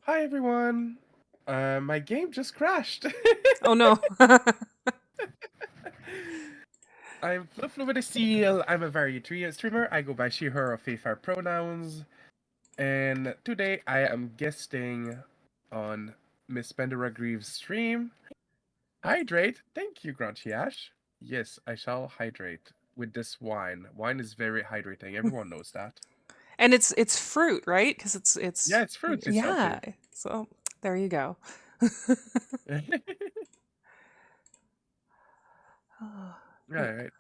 Hi everyone. My game just crashed. Oh no. I'm Flofloseal. I'm a variety streamer. I go by she, her, or they/her pronouns. And today I am guesting on Miss Pandora Greaves' stream. Hydrate. Thank you, Grunchy Ash. Yes, I shall hydrate with this wine. Wine is very hydrating. Everyone knows that. And it's fruit, right? Because Yeah, it's it's fruits. It's yeah. healthy. So there you go. Oh, wait. Alright.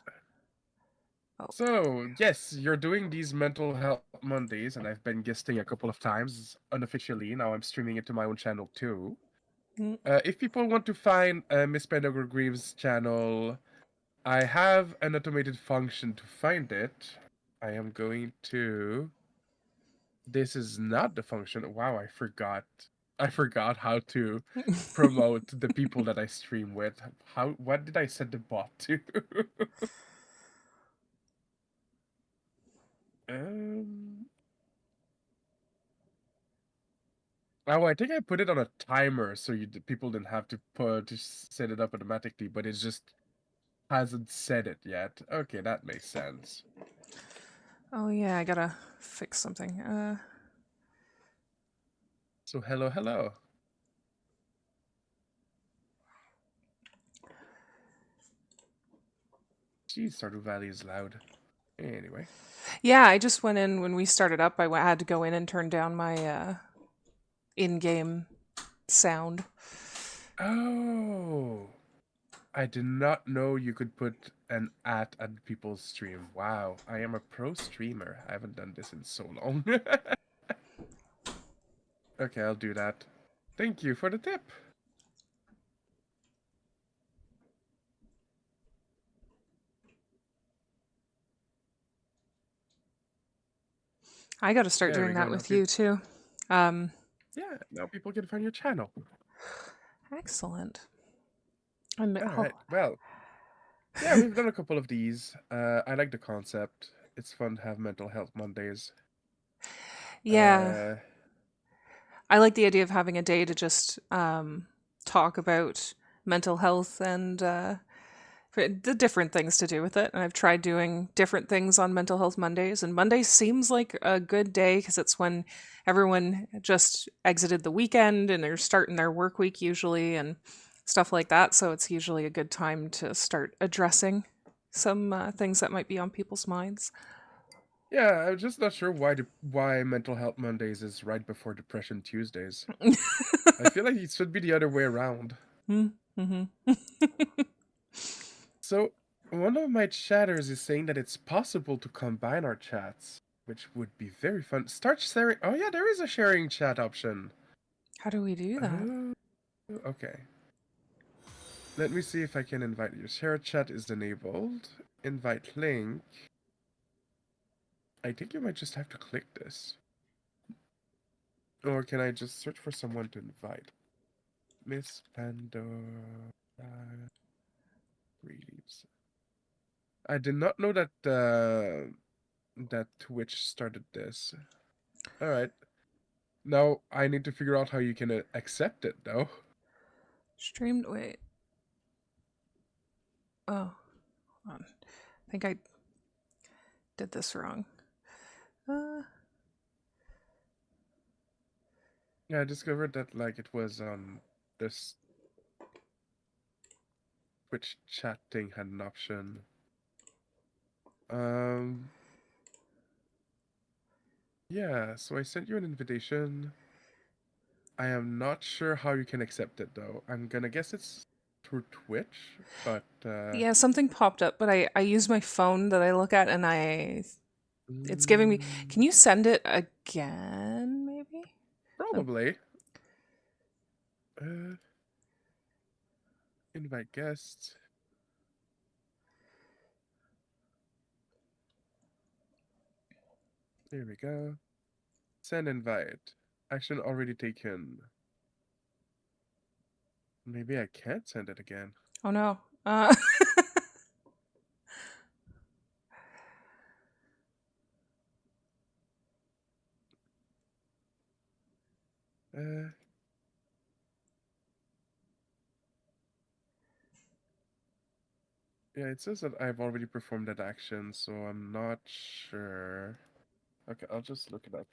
Oh. So, yes, you're doing these mental health Mondays, and I've been guesting a couple of times unofficially. Now I'm streaming it to my own channel too. Mm. If people want to find Miss Pendergore Greaves' channel, I have an automated function to find it. I am going to. This is not the function. Wow, I forgot. I forgot how to promote the people that I stream with. How? What did I set the bot to? um. Oh, I think I put it on a timer so people didn't have to set it up automatically, but it just hasn't set it yet. Okay, that makes sense. Oh yeah, I gotta fix something. So hello, hello. Geez, Stardew Valley is loud. Anyway. Yeah, I just went in when we started up. Had to go in and turn down my in-game sound. Oh, I did not know you could put an at people's stream. Wow, I am a pro streamer. I haven't done this in so long. Okay, I'll do that. Thank you for the tip. I got to start There doing we go. that Now with people, you too. Um, yeah, now people can find your channel. Excellent. And All oh, right. Well, yeah, we've done a couple of these. I like the concept. It's fun to have mental health Mondays. yeah, Uh, I like the idea of having a day to just talk about mental health and for the different things to do with it. And I've tried doing different things on Mental Health Mondays, and Monday seems like a good day because it's when everyone just exited the weekend and they're starting their work week usually and stuff like that. So it's usually a good time to start addressing some things that might be on people's minds. yeah, I'm just not sure why mental health Mondays is right before Depression Tuesdays. I feel like it should be the other way around. Mm-hmm. So, one of my chatters is saying that it's possible to combine our chats, which would be very fun. Start sharing. Oh yeah, there is a sharing chat option. How do we do that? Oh, okay. Let me see if I can invite you. Share chat is enabled. Invite link. I think you might just have to click this. Or can I just search for someone to invite? Miss Pandora Reeves. I did not know that that Twitch started this. Alright. Now I need to figure out how you can accept it though. Streamed. Wait. Oh, hold on. I think I did this wrong. Uh, Yeah, I discovered that like it was this Twitch chat thing had an option. Um yeah, so I sent you an invitation. I am not sure how you can accept it though. I'm gonna guess it's through Twitch, but yeah, something popped up, but I use my phone that I look at, and it's giving me. Can mm, you send it again? Maybe. Um, probably. Uh, invite guests. There we go. Send invite. Action already taken. Maybe I can't send it again. oh no. Uh, yeah, it says that I've already performed that action, so I'm not sure. Okay, I'll just look it up.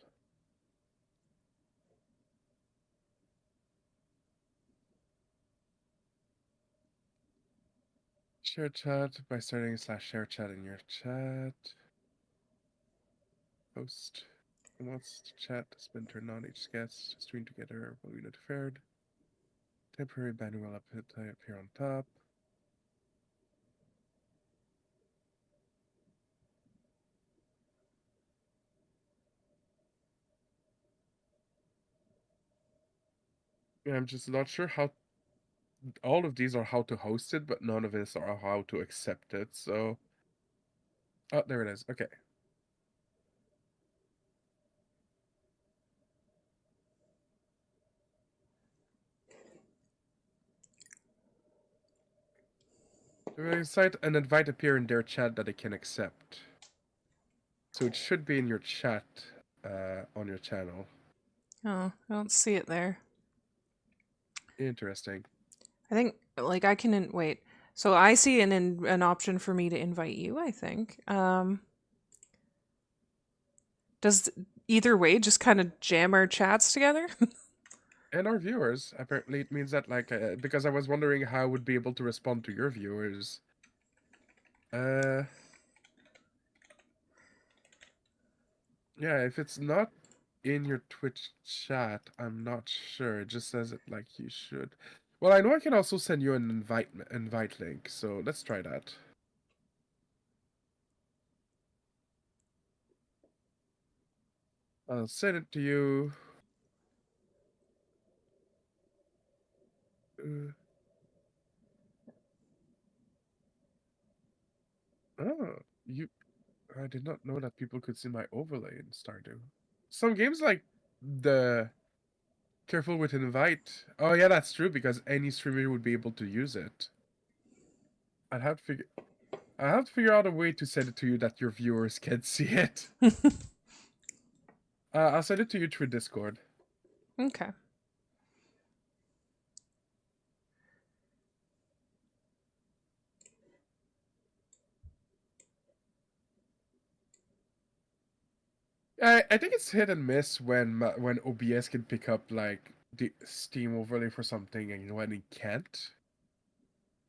Share chat by starting /share chat in your chat. Host wants to chat has been turned on. Each guest stream together will be notified. Temporary banner will appear on top. Yeah, I'm just not sure how. All of these are how to host it, but none of this are how to accept it. So, oh, there it is. Okay. Site an invite appear in their chat that they can accept. So it should be in your chat on your channel. Oh, I don't see it there. Interesting. I think like I can wait. So I see an option for me to invite you. I think. Does either way just kind of jam our chats together? And our viewers, apparently, it means that like because I was wondering how I would be able to respond to your viewers. Uh, yeah, if it's not in your Twitch chat, I'm not sure. It just says it like you should. Well, I know I can also send you an invite link, so let's try that. I'll send it to you. Uh, oh, you. I did not know that people could see my overlay in Stardew. Some games like the careful with invite. Oh yeah, that's true because any streamer would be able to use it. I'd have to figure. I have to figure out a way to send it to you that your viewers can see it. I'll send it to you through Discord. Okay. I think it's hit and miss when OBS can pick up like the Steam overlay for something and when it can't.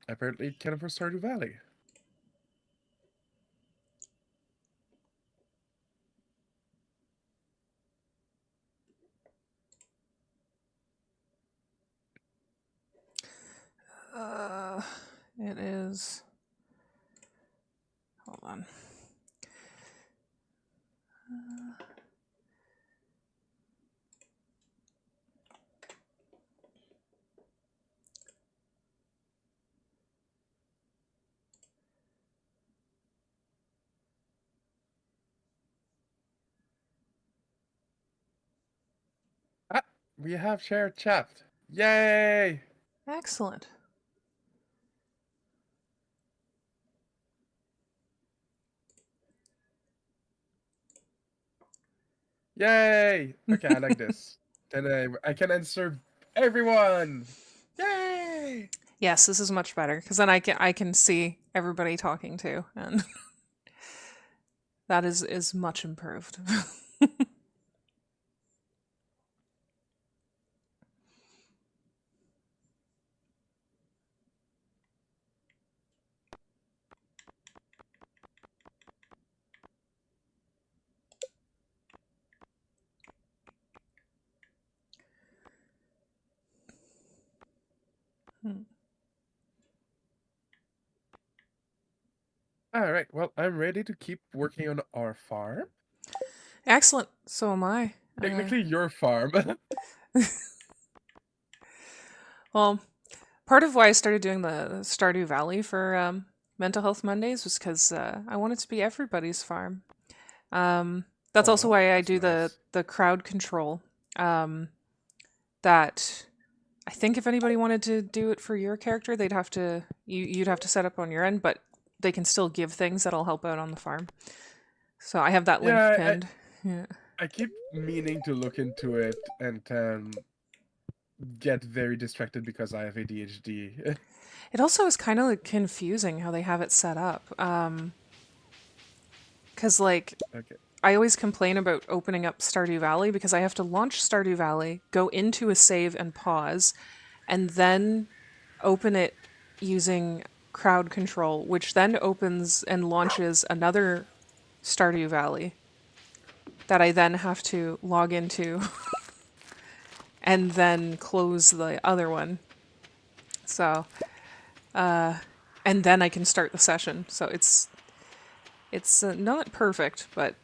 Apparently, it can for Stardew Valley. Uh, it is. Hold on. Ah, we have shared chat. Yay! Excellent. Yay! Okay, I like this. Then I can answer everyone. Yay! Yes, this is much better because then I can see everybody talking too, and that is much improved. Hmm. All right. Well, I'm ready to keep working on our farm. Excellent. So am I. Technically, your farm. Well, part of why I started doing the Stardew Valley for Mental Health Mondays was because I want it to be everybody's farm. That's also Oh, why I that's do nice. the crowd control. That I think if anybody wanted to do it for your character, they'd have to you'd have to set up on your end, but they can still give things that'll help out on the farm. So I have that link Yeah, pinned. Yeah. I keep meaning to look into it, and get very distracted because I have ADHD. It also is kind of like confusing how they have it set up. Because like Okay. I always complain about opening up Stardew Valley because I have to launch Stardew Valley, go into a save and pause, and then open it using crowd control, which then opens and launches another Stardew Valley that I then have to log into and then close the other one. So, and then I can start the session. So it's not perfect, but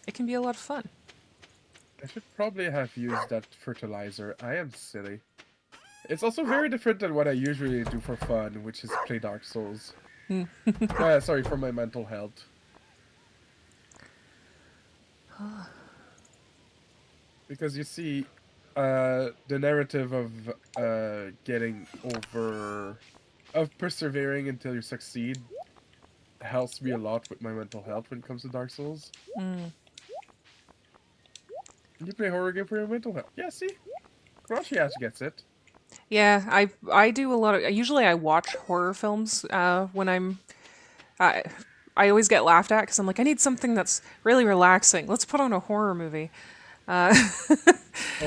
it can be a lot of fun. I should probably have used that fertilizer. I am silly. It's also very different than what I usually do for fun, which is play Dark Souls. Sorry, for my mental health. Because you see, the narrative of getting over, of persevering until you succeed helps me a lot with my mental health when it comes to Dark Souls. You play horror game for your mental health. Yeah, see? Crashiash gets it. Yeah, I do a lot of. Usually, I watch horror films when I I always get laughed at because I'm like, I need something that's really relaxing. Let's put on a horror movie. Oh,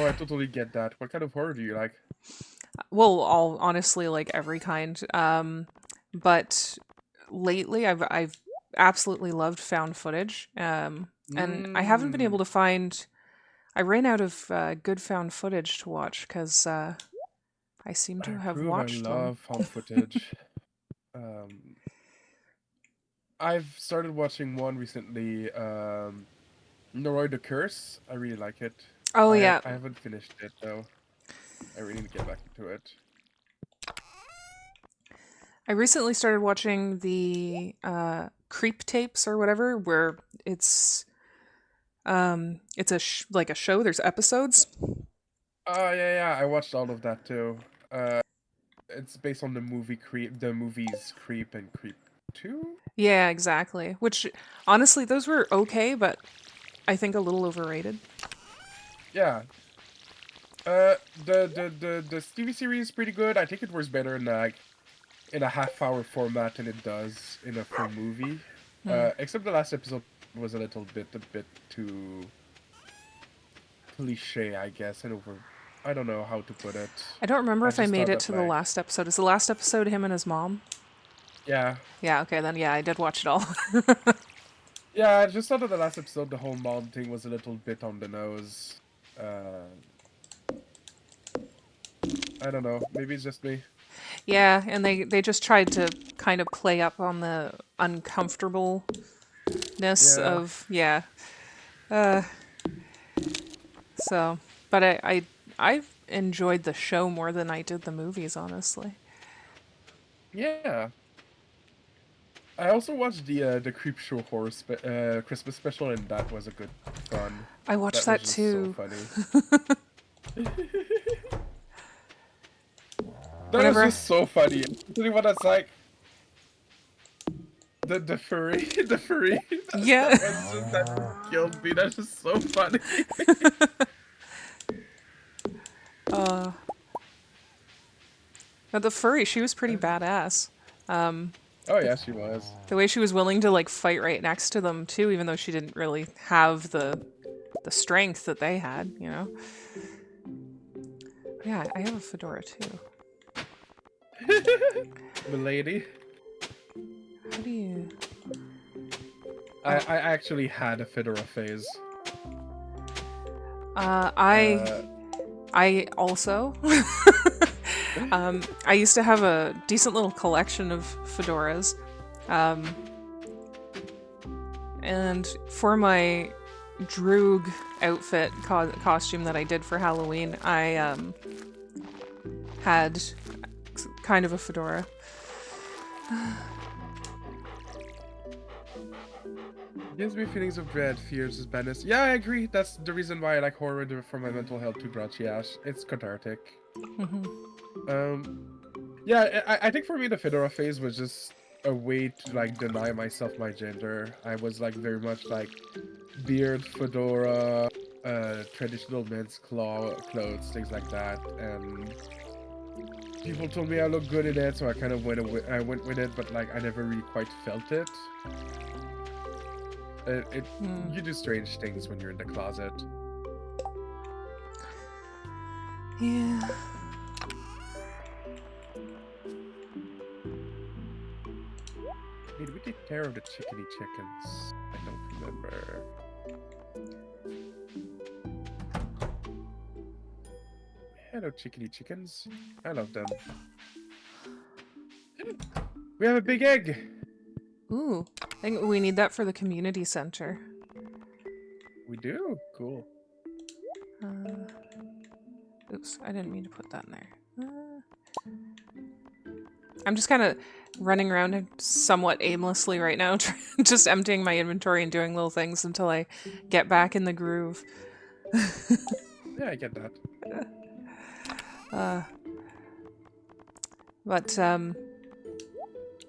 I totally get that. What kind of horror do you like? Well, all honestly, like every kind. But lately, I've absolutely loved found footage. And I haven't been able Mmm. to find. I ran out of good found footage to watch because I seem I to have approve. I watched them. love found footage. Um, I've started watching one recently. Noroi the Curse. I really like it. Oh yeah, I haven't finished it though. I really need to get back into it. I recently started watching the creep tapes or whatever, where it's like a show. There's episodes. Oh yeah, yeah. I watched all of that too. It's based on the movie Creep, the movies Creep and Creep 2. Yeah, exactly. Which honestly, those were okay, but I think a little overrated. Yeah. The TV series is pretty good. I think it works better in like in a half-hour format than it does in a full movie. Except the last episode was a bit too cliche, I guess, and over. I don't know how to put it. I don't remember I if I just made thought it that to the like, last episode. Is the last episode him and his mom? yeah, Yeah, okay, then yeah, I did watch it all. yeah. I just thought that the last episode, the whole mom thing was a little bit on the nose. Uh, I don't know. Maybe it's just me. Yeah, and they just tried to kind of play up on the uncomfortableness Yeah. of yeah. Uh, so, but I enjoyed the show more than I did the movies, honestly. Yeah. I also watched the Creep Show Christmas special, and that was a good fun. I watched That was that just so too. funny. That was Whenever just so funny. Especially when it's like the furry, the furry. yeah, That was just that killed me. That's just so funny. uh, but the furry, she was pretty badass. Oh yeah, she was. The way she was willing to like fight right next to them too, even though she didn't really have the strength that they had, you know. Yeah, I have a fedora too. Milady. How do you? I actually had a Fedora phase. Uh, I Uh, I also I used to have a decent little collection of fedoras, um, and for my Droog outfit costume that I did for Halloween, I had kind of a fedora. gives me feelings of dread, fears, sadness. Yeah, I agree. That's the reason why I like horror for my mental health too, Grouchy Ash. It's cathartic. Um, yeah, I think for me the Fedora phase was just a way to like deny myself my gender. I was like very much like beard, fedora, traditional men's clothes, things like that, and people told me I look good in it, so I kind of I went with it, but like I never really quite felt it. It Hmm. You do strange things when you're in the closet. Yeah. Hey, did we take care of the chickeny chickens? I don't remember. Hello, chickeny chickens. I love them. We have a big egg. Ooh, I think we need that for the community center. We do. Cool. Uh, oops, I didn't mean to put that in there. I'm just kind of running around somewhat aimlessly right now, just emptying my inventory and doing little things until I get back in the groove. Yeah, I get that. Uh, but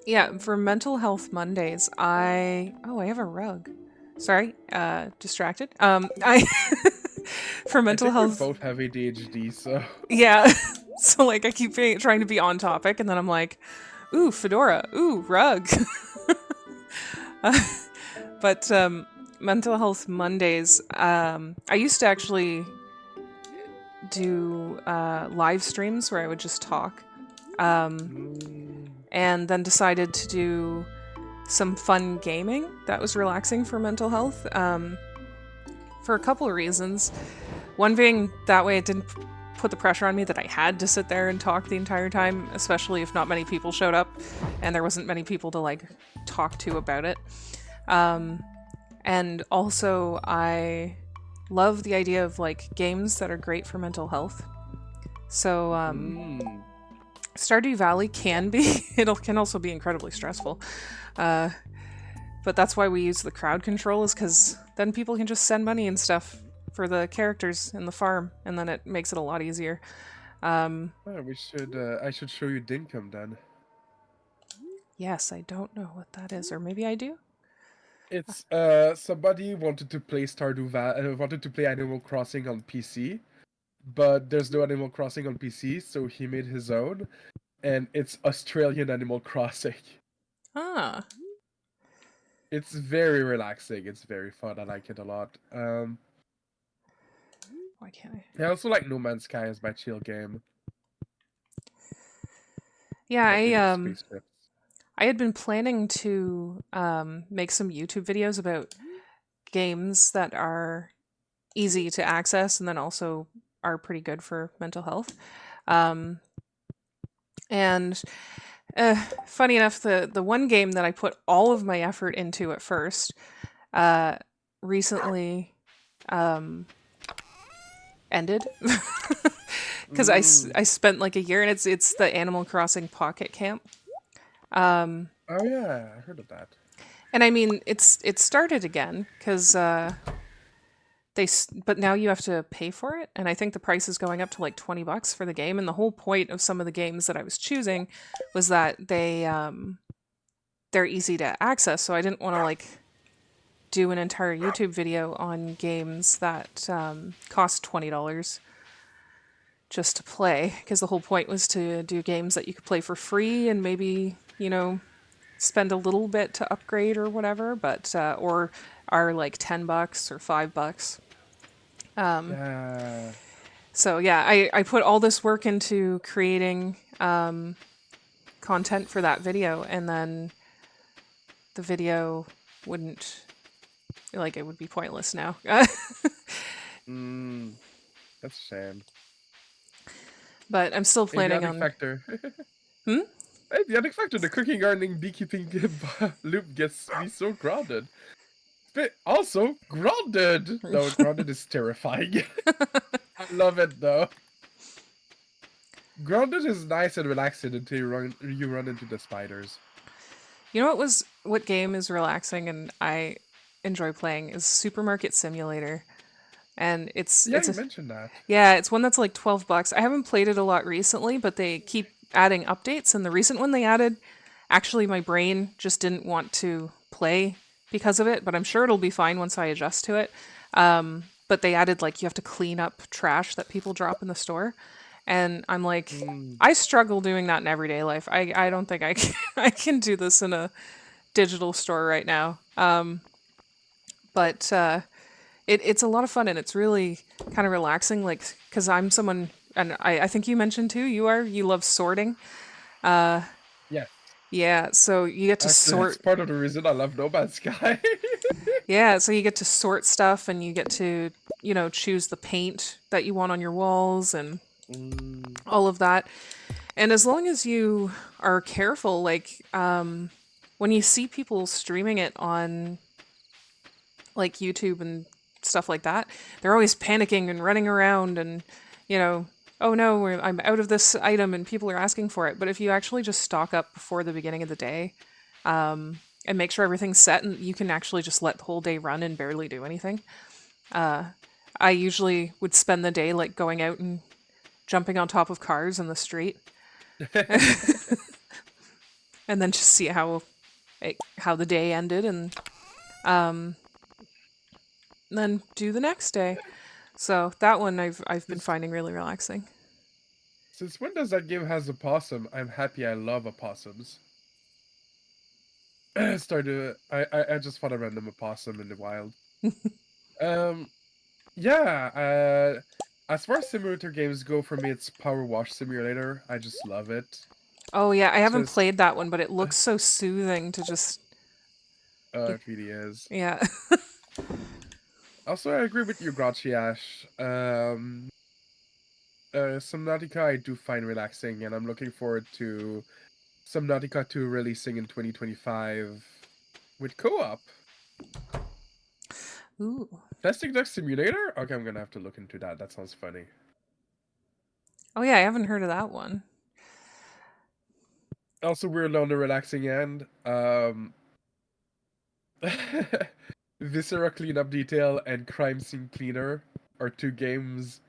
yeah, for mental health Mondays, I have a rug. Sorry, distracted. I for I mental think we health, both have ADHD, so yeah. So like I keep trying to be on topic, and then I'm like, ooh, fedora, ooh, rug. But mental health Mondays, I used to actually do live streams where I would just talk, mm, and then decided to do some fun gaming that was relaxing for mental health, for a couple of reasons. One being that way it didn't put the pressure on me that I had to sit there and talk the entire time, especially if not many people showed up and there wasn't many people to like talk to about it. And also, I love the idea of like games that are great for mental health. So, mm. Stardew Valley can be, it can also be incredibly stressful. Uh, but that's why we use the crowd control, is because then people can just send money and stuff for the characters in the farm, and then it makes it a lot easier. We should. I should show you Dinkum then. Yes, I don't know what that is, or maybe I do. It's somebody wanted to play wanted to play Animal Crossing on PC, but there's no Animal Crossing on PC, so he made his own, and it's Australian Animal Crossing. Ah, It's very relaxing. It's very fun. I like it a lot. why can't I? I also like No Man's Sky as my chill game, Yeah, but they have spaceships. I had been planning to make some YouTube videos about games that are easy to access and then also are pretty good for mental health. Um, and funny enough, the one game that I put all of my effort into at first uh, recently um, ended because Mm. I spent like a year, and it's the Animal Crossing Pocket Camp. Oh yeah, I heard of that. And I mean, it started again because but now you have to pay for it, and I think the price is going up to like $20 for the game. And the whole point of some of the games that I was choosing was that they're easy to access. So I didn't want to like do an entire YouTube video on games that cost $20 just to play, because the whole point was to do games that you could play for free and maybe spend a little bit to upgrade or whatever, but or are like $10 or $5. Yeah. So yeah, I put all this work into creating content for that video, and then the video wouldn't, like, it would be pointless now. Mm. That's a shame. But I'm still Hey, the planning other on. factor. Hmm? Hey, the other factor, the cooking, gardening, beekeeping loop gets me so grounded. But also, grounded! No, grounded is terrifying. I love it though. Grounded is nice and relaxing until you run into the spiders. You know what game is relaxing and I enjoy playing is Supermarket Simulator, and Yeah, it's you a mentioned that. yeah, it's one that's like $12. I haven't played it a lot recently, but they keep adding updates, and the recent one they added, actually my brain just didn't want to play because of it, but I'm sure it'll be fine once I adjust to it. But but they added like you have to clean up trash that people drop in the store. And I'm like, Mm, I struggle doing that in everyday life. I don't think I can, I can do this in a digital store right now. But it's a lot of fun and it's really kind of relaxing. Like, because I'm someone, and I think you mentioned too, you love sorting. yes. Yeah, so you get to Actually, that's sort. part of the reason I love No Man's Sky. Yeah, so you get to sort stuff and you get to, choose the paint that you want on your walls and Mm, all of that. And as long as you are careful, like when you see people streaming it on like YouTube and stuff like that, they're always panicking and running around and, you know, oh no, I'm out of this item and people are asking for it. But if you actually just stock up before the beginning of the day and make sure everything's set and you can actually just let the whole day run and barely do anything. I usually would spend the day like going out and jumping on top of cars in the street and then just see how the day ended and then do the next day. So that one I've been since, finding really relaxing. since when does that game has a possum? I'm happy I love opossums. I just found a random opossum in the wild. Um, yeah, as far as simulator games go, for me, it's Power Wash Simulator. I just love it. Oh yeah, I haven't Just, played that one, but it looks so soothing to just it really is. yeah. Also, I agree with you, Gracias. Subnautica I do find relaxing, and I'm looking forward to Subnautica 2 releasing in 2025 with co-op. Ooh. Plastic Duck Simulator? Okay, I'm gonna have to look into that. That sounds funny. Oh yeah, I haven't heard of that one. Also, we're on the relaxing end. Viscera Cleanup Detail and Crime Scene Cleaner are two games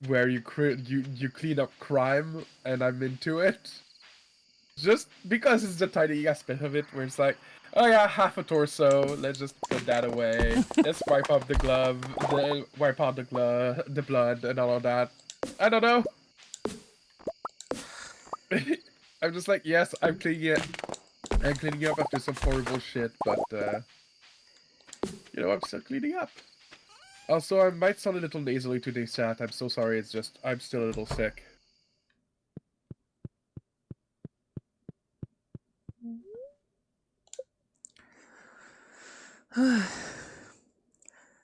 where you clean up crime, and I'm into it. Just because it's the tiny aspect of it where it's like, oh yeah, half a torso, let's just put that away. Let's wipe off the glove, wipe out the blood and all of that. I don't know. I'm just like, yes, I'm cleaning up after some horrible shit, but I'm still cleaning up. Also, I might sound a little nasally today, chat. I'm so sorry. It's just I'm still a little sick.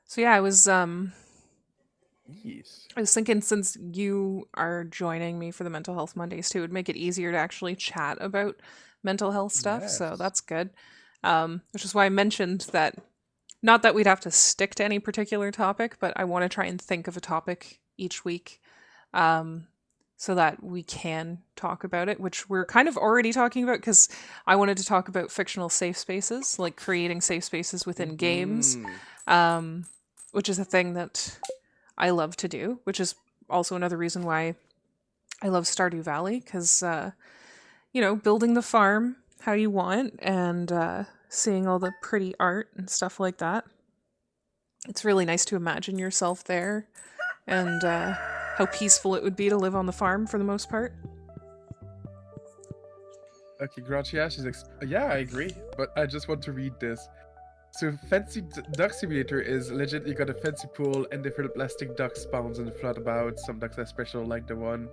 So yeah, Yes. I was thinking since you are joining me for the mental health Mondays too, it would make it easier to actually chat about mental health stuff. So Yes. that's good. Which is why I mentioned that not that we'd have to stick to any particular topic, but I want to try and think of a topic each week so that we can talk about it, which we're kind of already talking about because I wanted to talk about fictional safe spaces, like creating safe spaces within games, Mm-hmm. which is a thing that I love to do, which is also another reason why I love Stardew Valley because, building the farm how you want and seeing all the pretty art and stuff like that. It's really nice to imagine yourself there and how peaceful it would be to live on the farm for the most part. Okay, Gracias yeah, I agree, but I just want to read this. So, Fancy Duck Simulator is legit. You got a fancy pool and different plastic ducks spawns and float about. Some ducks are special, like the one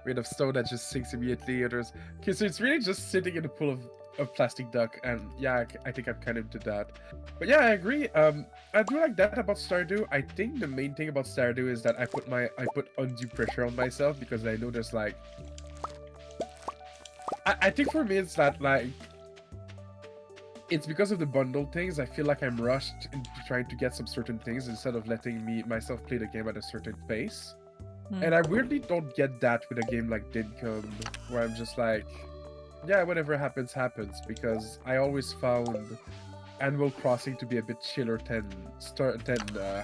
made of stone that just sinks immediately. Others. Okay, so it's really just sitting in a pool of plastic duck, and yeah, I think I'm kind of into that. But yeah, I agree. I do like that about Stardew. I think the main thing about Stardew is that I put undue pressure on myself because I know there's like. I think for me it's that like it's because of the bundle things. I feel like I'm rushed into trying to get some certain things instead of letting myself play the game at a certain pace. And I weirdly don't get that with a game like Dincome, where I'm just like, yeah, whatever happens, happens. Because I always found Animal Crossing to be a bit chiller than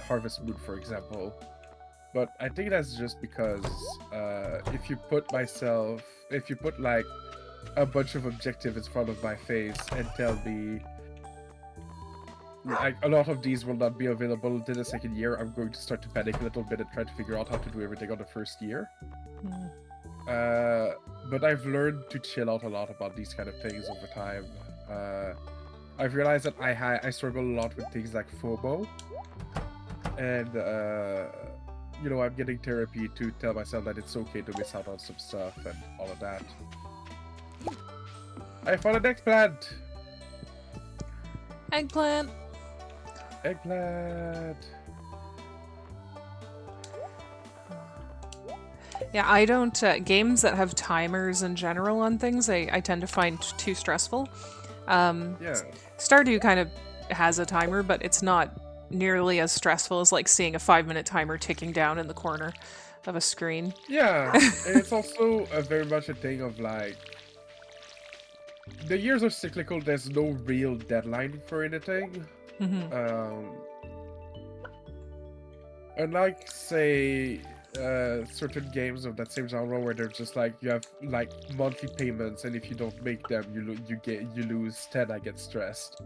Harvest Moon, for example. But I think that's just because if you put like a bunch of objectives in front of my face and tell me like a lot of these will not be available until the second year. I'm going to start to panic a little bit and try to figure out how to do everything on the first year. Mm. Uh, but I've learned to chill out a lot about these kind of things over time. Uh, I've realized that I struggle a lot with things like FOMO, and I'm getting therapy to tell myself that it's okay to miss out on some stuff and all of that. I found an eggplant. Eggplant. Eggplant. Yeah, I don't. Games that have timers in general on things, I tend to find too stressful. Um, Yeah. Stardew kind of has a timer, but it's not nearly as stressful as like seeing a 5 minute timer ticking down in the corner of a screen. Yeah, and it's also very much a thing of like the years are cyclical. There's no real deadline for anything. Hmm. Um, Unlike say certain games of that same genre where they're just like you have like monthly payments, and if you don't make them, you lose 10. I get stressed.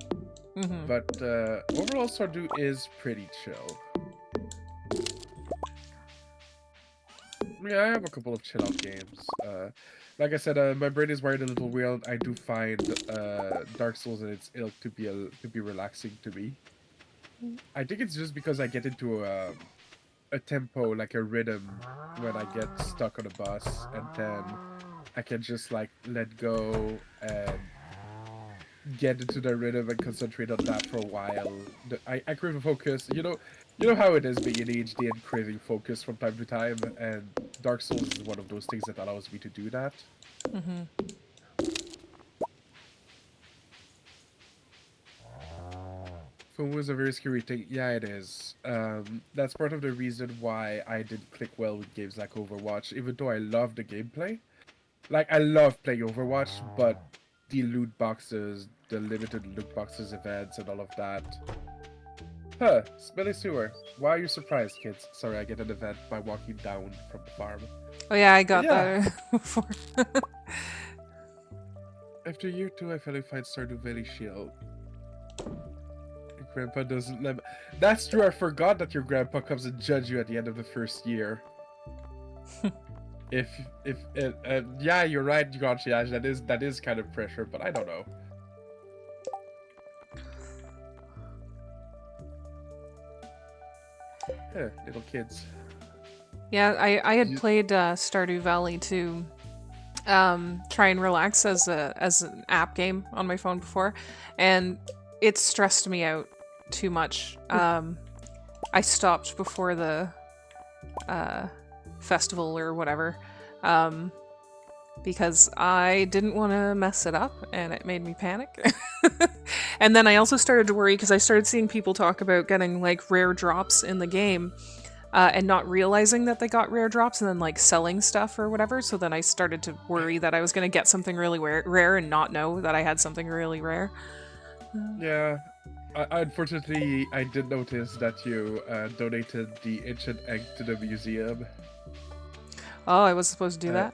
Hmm. But overall, Stardew is pretty chill. Yeah, I have a couple of chill out games. Like I said, my brain is wired a little weird. I do find Dark Souls and its ilk to be relaxing to me. I think it's just because I get into a tempo, like a rhythm, when I get stuck on a bus, and then I can just like let go and get into the rhythm and concentrate on that for a while. I crave focus. You know how it is being ADHD and craving focus from time to time, and Dark Souls is one of those things that allows me to do that. Hmm. FOMO is a very scary thing. Yeah, it is. That's part of the reason why I didn't click well with games like Overwatch, even though I love the gameplay. Like, I love playing Overwatch, but the loot boxes, the limited loot boxes events, and all of that. Huh, smelly sewer. Why are you surprised, kids? Sorry, I get an event by walking down from the farm. Oh yeah, I But got yeah, that before. after year two, I finally find Stardew Valley Shield. Grandpa doesn't let me... That's true, I forgot that your grandpa comes and judge you at the end of the first year. If, yeah, you're right, Gotcha, Ash, that is kind of pressure, but I don't know. Yeah, little kids. Yeah, I had You- played Stardew Valley to try and relax as an app game on my phone before, and it stressed me out too much. I stopped before the uh, festival or whatever, um, because I didn't want to mess it up, and it made me panic. And then I also started to worry because I started seeing people talk about getting like rare drops in the game, and not realizing that they got rare drops and then like selling stuff or whatever. So then I started to worry that I was going to get something really rare and not know that I had something really rare. Yeah, unfortunately, I did notice that you donated the ancient egg to the museum. Oh, I was supposed to do Uh,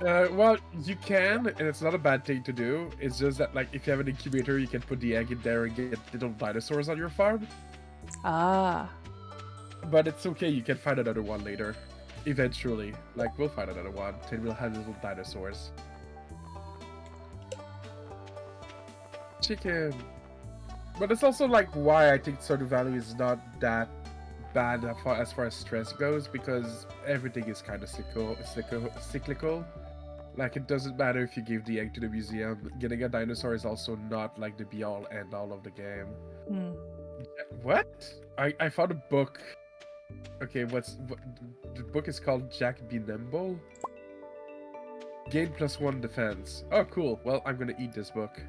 that? well, you can, and it's not a bad thing to do. It's just that, like, if you have an incubator, you can put the egg in there and get little dinosaurs on your farm. Ah. But it's okay, you can find another one later. Eventually. Like, we'll find another one, and we'll have little dinosaurs. Chicken. But it's also, like, why I think Stardew Valley is not that bad as far as stress goes, because everything is kind of cyclical. Like, it doesn't matter if you give the egg to the museum. Getting a dinosaur is also not, like, the be-all, end-all of the game. Hmm. What? I found a book. Okay, the book is called Jack Be Nimble? Gain +1 defense. Oh, cool. Well, I'm gonna eat this book.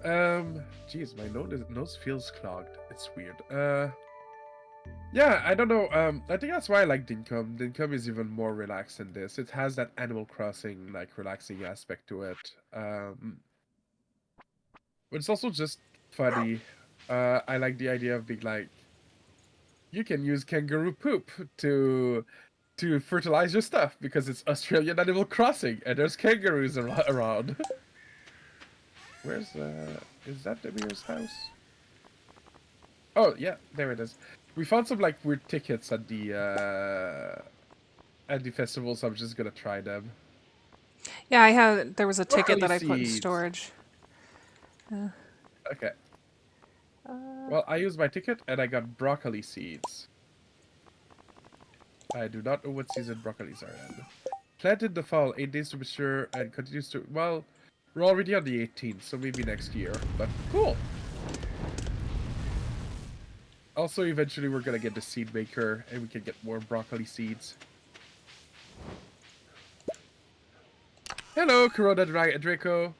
Jeez, my nose feels clogged. It's weird. Yeah, I don't know. I think that's why I like Dinkum. Dinkum is even more relaxed than this. It has that Animal Crossing, like, relaxing aspect to it. But it's also just funny. I like the idea of being like, you can use kangaroo poop to to fertilize your stuff because it's Australian Animal Crossing and there's kangaroos around. Where's is that Demir's house? Oh yeah, there it is. We found some like weird tickets at the festival, so I'm just gonna try them. Yeah, I had. There was a ticket Broccoli that I put in seeds. storage. Uh, Okay. uh, Well, I used my ticket and I got broccoli seeds. I do not know what season broccolis are in. Planted in the fall, 8 days to mature, and continues to. Well, we're already on the 18th, so maybe next year. But cool. Also, eventually, we're gonna get the seed maker, and we can get more broccoli seeds. Hello, Corona Draco.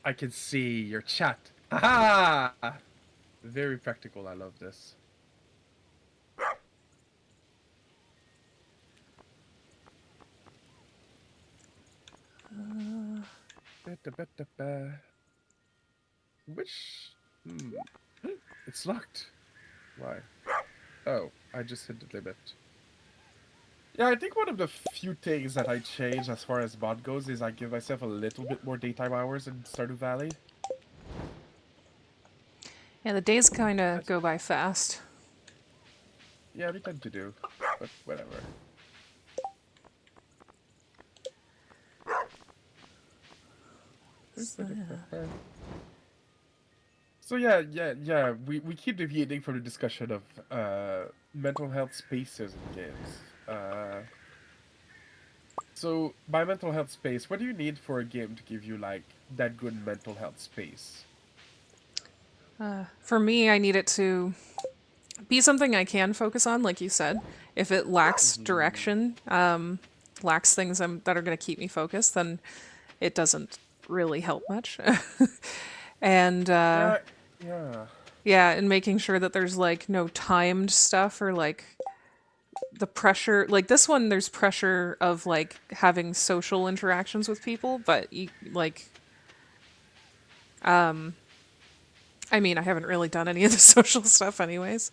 I can see your chat. Haha! Very practical. I love this. Which? Hmm. It's locked. Why? Oh, I just hit the limit. Yeah, I think one of the few things that I change as far as mod goes is I give myself a little bit more daytime hours in Stardew Valley. yeah, the days kind of That's, go by fast. yeah, we tend to do, but whatever. So, So yeah. We keep deviating from the discussion of mental health spaces in games. So by mental health space, what do you need for a game to give you like that good mental health space? for me, I need it to be something I can focus on, like you said. If it lacks Hmm. direction, lacks things that are going to keep me focused, then it doesn't really help much. And Yeah, yeah. yeah, and making sure that there's like no timed stuff or like the pressure. Like this one, there's pressure of like having social interactions with people, but you, like, I mean, I haven't really done any of the social stuff, anyways.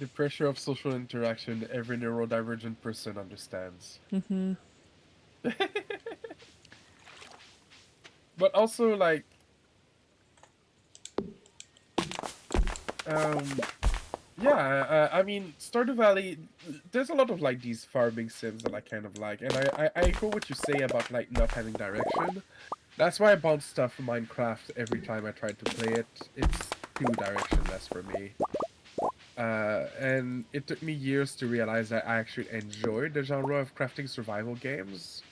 The pressure of social interaction every neurodivergent person understands. But also like um yeah, I mean Stardew Valley there's a lot of like these farming sims that I kind of like and I echo what you say about like not having direction. That's why I bounce stuff from Minecraft every time I tried to play it. It's too directionless for me. And it took me years to realize that I actually enjoyed the genre of crafting survival games.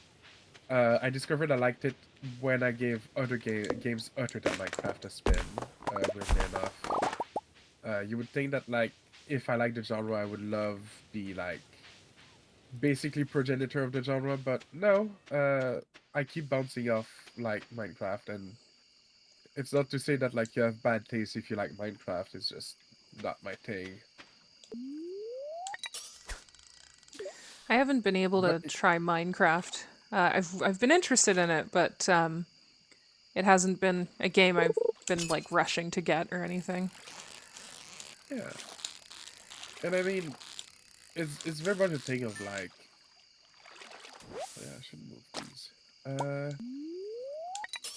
I discovered I liked it when I gave other games other than Minecraft a spin, weirdly enough. You would think that, like, if I like the genre, I would love the, like, basically progenitor of the genre, but no, I keep bouncing off, like, Minecraft, and it's not to say that, like, you have bad taste if you like Minecraft, it's just not my thing. I haven't been able But to try Minecraft. I've been interested in it, but it hasn't been a game I've been like rushing to get or anything. yeah, and I mean, it's very much a thing of like, oh, yeah, I should move these.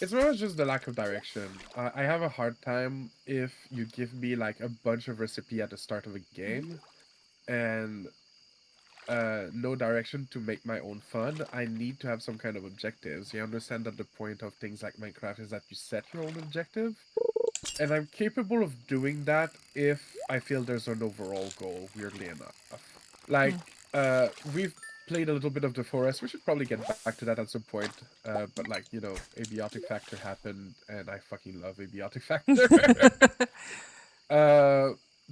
It's very much just the lack of direction. I have a hard time if you give me like a bunch of recipe at the start of a game and no direction to make my own fun. I need to have some kind of objectives. You understand that the point of things like Minecraft is that you set your own objective, and I'm capable of doing that if I feel there's an overall goal. Weirdly enough. Like, we've played a little bit of the forest. We should probably get back to that at some point. But like, you know, abiotic factor happened, and I fucking love abiotic factor. uh,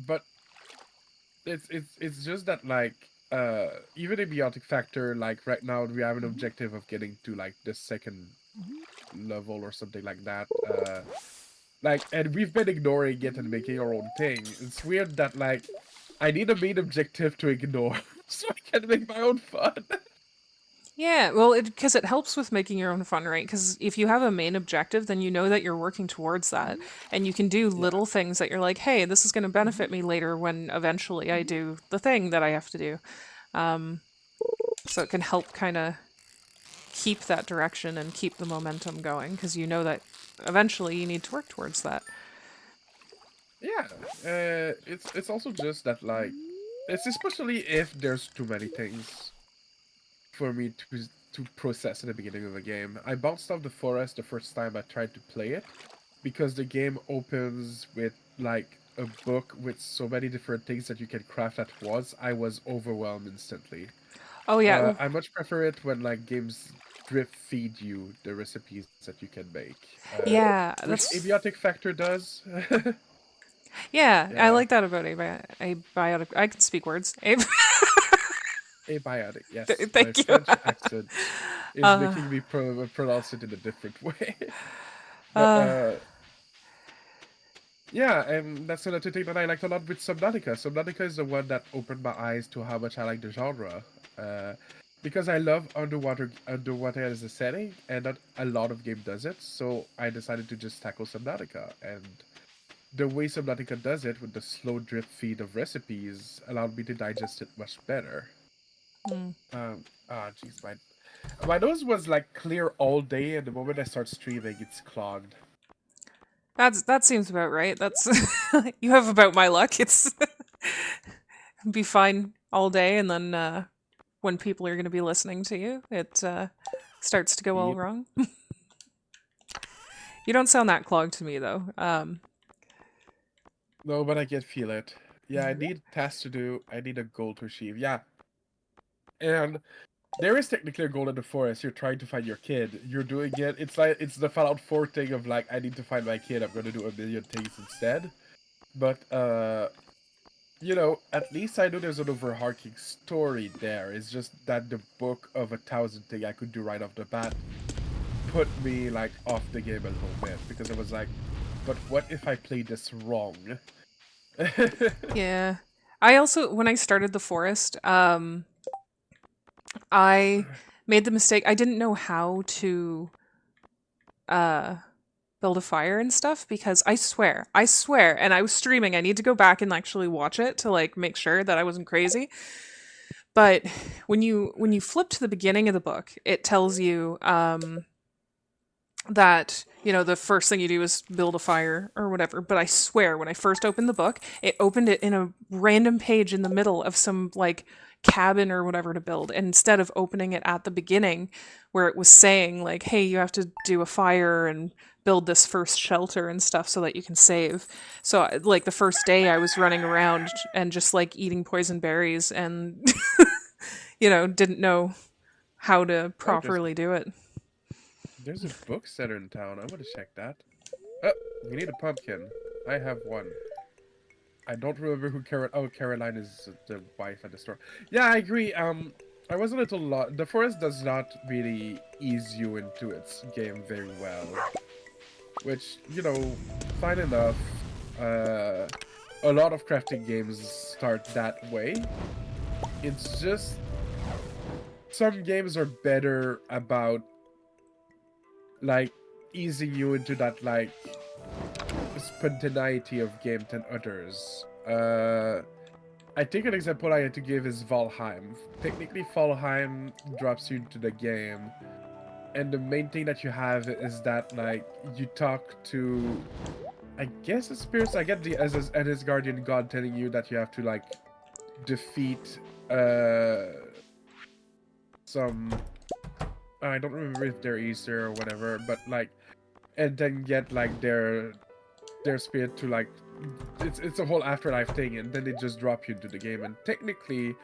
but it's just that like, even abiotic factor, like right now we have an objective of getting to like the second level or something like that. Like, and we've been ignoring it and making our own thing. It's weird that like I need a main objective to ignore so I can make my own fun. Yeah, well, because it helps with making your own fun, right? Because if you have a main objective, then you know that you're working towards that, Mhm. and you can do Yeah. little things that you're like, hey, this is going to benefit Mhm. me later when eventually I Mhm. do the thing that I have to do. So it can help kind of keep that direction and keep the momentum going because you know that eventually you need to work towards that. Yeah, it's also just that like it's especially if there's too many things for me to process at the beginning of a game. I bounced off the forest the first time I tried to play it because the game opens with like a book with so many different things that you can craft at once. I was overwhelmed instantly. Oh yeah, well, I much prefer it when like games drip feed you the recipes that you can make, yeah, which that's Abiotic Factor does. yeah. I Yeah. like that about abiotic. I can speak words. Abiotic, yes. My Thank you. French accent is uh, making me pronounce it in a different way. But uh, yeah, and that's another thing that I liked a lot with Subnautica. Subnautica is the one that opened my eyes to how much I like the genre. Uh, because I love underwater as a setting, and not a lot of game does it. So I decided to just tackle Subnautica, and the way Subnautica does it with the slow drip feed of recipes allowed me to digest it much better. mm. Jeez, my nose was like clear all day, and the moment I start streaming, it's clogged. That seems about right. That's you have about my luck. It's be fine all day, and then when people are going to be listening to you, it starts to go all Yep. wrong. You don't sound that clogged to me, though. No, but I can feel it. Yeah, I need tasks to do. I need a goal to achieve. Yeah, and there is technically a goal in the forest. You're trying to find your kid. You're doing it. It's like it's the Fallout 4 thing of like I need to find my kid. I'm gonna do a million things instead. But at least I know there's an overarching story there. It's just that the book of 1,000 thing I could do right off the bat put me like off the game a little bit because I was like, but what if I play this wrong? Yeah. I also, when I started the forest, I made the mistake. I didn't know how to uh, build a fire and stuff because I swear, and I was streaming. I need to go back and actually watch it to like make sure that I wasn't crazy. But when you flip to the beginning of the book, it tells you that the first thing you do is build a fire or whatever. But I swear, when I first opened the book, it opened it in a random page in the middle of some like cabin or whatever to build, and instead of opening it at the beginning where it was saying like, hey, you have to do a fire and build this first shelter and stuff so that you can save. So like the first day I was running around and just like eating poison berries and didn't know how to Wait, there's properly do it. there's a bookseller in town. I want to check that. Oh, we need a pumpkin. I have one. I don't remember who Caroline is the wife at the store. Yeah, I agree. I was a little lost. The forest does not really ease you into its game very well, which fine enough. Uh, a lot of crafting games start that way. It's just some games are better about like easing you into that like spontaneity of game than others. I think an example I had to give is Valheim. Technically, Valheim drops you into the game, and the main thing that you have is that like you talk to, I guess, the spirits. I get the as his guardian god telling you that you have to like defeat some. I don't remember if they're Easter or whatever, but like, and then get like their spirit to like it's a whole afterlife thing, and then they just drop you into the game. And technically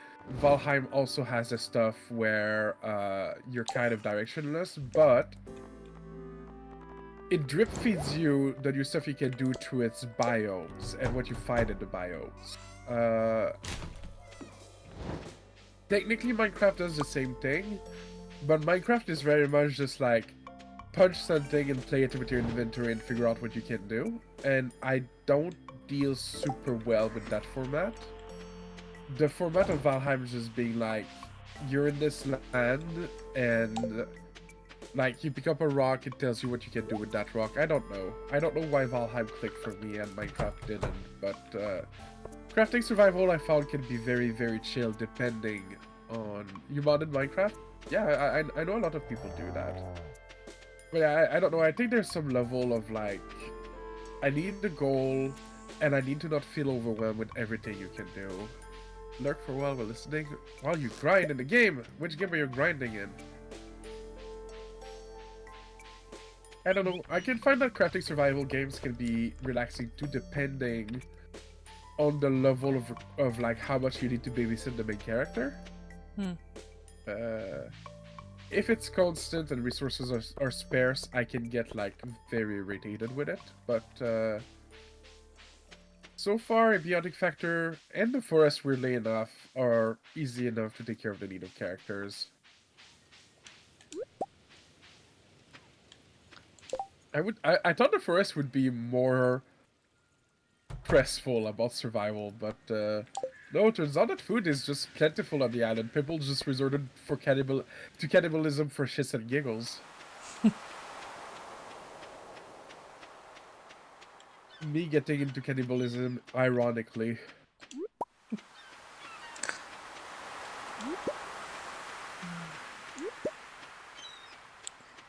Valheim also has a stuff where you're kind of directionless, but it drip feeds you the new stuff you can do through its biomes and what you find in the biomes. uh Technically Minecraft does the same thing, but Minecraft is very much just like punch something and play it with your inventory and figure out what you can do. And I don't deal super well with that format. The format of Valheim is just being like, you're in this land and like you pick up a rock, it tells you what you can do with that rock. I don't know. I don't know why Valheim clicked for me and Minecraft didn't, but crafting survival I found can be very, very chill depending on you modded Minecraft. Yeah, I know a lot of people do that. But yeah, I don't know. I think there's some level of like I need the goal and I need to not feel overwhelmed with everything you can do. Lurk for a while listening while you grind in the game. Which game are you grinding in? I don't know. I can find that crafting survival games can be relaxing too, depending on the level of like how much you need to babysit the main character. Hmm. Uh, if it's constant and resources are sparse, I can get like very irritated with it. But so far, Biotic Factor and the Forest, weirdly enough, are easy enough to take care of the need of characters. I thought the Forest would be more stressful about survival, but no, it turns out that food is just plentiful on the island. People just resorted to cannibalism for shits and giggles. Me getting into cannibalism, ironically.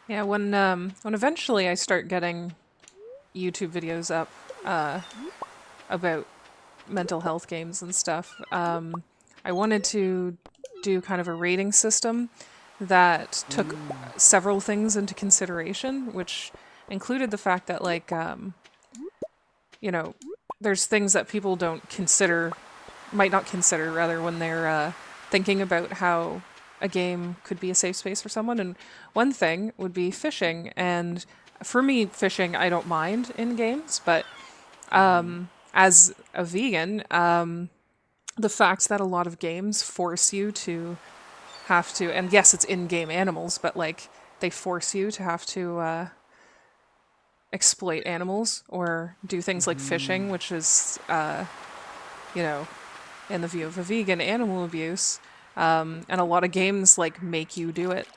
Yeah, when eventually I start getting YouTube videos up about mental health games and stuff, I wanted to do kind of a rating system that took several things into consideration, which included the fact that you know, there's things that people don't consider, might not consider rather, when they're thinking about how a game could be a safe space for someone. And one thing would be fishing. And for me, fishing I don't mind in games, but as a vegan, the fact that a lot of games force you to have to, and yes, it's in-game animals, but like they force you to have to exploit animals or do things like Mm-hmm. fishing, which is, you know, in the view of a vegan, animal abuse. And a lot of games like make you do it.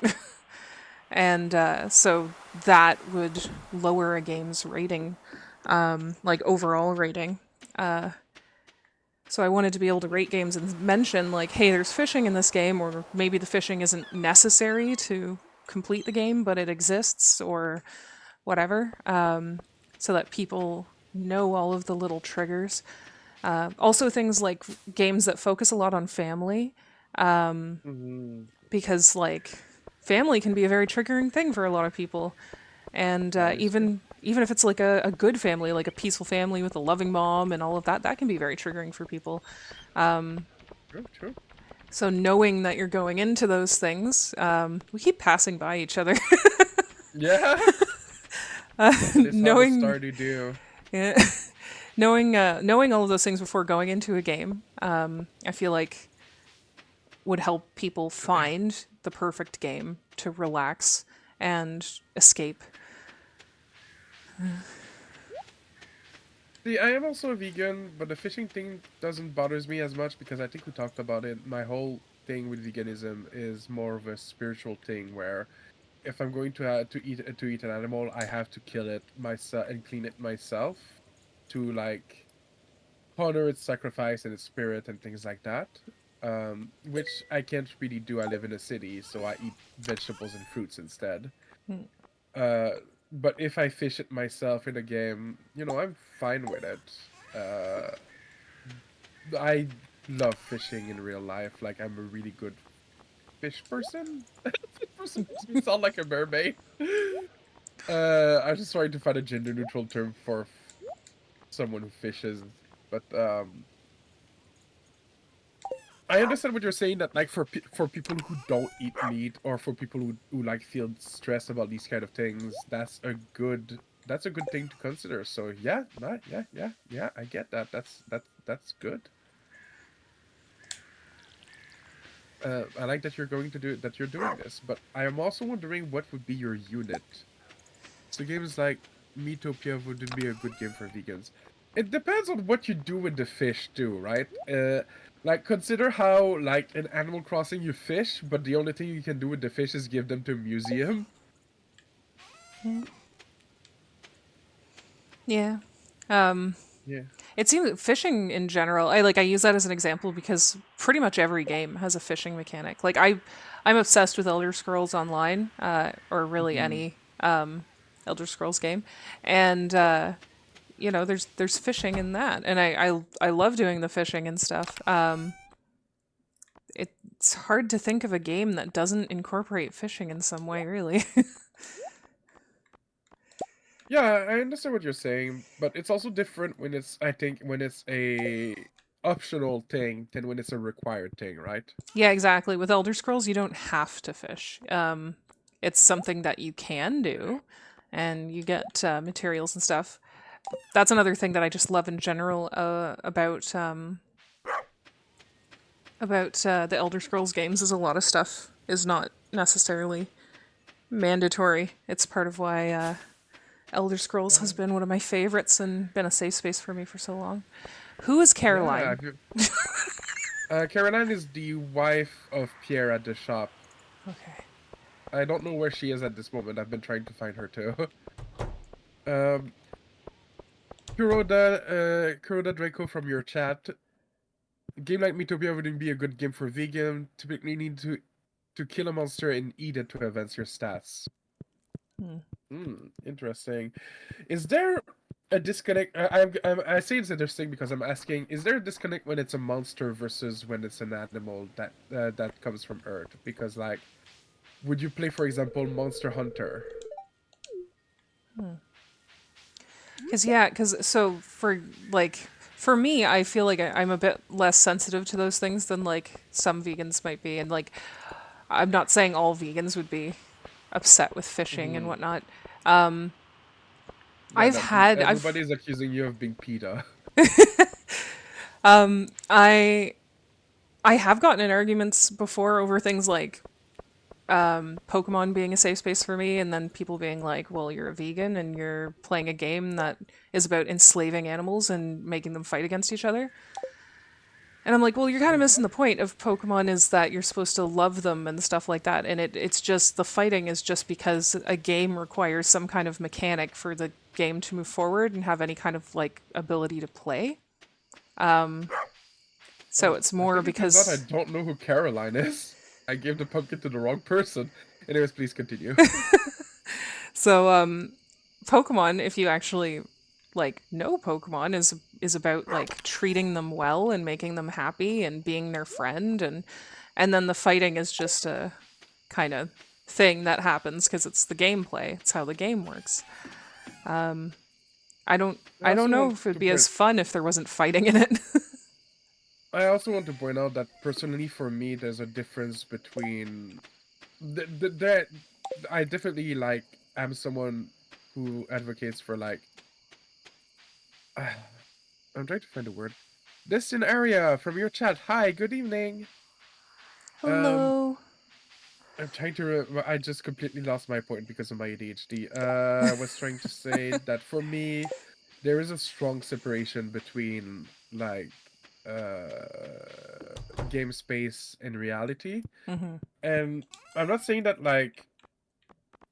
And so that would lower a game's rating, like overall rating. So I wanted to be able to rate games and mention like, hey, there's fishing in this game, or maybe the fishing isn't necessary to complete the game, but it exists, or whatever, so that people know all of the little triggers. Also, things like games that focus a lot on family, Mm-hmm. because like family can be a very triggering thing for a lot of people, and That is true. even if it's like a good family, like a peaceful family with a loving mom and all of that, that can be very triggering for people. True, true. So knowing that you're going into those things, we keep passing by each other. Yeah, that is how the Knowing, Stardew do. yeah, knowing all of those things before going into a game, I feel like would help people find the perfect game to relax and escape. See, I am also a vegan, but the fishing thing doesn't bothers me as much because I think we talked about it. My whole thing with veganism is more of a spiritual thing where if I'm going to eat an animal, I have to kill it myself and clean it myself to like honor its sacrifice and its spirit and things like that. Which I can't really do. I live in a city, so I eat vegetables and fruits instead. Mm. Uh, but if I fish it myself in a game, you know, I'm fine with it. Uh, I love fishing in real life. Like I'm a really good fish person. Fish person makes me sound like a mermaid. I'm just trying to find a gender neutral term for someone who fishes. But I understand what you're saying. That like for people who don't eat meat or for people who like feel stressed about these kind of things, that's a good thing to consider. So yeah, yeah. I get that. That's good. I like that you're doing this, but I am also wondering what would be your unit. So games like Metopia wouldn't be a good game for vegans. It depends on what you do with the fish too, right? Like consider how like in Animal Crossing you fish, but the only thing you can do with the fish is give them to a museum. Yeah. Um, Yeah. it seems fishing in general. I use that as an example because pretty much every game has a fishing mechanic. I'm obsessed with Elder Scrolls Online, or really Hmm. any Elder Scrolls game, and there's fishing in that, and I love doing the fishing and stuff. It's hard to think of a game that doesn't incorporate fishing in some way, really. Yeah, I understand what you're saying, but it's also different when it's I think when it's a optional thing than when it's a required thing, right? Yeah, exactly. With Elder Scrolls, you don't have to fish. It's something that you can do, and you get materials and stuff. That's another thing that I just love in general about the Elder Scrolls games is a lot of stuff is not necessarily mandatory. It's part of why Elder Scrolls has been one of my favorites and been a safe space for me for so long. Who is Yeah, Caroline? Caroline is the wife of Pierre at the shop. Okay. I don't know where she is at this moment. I've been trying to find her too. um, Kuroda Draco from your chat. A game like Metopia wouldn't be a good game for vegan. Typically need to kill a monster and eat it to advance your stats. Hmm. Interesting. Is there a disconnect? I say it's interesting because I'm asking: is there a disconnect when it's a monster versus when it's an animal that comes from Earth? Because like, would you play, for example, Monster Hunter? Because so for me, I feel like I'm a bit less sensitive to those things than like some vegans might be, and like I'm not saying all vegans would be upset with fishing and Hmm. whatnot. Yeah, I've that had I've everybody's accusing you of being PETA. I I have gotten in arguments before over things like Pokemon being a safe space for me, and then people being like, "Well, you're a vegan and you're playing a game that is about enslaving animals and making them fight against each other." And I'm like, "Well, you're kind of missing the point of Pokemon is that you're supposed to love them and stuff like that, and it's just the fighting is just because a game requires some kind of mechanic for the game to move forward and have any kind of like ability to play. So it's I more think it turns out I because don't know who Caroline is. I gave the pumpkin to the wrong person. Anyways, please continue. so Pokemon, if you actually like know Pokemon, is about like treating them well and making them happy and being their friend, and then the fighting is just a kind of thing that happens because it's the gameplay. It's how the game works. I I don't also know want if it'd to be as point fun if there wasn't fighting in it. I also want to point out that personally for me there's a difference between that I definitely like am someone who advocates for like I'm trying to find a word. Distant area from your chat. Hi, good evening. Um Hello. I'm trying to I just completely lost my point because of my ADHD. I was trying to say that for me there is a strong separation between like game space and reality. Hmm. And I'm not saying that like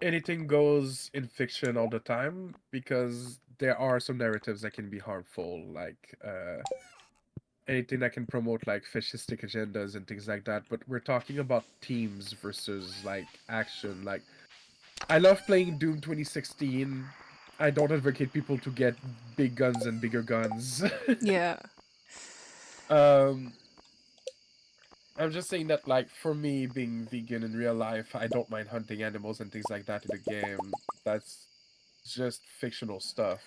anything goes in fiction all the time because there are some narratives that can be harmful, like anything that can promote like fascistic agendas and things like that. But we're talking about teams versus like action. Like I love playing Doom 2016. I don't advocate people to get big guns and bigger guns. Yeah. um I'm just saying that, like, for me, being vegan in real life, I don't mind hunting animals and things like that in the game. That's just fictional stuff.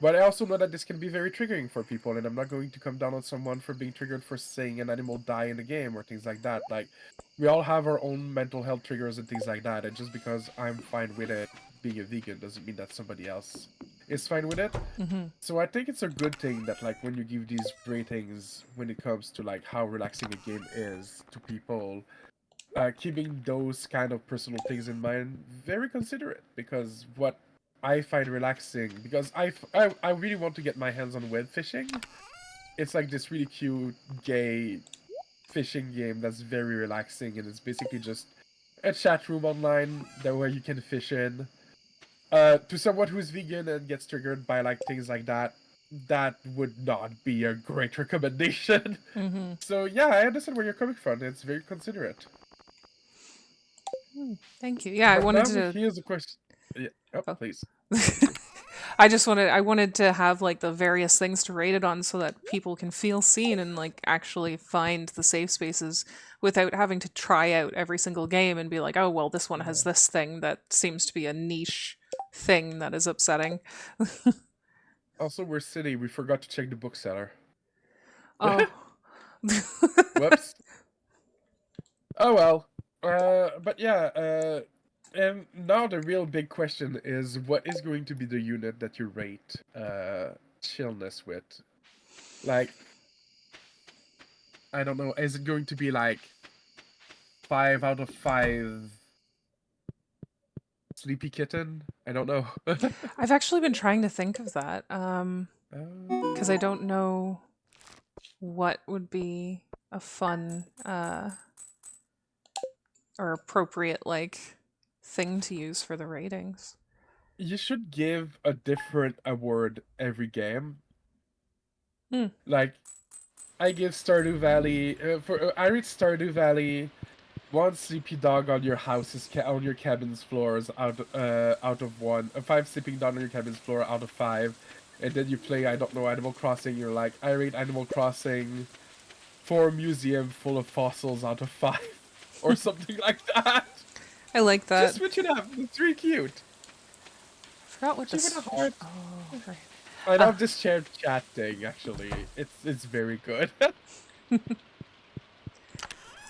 But I also know that this can be very triggering for people, and I'm not going to come down on someone for being triggered for seeing an animal die in the game or things like that. Like, we all have our own mental health triggers and things like that, and just because I'm fine with it being a vegan doesn't mean that somebody else is fine with it. Hmm. So I think it's a good thing that like when you give these ratings when it comes to like how relaxing a game is to people, keeping those kind of personal things in mind, very considerate because what I find relaxing because I really want to get my hands on web fishing. It's like this really cute, gay fishing game that's very relaxing, and it's basically just a chat room online that where you can fish in. To someone who's vegan and gets triggered by like things like that would not be a great recommendation. Mm-hmm. So yeah, I understand where you're coming from. It's very considerate. Thank you. Yeah, I But wanted now to. here's a question. Yeah. Oh, Oh. please. I wanted to have like the various things to rate it on so that people can feel seen and like actually find the safe spaces without having to try out every single game and be like, oh well, this one has Yeah. this thing that seems to be a niche thing that is upsetting. Also, we're city. We forgot to check the bookseller. Oh. Whoops. Oh well. But yeah. And now the real big question is, what is going to be the unit that you rate chillness with? Like, I don't know. Is it going to be like 5 out of 5 sleepy kitten? I don't know. I've actually been trying to think of that because I Um, don't know what would be a fun or appropriate like thing to use for the ratings. you should give a different award every game. Hmm. Like, I give Stardew Valley I rate Stardew Valley one sleepy dog on your house's on your cabin's floors out of one. 5 sleeping dog on your cabin's floor out of 5. And then you play, I don't know, Animal Crossing. You're like, I rate Animal Crossing 4 museum full of fossils out of 5, or something like that. I like Just that. switch it up. It's really cute. I forgot what Give it a this. heart. Oh, right. I Uh, love this shared chat thing. Actually, it's very good.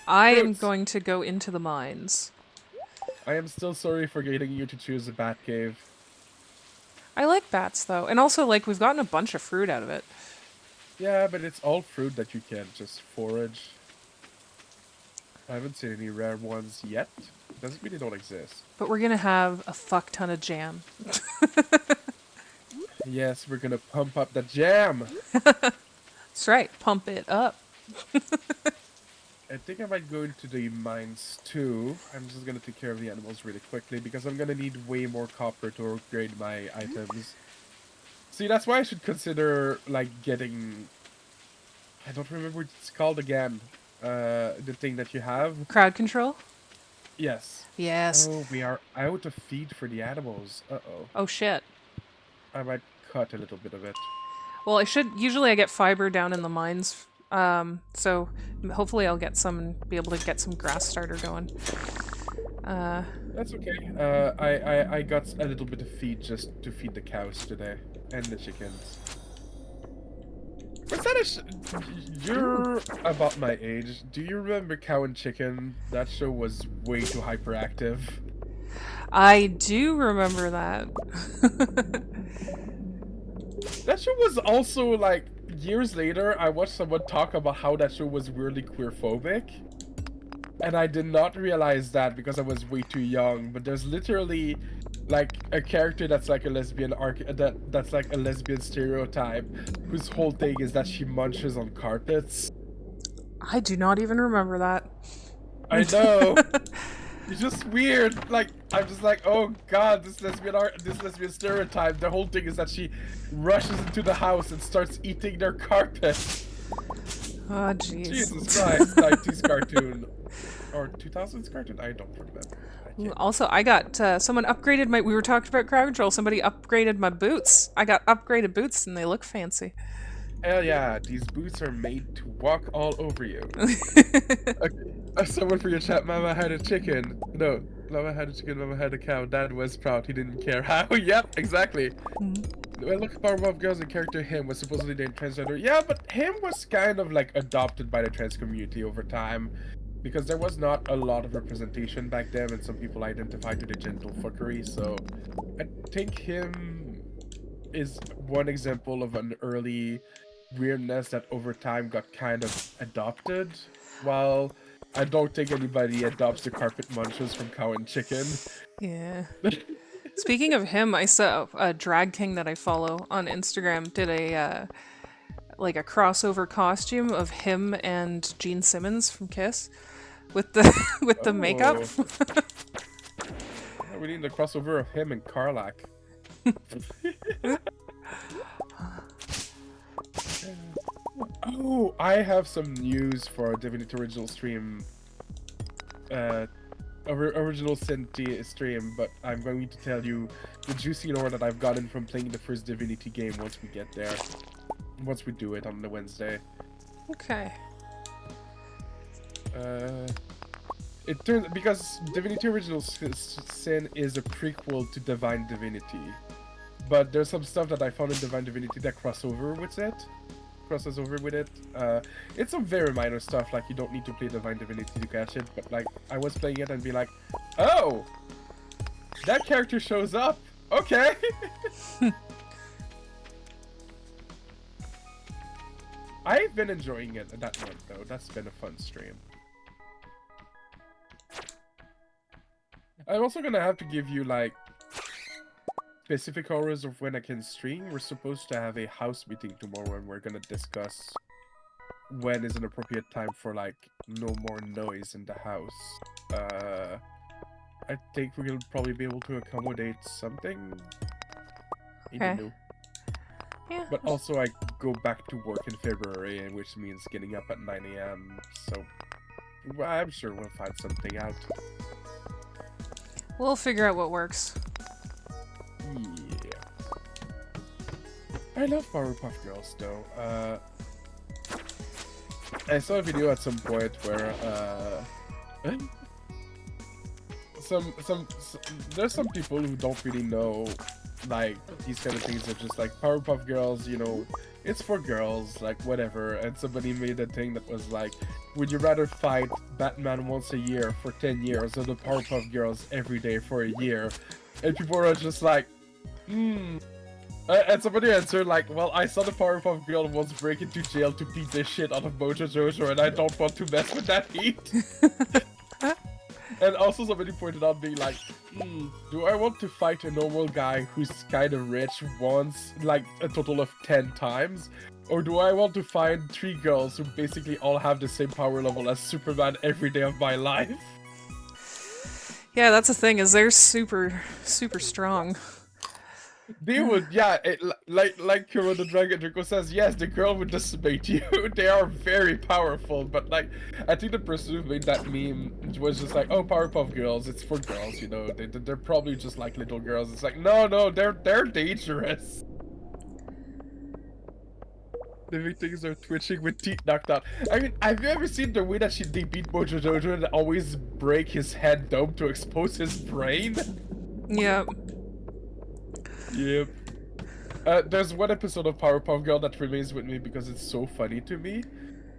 I am Fruits. going to go into the mines. I am still sorry for getting you to choose a bat cave. I like bats though, and also like we've gotten a bunch of fruit out of it. Yeah, but it's all fruit that you can just forage. I haven't seen any rare ones yet. Doesn't mean they don't exist. But we're gonna have a fuck ton of jam. Yes, we're gonna pump up the jam. That's right. Pump it up. I think I might go into the mines too. I'm just gonna take care of the animals really quickly because I'm gonna need way more copper to upgrade my items. See, that's why I should consider like getting. I don't remember what it's called again. The thing that you have. Crowd control. Yes. Yes. Oh, we are out of feed for the animals. Uh-oh. Oh shit. I might cut a little bit of it. Well, I should. Usually, I get fiber down in the mines. So hopefully, I'll get some and be able to get some grass starter going. That's okay. I got a little bit of feed just to feed the cows today and the chickens. Was that you're about my age. Do you remember Cow and Chicken? That show was way too hyperactive. I do remember that. That show was also like years later. I watched someone talk about how that show was weirdly queerphobic. And I did not realize that because I was way too young. But there's literally like a character that's like a lesbian that's like a lesbian stereotype, whose whole thing is that she munches on carpets. I do not even remember that. I know. It's just weird. Like I'm just like, oh god, this lesbian stereotype. The whole thing is that she rushes into the house and starts eating their carpet. Oh, jeez. Jesus Christ, 90s cartoon. Or 2000s cartoon? I don't remember. I can't. Also, I got someone upgraded my. We were talking about crowd control. Somebody upgraded my boots. I got upgraded boots, and they look fancy. Hell yeah, these boots are made to walk all over you. Okay. Someone for your chat, Mama had a chicken. No, Mama had a chicken, Mama had a cow. Dad was proud, he didn't care how. Yep, exactly. Well, look, Powerpuff Girls and character him was supposedly named transgender. Yeah, but him was kind of like adopted by the trans community over time. Because there was not a lot of representation back then, and some people identified to the genital fuckery, so I think him is one example of an early weirdness that over time got kind of adopted, while I don't think anybody adopts the carpet munches from Cow and Chicken. Yeah. Speaking of him, I saw a drag king that I follow on Instagram did a like a crossover costume of him and Gene Simmons from Kiss with the with the makeup. Oh, yeah, we need the crossover of him and Karlak. Oh, I have some news for our Divinity Original stream. Original Cinti stream, but I'm going to tell you the juicy lore that I've gotten from playing the first Divinity game once we get there. Once we do it on the Wednesday. Okay. It turns because Divinity Original Sin is a prequel to Divine Divinity, but there's some stuff that I found in Divine Divinity that crosses over with it. It's some very minor stuff, like you don't need to play Divine Divinity to catch it, but like I was playing it and be like, oh, that character shows up. Okay. I've been enjoying it that one though. That's been a fun stream. I'm also gonna have to give you like specific hours of when I can stream. We're supposed to have a house meeting tomorrow and we're gonna discuss when is an appropriate time for like no more noise in the house. I think we'll probably be able to accommodate something. Okay. Yeah. But also I go back to work in February, which means getting up at 9 AM, so I'm sure we'll find something out. We'll figure out what works. Yeah. I love Powerpuff Girls though. I saw a video at some point where there's some people who don't really know like these kind of things are just like Powerpuff Girls, you know, it's for girls, like whatever. And somebody made a thing that was like, would you rather fight Batman once a year for 10 years or the Powerpuff Girls every day for a year? And people are just like, and somebody answered like, well, I saw the Powerpuff Girl once break into jail to beat the shit out of Mojo Jojo and I don't want to mess with that heat. And also somebody pointed out being like, do I want to fight a normal guy who's kind of rich once, like a total of 10 times? Or do I want to find 3 girls who basically all have the same power level as Superman every day of my life? Yeah, that's the thing, is they're super, super strong. They would, yeah, like Kuro the Dragon Draco says, yes, the girl would decimate you. They are very powerful, but like, I think the person who made that meme was just like, oh, Powerpuff Girls, it's for girls, you know, they're probably just like little girls. It's like, no, they're dangerous. The victims are twitching with teeth knocked out. I mean, have you ever seen the way that they beat Mojo Jojo and always break his head dome to expose his brain? Yep. Yep. There's one episode of Powerpuff Girl that remains with me because it's so funny to me.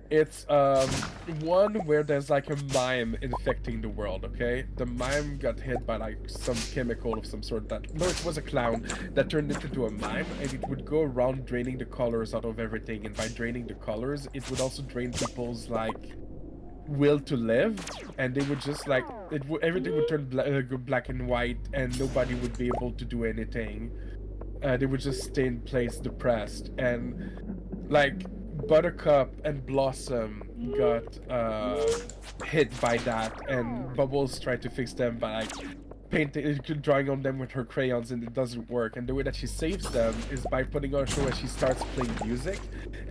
It's one where there's like a mime infecting the world, okay? The mime got hit by like some chemical of some sort that... No, it was a clown that turned it into a mime, and it would go around draining the colors out of everything, and by draining the colors, it would also drain people's like will to live, and they would just like everything would turn black and white, and nobody would be able to do anything. They would just stay in place depressed, and like Buttercup and Blossom got hit by that, and Bubbles tried to fix them by like painting, drawing on them with her crayons, and it doesn't work. And the way that she saves them is by putting on a show where she starts playing music,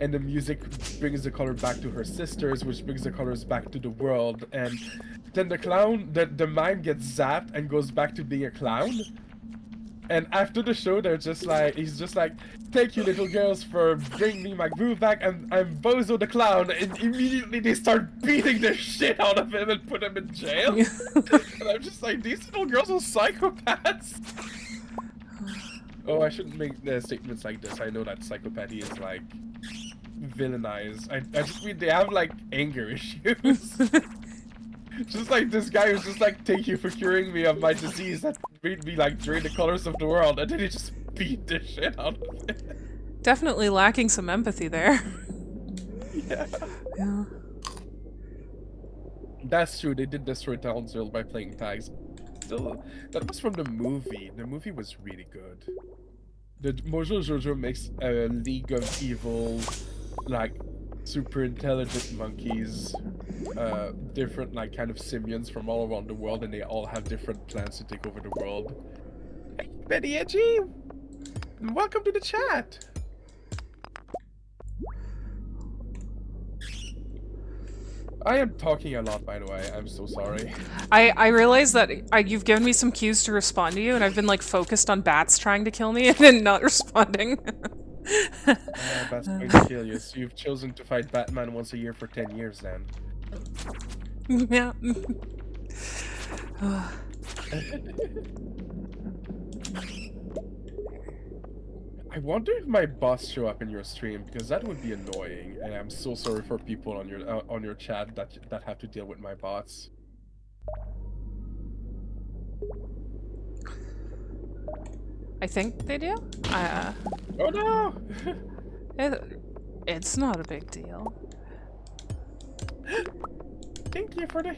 and the music brings the color back to her sisters, which brings the colors back to the world. And then the clown, the mime gets zapped and goes back to being a clown. And after the show, he's just like, thank you little girls for bringing me my groove back, and I'm Bozo the Clown, and immediately they start beating the shit out of him and put him in jail. And I'm just like, these little girls are psychopaths. Oh, I shouldn't make statements like this. I know that psychopathy is like villainized. I just mean they have like anger issues. Just like this guy who's just like, thank you for curing me of my disease that made me like drain the colors of the world, and then he just beat the shit out of it. Definitely lacking some empathy there. Yeah. Yeah. That's true, they did destroy Townsville by playing tags. still that was from the movie. The movie was really good. The Mojo Jojo makes a League of Evil, like super intelligent monkeys, different like kind of simians from all around the world, and they all have different plans to take over the world. Hey, Betty Edgy, welcome to the chat. I am talking a lot, by the way. I'm so sorry. I realize that you've given me some cues to respond to you, and I've been like focused on bats trying to kill me and then not responding. That's going to kill you. So you've chosen to fight Batman once a year for 10 years, then. Yeah. I wonder if my boss show up in your stream because that would be annoying, and I'm so sorry for people on your chat that have to deal with my bots. I think they do. Oh no! It's not a big deal. Thank you for the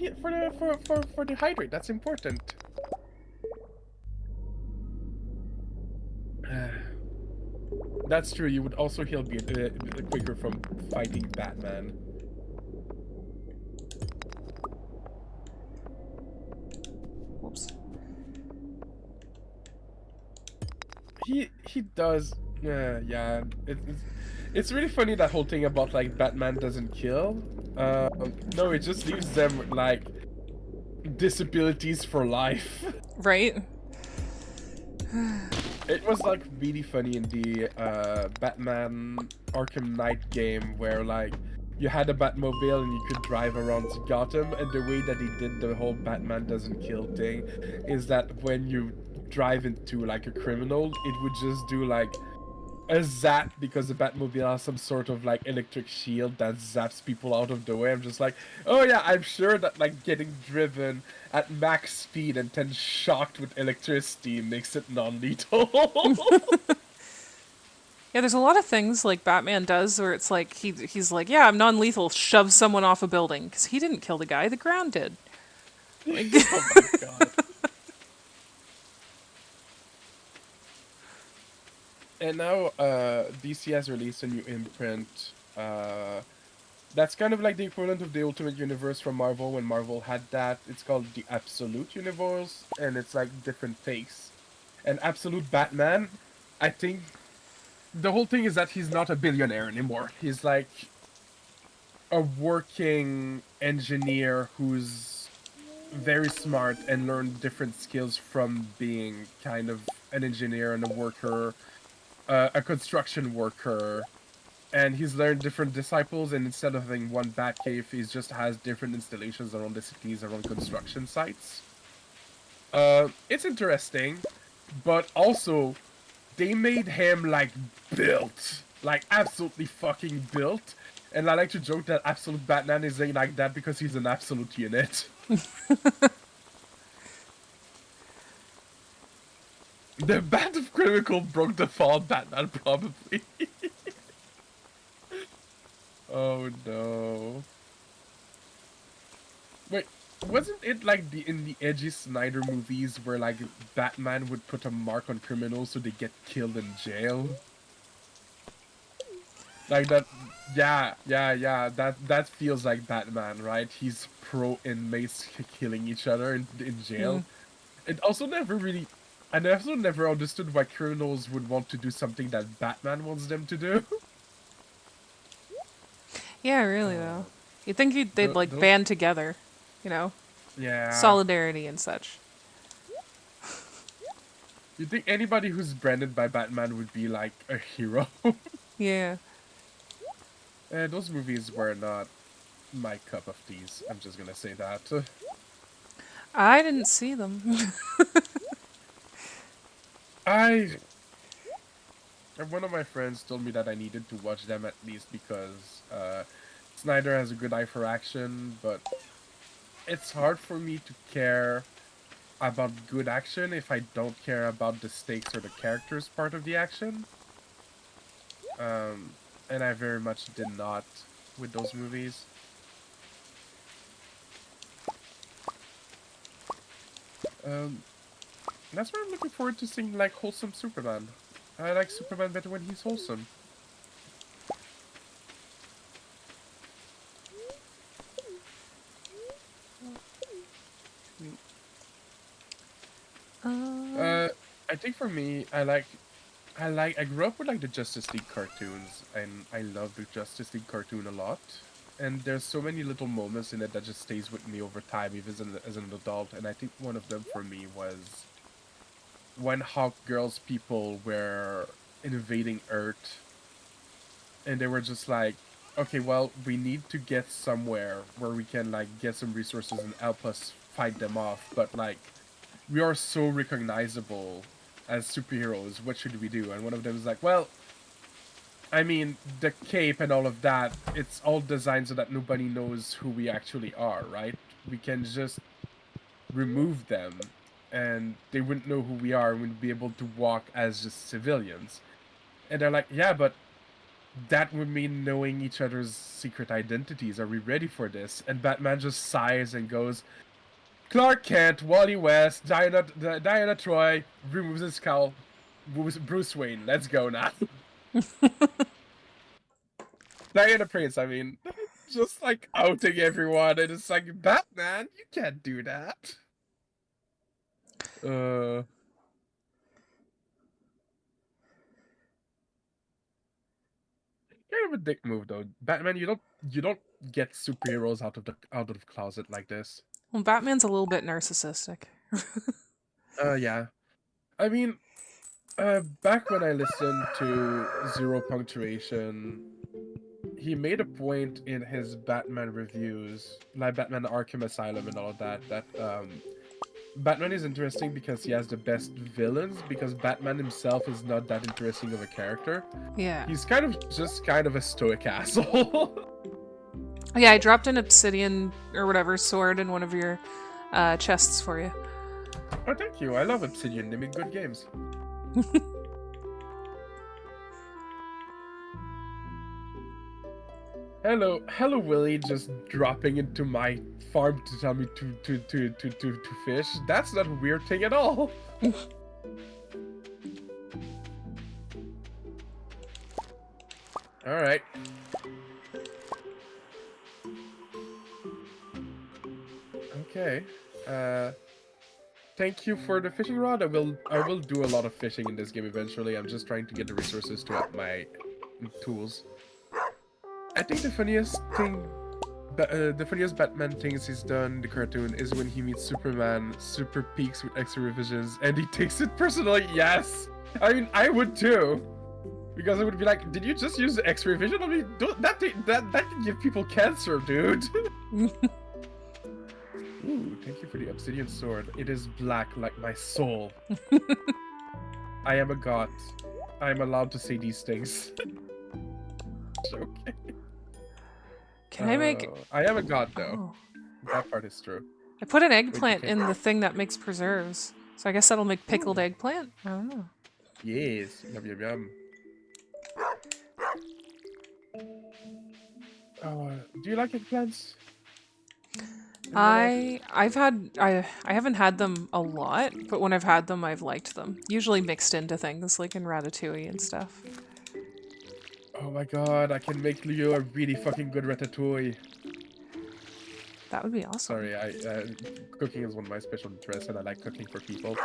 for the hydrate. That's important. That's true. You would also heal quicker from fighting Batman. Whoops. He does. Yeah. It's really funny that whole thing about like Batman doesn't kill. No, it just leaves them with like disabilities for life. Right? It was like really funny in the Batman Arkham Knight game where like you had a Batmobile and you could drive around Gotham, and the way that he did the whole Batman doesn't kill thing is that when you drive into like a criminal, it would just do like a zap because the Batmobile has some sort of like electric shield that zaps people out of the way. I'm just like, oh yeah, I'm sure that like getting driven at max speed and then shocked with electricity makes it non-lethal. Yeah, there's a lot of things like Batman does where it's like he's like, yeah, I'm non-lethal, shove someone off a building because he didn't kill the guy, the ground did. Like, Oh my god. And now DC has released a new imprint. That's kind of like the equivalent of the Ultimate Universe from Marvel when Marvel had that. It's called the Absolute Universe, and it's like different takes. And Absolute Batman, I think the whole thing is that he's not a billionaire anymore. He's like a working engineer who's very smart and learned different skills from being kind of an engineer and a worker, a construction worker, and he's learned different disciples, and instead of having one bat cave, he just has different installations around the cities, around construction sites. It's interesting, but also they made him like built, like absolutely fucking built. And I like to joke that Absolute Batman is like that because he's an absolute unit. The Bat of Critical broke the fall Batman probably. Oh no. Wait, wasn't it like the in the edgy Snyder movies where like Batman would put a mark on criminals so they get killed in jail? Like that, yeah. That feels like Batman, right? He's pro inmates killing each other in jail. It also never really, I also never understood why criminals would want to do something that Batman wants them to do. yeah, really though. You'd think they'd like Those, band together, you know, yeah. solidarity and such. You think anybody who's branded by Batman would be like a hero? Yeah. Those movies were not my cup of teas. I'm just gonna say that. I didn't see them. I One of my friends told me that I needed to watch them at least because Snyder has a good eye for action, but it's hard for me to care about good action if I don't care about the stakes or the characters part of the action. Um, and I very much did not with those movies. Um, that's why I'm looking forward to seeing like wholesome Superman. I like Superman better when he's wholesome. Um, Uh, I think for me, I grew up with like the Justice League cartoons, and I love the Justice League cartoon a lot. And there's so many little moments in it that just stays with me over time, even as an adult. And I think one of them for me was when Hawk Girl's people were invading Earth, and they were just like, okay, well, we need to get somewhere where we can like get some resources and help us fight them off. But like, we are so recognizable as superheroes. What should we do? And one of them is like, well, I mean, the cape and all of that, it's all designed so that nobody knows who we actually are, right? We can just remove them and they wouldn't know who we are and we'd be able to walk as just civilians. And they're like, yeah, but that would mean knowing each other's secret identities. Are we ready for this? And Batman just sighs and goes, Clark Kent, Wally West, Diana Troy, removes his cowl, Bruce Wayne. Let's go now. Diana Prince, I mean, just like outing everyone, and it's like, Batman, you can't do that. Uh, kind of a dick move though, Batman. You don't get superheroes out of the closet like this. well, Batman's a little bit narcissistic. Yeah. I mean, back when I listened to Zero Punctuation, he made a point in his Batman reviews, like Batman Arkham Asylum and all of that, that Batman is interesting because he has the best villains, because Batman himself is not that interesting of a character. Yeah. He's kind of just kind of a stoic asshole. Yeah, I dropped an obsidian or whatever sword in one of your chests for you. Oh, thank you. I love Obsidian. They make good games. Hello, Willie. Just dropping into my farm to tell me to fish. That's not a weird thing at all. All right. Okay. Thank you for the fishing rod. I will do a lot of fishing in this game eventually. I'm just trying to get the resources to up my tools. I think the funniest Batman things he's done in the cartoon is when he meets Superman, super peaks with extra revisions, and he takes it personally. Yes, I mean I would too, because I would be like, did you just use the extra revision? I mean, that can give people cancer, dude. Ooh, thank you for the obsidian sword. It is black like my soul. I am a god. I am allowed to say these things. Okay. Can I make... I am a god, though. Oh. That part is true. I put an Wait, eggplant okay. in the thing that makes preserves. So I guess that'll make pickled eggplant? I don't know. Yes. Yum, yum, yum. Do you like eggplants? In real life? I haven't had them a lot, but when I've had them, I've liked them. Usually mixed into things like in ratatouille and stuff. Oh my god, I can make you a really fucking good ratatouille. That would be awesome. Sorry, cooking is one of my special interests, and I like cooking for people.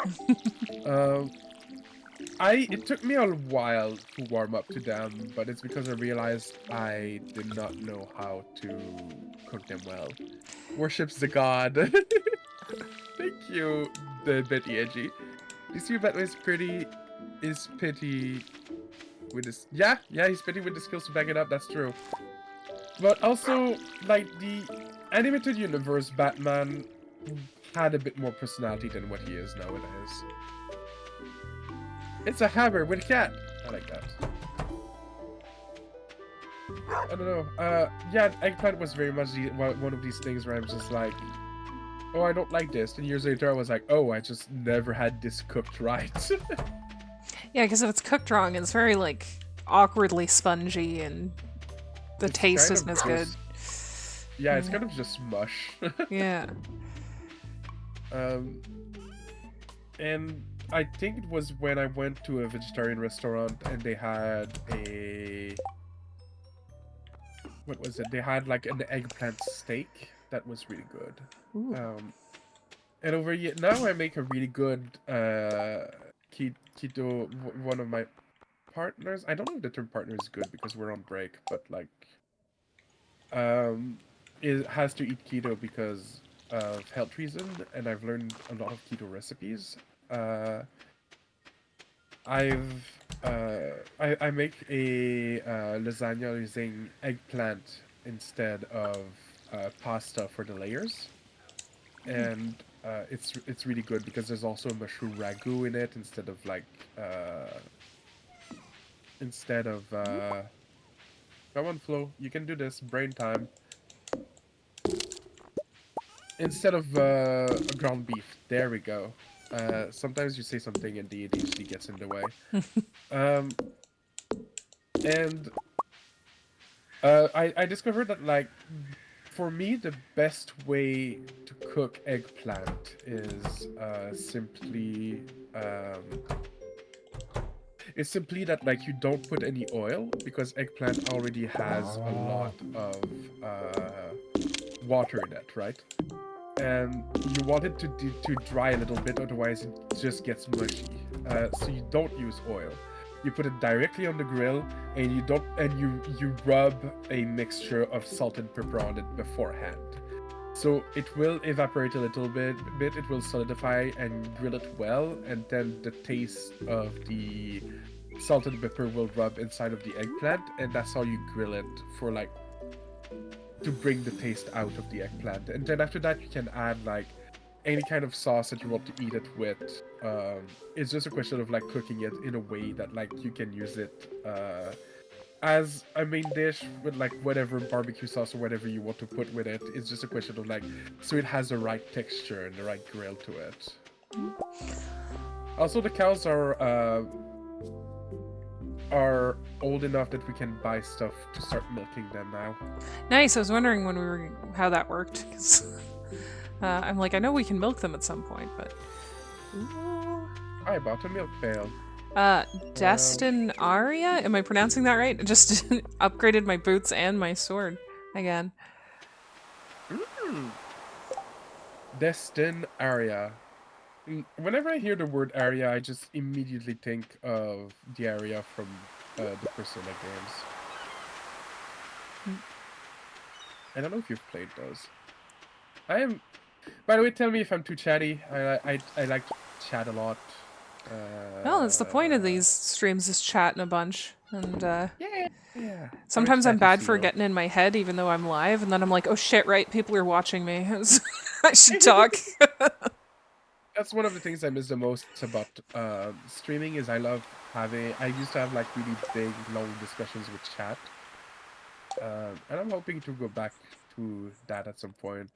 It took me a while to warm up to them, but it's because I realized I did not know how to cook them well. Worships the god. Thank you, the Betty Edgy. You see Batman is pretty with this. Yeah, he's pretty with the skills to back it up. That's true. But also, like the animated universe, Batman had a bit more personality than what he is nowadays. It's a hammer with a cat. I like that. I don't know. Yeah, eggplant was very much one of these things where I'm just like, oh, I don't like this. And years later, I was like, oh, I just never had this cooked right. Yeah, because if it's cooked wrong, it's very, like, awkwardly spongy and the taste isn't as good. Yeah, it's kind of just mush. Yeah. And I think it was when I went to a vegetarian restaurant and they had a what was it? They had like an eggplant steak that was really good. Ooh. Um, and over here now I make a really good keto. One of my partners. I don't know if the term partner is good because we're on break, but like um, it has to eat keto because of health reason, and I've learned a lot of keto recipes. Uh, I make a lasagna using eggplant instead of pasta for the layers, and it's really good because there's also a mushroom ragu in it uh, instead of come on Flo, you can do this brain time instead of ground beef. There we go. Sometimes you say something and the ADHD gets in the way. Um, and I discovered that like for me the best way to cook eggplant is simply that like you don't put any oil because eggplant already has a lot of water in it, right? And you want it to dry a little bit, otherwise it just gets mushy. So you don't use oil. You put it directly on the grill, and you rub a mixture of salt and pepper on it beforehand. So it will evaporate a little bit. It will solidify and grill it well, and then the taste of the salt and pepper will rub inside of the eggplant, and that's how you grill it for like to bring the taste out of the eggplant. And then after that, you can add like any kind of sauce that you want to eat it with. It's just a question of like cooking it in a way that like you can use it as a main dish with like whatever barbecue sauce or whatever you want to put with it. It's just a question of like so it has the right texture and the right grill to it. Also, the cows are old enough that we can buy stuff to start milking them now. Nice. I was wondering when we were how that worked because I'm like, I know we can milk them at some point, but. Ooh. I bought a milk pail. Uh, Um, Destin Aria? Am I pronouncing that right? Just upgraded my boots and my sword again. mm, Destin area. Whenever I hear the word area, I just immediately think of the area from the Persona games. I don't know if you've played those. I am. By the way, tell me if I'm too chatty. I like to chat a lot. Well, that's the point of Uh, these streams is chatting a bunch. And yeah, yeah. I'm a sometimes I'm chatty bad for seal. getting in my head even though I'm live, and then I'm like, oh shit, right, people are watching me. I should talk. That's one of the things I miss the most about streaming is I love having. I used to have like really big, long discussions with chat. And I'm hoping to go back to that at some point.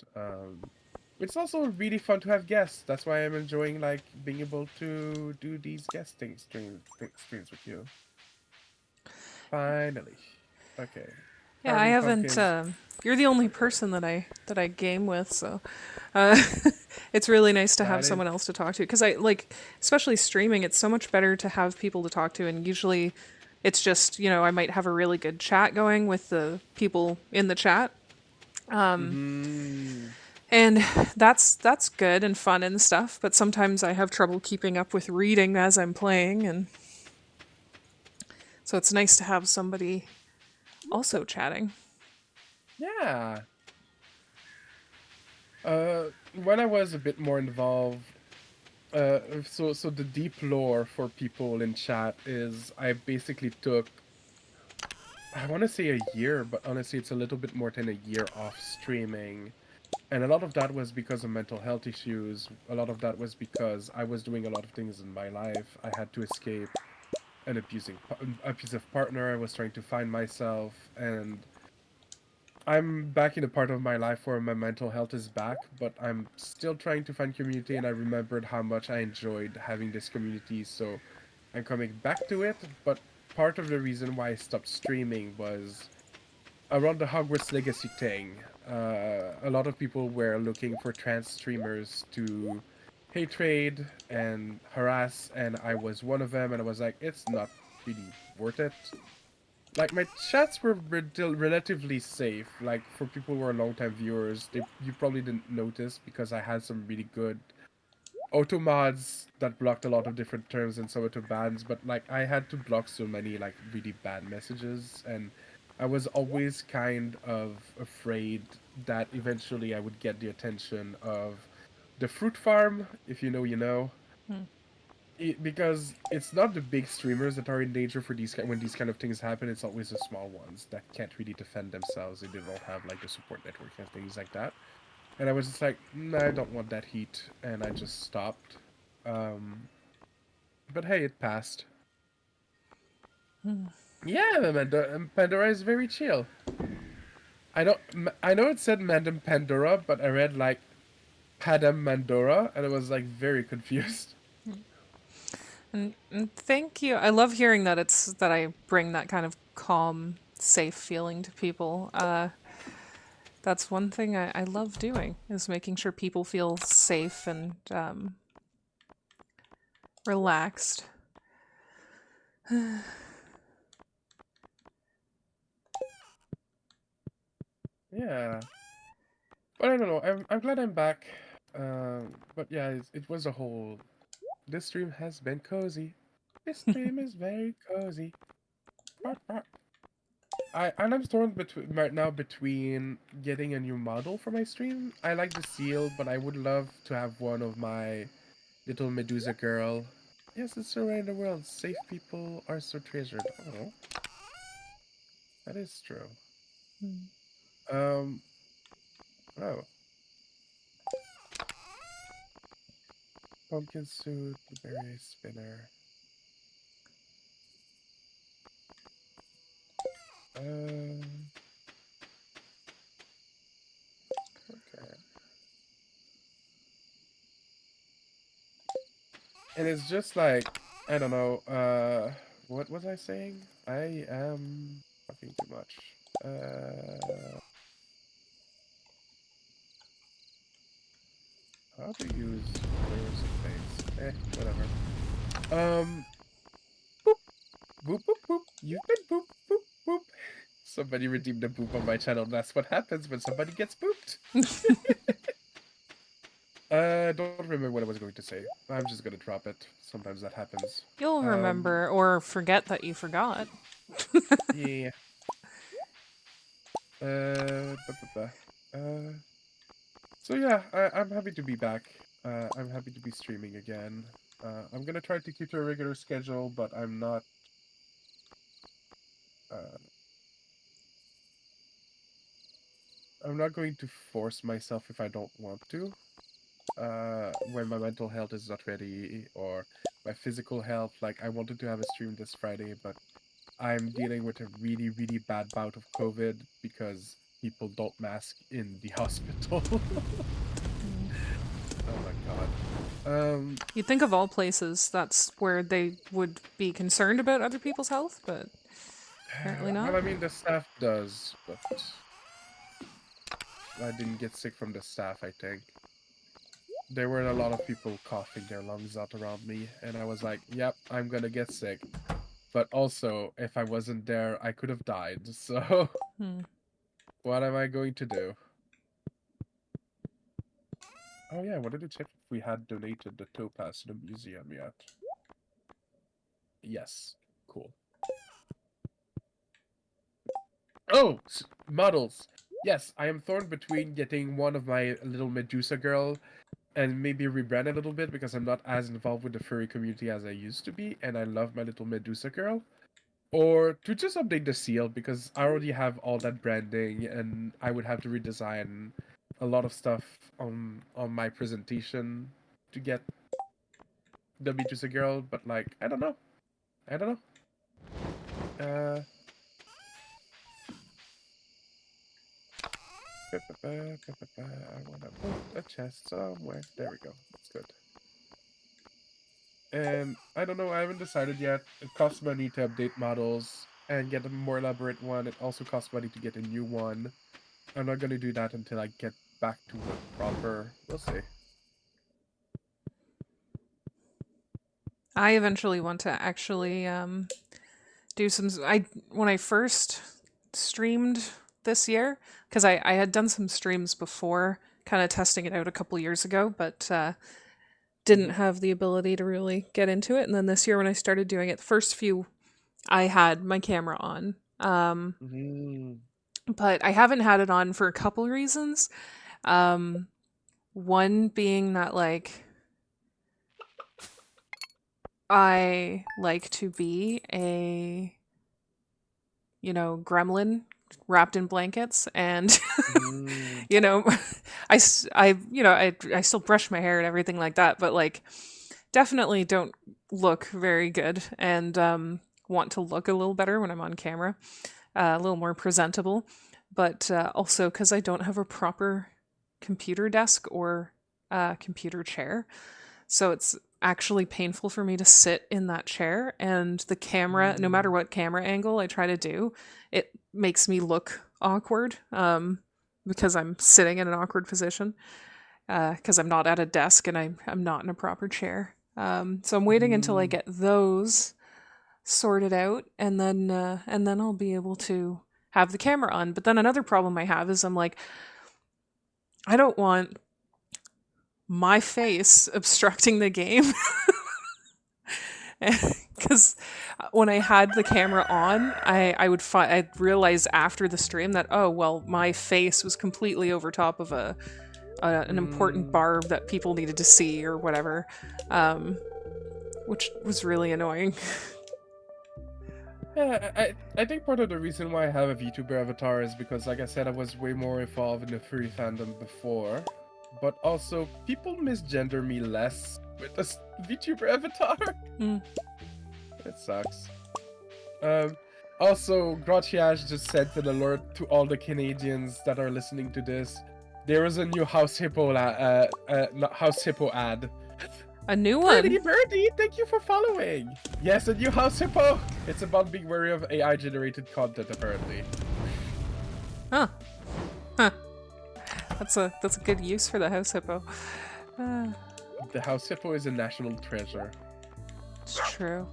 It's also really fun to have guests. That's why I'm enjoying like being able to do these guesting streams with you. Finally, okay. Yeah, I Carving haven't. pumpkins. You're the only person that I game with, so uh, it's really nice to have That is someone else to talk to. Because I like, especially streaming, it's so much better to have people to talk to. And usually, it's just I might have a really good chat going with the people in the chat, mm-hmm. and that's good and fun and stuff. But sometimes I have trouble keeping up with reading as I'm playing, and so it's nice to have somebody also chatting. Yeah. When I was a bit more involved, so the deep lore for people in chat is I basically took I want to say a year, but honestly, it's a little bit more than a year off streaming. And a lot of that was because of mental health issues. A lot of that was because I was doing a lot of things in my life. I had to escape an abusive partner. I was trying to find myself, and I'm back in a part of my life where my mental health is back, but I'm still trying to find community. And I remembered how much I enjoyed having this community, so I'm coming back to it. But part of the reason why I stopped streaming was around the Hogwarts Legacy thing. A lot of people were looking for trans streamers to hatred and harass, and I was one of them, and I was like, it's not really worth it. Like my chats were relatively safe. Like for people who are long-time viewers, you probably didn't notice because I had some really good auto mods that blocked a lot of different terms and some auto bans. But like I had to block so many like really bad messages, and I was always kind of afraid that eventually I would get the attention of the fruit farm. If you know, you know. Hmm. Because it's not the big streamers that are in danger for when these kind of things happen. It's always the small ones that can't really defend themselves. They don't have like the support network and things like that. And I was just like, nah, I don't want that heat, and I just stopped. Um, but hey, it passed. Hmm. Yeah, Pandora is very chill. I know it said Madam Pandora, but I read like Padam Mandora, and I was like very confused. And thank you. I love hearing that it's that I bring that kind of calm, safe feeling to people. That's one thing I love doing is making sure people feel safe and relaxed. Yeah, but I don't know. I'm glad I'm back. But yeah, it was a whole. This stream has been cozy. This stream is very cozy. Bark, bark. I'm torn between right now between getting a new model for my stream. I like the seal, but I would love to have one of my little Medusa girl. Yes, it's so around the world. Safe people are so treasured. Oh, that is true. Um. Oh, pumpkin suit, blueberry spinner. Um. Okay. And it's just like I don't know. What was I saying? I am talking too much. How to use mirrors of face? Whatever. Um, boop, boop, boop, boop. You've been boop, boop, boop. Somebody redeemed a boop on my channel. That's what happens when somebody gets booped. Don't remember what I was going to say. I'm just gonna drop it. Sometimes that happens. You'll Um, remember or forget that you forgot. yeah. Buh, buh, buh. So yeah, I'm happy to be back. I'm happy to be streaming again. I'm gonna try to keep to a regular schedule, but I'm not. Uh, I'm not going to force myself if I don't want to. When my mental health is not ready or my physical health, like I wanted to have a stream this Friday, but I'm dealing with a really, really bad bout of COVID because people don't mask in the hospital. Oh my god. Um, You'd think of all places that's where they would be concerned about other people's health, but apparently well, not. I mean, the staff does, but I didn't get sick from the staff, I think. There were a lot of people coughing their lungs out around me, and I was like, yep, I'm gonna get sick. But also, if I wasn't there, I could have died. So, Hmm. what am I going to do? Oh yeah, I wanted to check if we had donated the topaz to the museum yet. Yes. Cool. Oh, models. Yes, I am torn between getting one of my little Medusa girl and maybe rebrand a little bit because I'm not as involved with the furry community as I used to be, and I love my little Medusa girl. Or to just update the seal because I already have all that branding and I would have to redesign a lot of stuff on my presentation to get the Medusa girl, but like I don't know. I don't know. I wanna put a chest somewhere. There we go. That's good. And I don't know, I haven't decided yet. It costs money to update models and get a more elaborate one. It also costs money to get a new one. I'm not gonna do that until I get back to work proper. We'll see. I eventually want to actually do some. I when I first streamed this year, because I had done some streams before, kind of testing it out a couple years ago, but didn't Hmm. have the ability to really get into it. And then this year when I started doing it, the first few I had my camera on. Hmm. But I haven't had it on for a couple reasons. Um, One being that like I like to be a gremlin wrapped in blankets and Hmm. you know I still brush my hair and everything like that, but like definitely don't look very good and want to look a little better when I'm on camera, a little more presentable, but also because I don't have a proper computer desk or computer chair. So it's actually painful for me to sit in that chair, and the camera, no matter what camera angle I try to do, it makes me look awkward because I'm sitting in an awkward position because I'm not at a desk and I'm not in a proper chair. So I'm waiting until I Hmm. get those sorted out, and then I'll be able to have the camera on. But then another problem I have is I'm like, I don't want my face obstructing the game because when I had the camera on, I'd realize after the stream that, oh well, my face was completely over top of an important Hmm. barb that people needed to see or whatever, um, which was really annoying. Yeah, I think part of the reason why I have a VTuber avatar is because, like I said, I was way more involved in the furry fandom before. But also, people misgender me less with this VTuber avatar. Mm. It sucks. Um, Also, Gratiage just sent an alert to all the Canadians that are listening to this. There is a new House Hippo ad. A new Birdie, one. Birdie, thank you for following. Yes, a new House Hippo. It's about being wary of AI generated content, apparently. Huh. Huh. That's a good use for the house hippo. Uh, The House Hippo is a national treasure. it's true.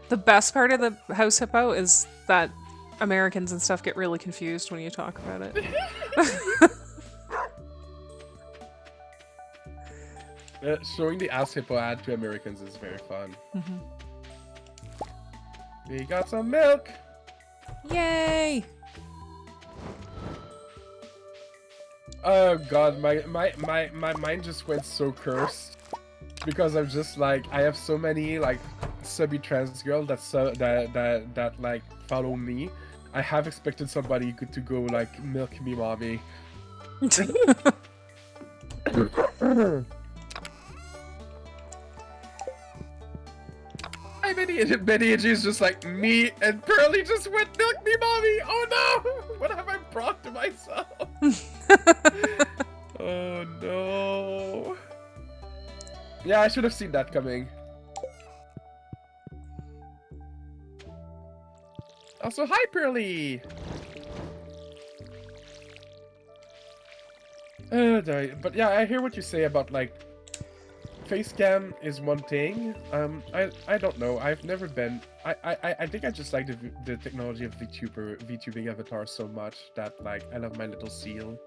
The best part of the house hippo is that Americans and stuff get really confused when you talk about it. Showing the House Hippo ad to Americans is very fun. Mhm. We got some milk. Yay! Oh god, my mind just went so cursed because I'm just like, I have so many like subby trans girls that like follow me. I have expected somebody good to go like milk me, mommy. I Benny is just like me, and Pearly just went milk me, mommy. Oh no! What have I brought to myself? Oh no! Yeah, I should have seen that coming. Also, hi, Pearly! But yeah, I hear what you say about, like, face cam is one thing. I don't know. I've never been... I think I just like the technology of VTubing avatar so much that, like, I love my little seal.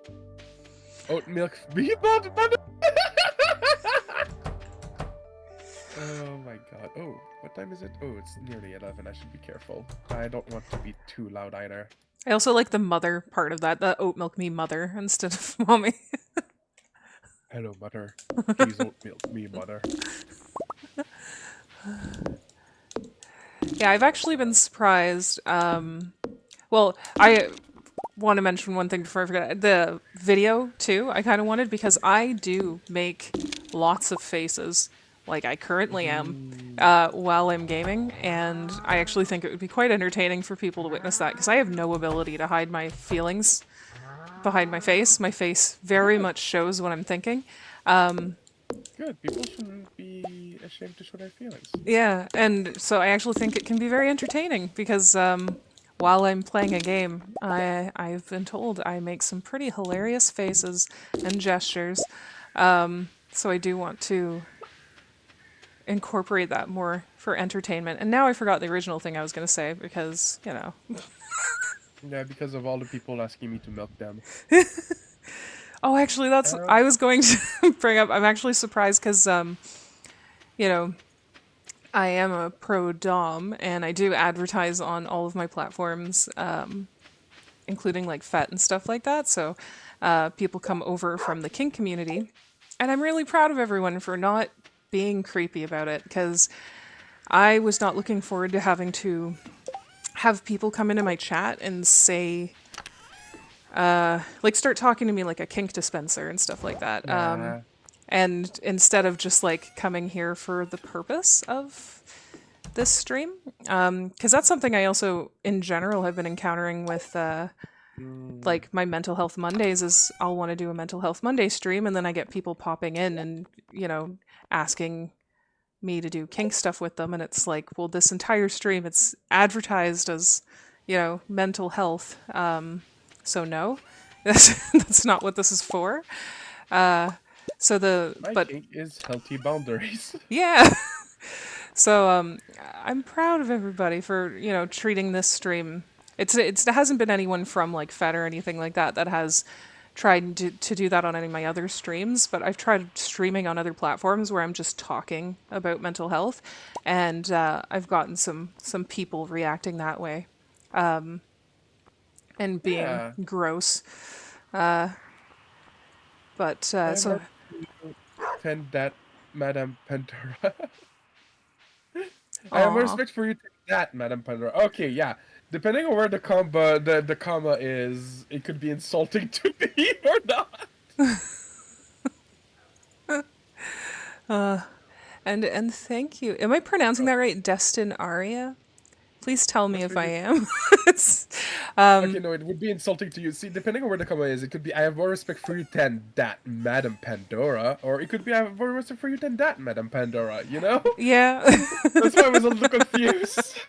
Oat milk butter! Oh my god. Oh, what time is it? Oh, it's nearly 11. I should be careful. I don't want to be too loud either. I also like the mother part of that, the oat milk me mother instead of mommy. Hello, mother. Please oat milk me, mother. Yeah, I've actually been surprised. Well, I want to mention one thing before I forget. The video, too, I kind of wanted because I do make lots of faces, like I currently am, Mm. while I'm gaming, and I actually think it would be quite entertaining for people to witness that because I have no ability to hide my feelings behind my face. My face very Good. much shows what I'm thinking. Good. People shouldn't be ashamed to show their feelings. Yeah, and so I actually think it can be very entertaining because while I'm playing a game, I've been told I make some pretty hilarious faces and gestures. So I do want to incorporate that more for entertainment. And now I forgot the original thing I was going to say because, you know. Yeah, because of all the people asking me to milk them. Oh, actually, that's Um, I was going to bring up. I'm actually surprised because, you know, I am a pro dom and I do advertise on all of my platforms, including like FET and stuff like that. So people come over from the kink community, and I'm really proud of everyone for not being creepy about it because I was not looking forward to having to have people come into my chat and say, like, start talking to me like a kink dispenser and stuff like that. nah. And instead of just like coming here for the purpose of this stream, because that's something I also in general have been encountering with Mm, like my mental health Mondays is I'll want to do a mental health Monday stream and then I get people popping in and asking me to do kink stuff with them, and it's like, well, this entire stream it's advertised as mental health, so no, that's not what this is for. So the my but kink is healthy boundaries. yeah. So I'm proud of everybody for treating this stream. It hasn't been anyone from like Fed or anything like that that has tried to do that on any of my other streams, but I've tried streaming on other platforms where I'm just talking about mental health, and I've gotten some people reacting that way and being Yeah, gross. But I am so hard to tend that, Madame Pandora. I have more aw. respect for you than that, Madame Pandora. Okay, yeah. Depending on where the comma is, it could be insulting to me or not. And thank you. Am I pronouncing that right? Destin Aria? Please tell me That's if I really am. It's- okay. No, it would be insulting to you. See, depending on where the comma is, it could be I have more respect for you than that, Madame Pandora, or it could be I have more respect for you than that, Madame Pandora. You know? yeah. That's why I was a little confused.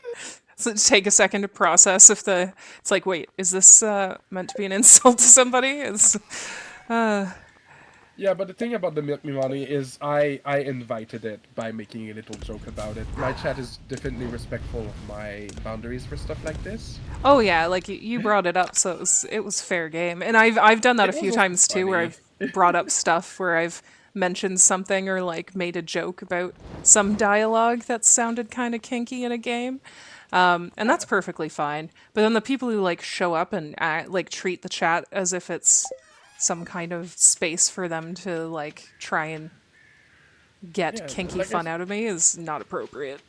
So take a second to process if it's like, wait, is this meant to be an insult to somebody? Is Yeah, but the thing about the Milk Me Money is I invited it by making a little joke about it. My chat is definitely respectful of my boundaries for stuff like this. Oh yeah, like you brought it up, so it was fair game. And I've done that a It was few also times too, where funny. I've brought up stuff where I've mentioned something or like made a joke about some dialogue that sounded kind of kinky in a game. And that's Yeah. perfectly fine. But then the people who like show up and like treat the chat as if it's some kind of space for them to like try and get Yeah, kinky like fun out of me is not appropriate.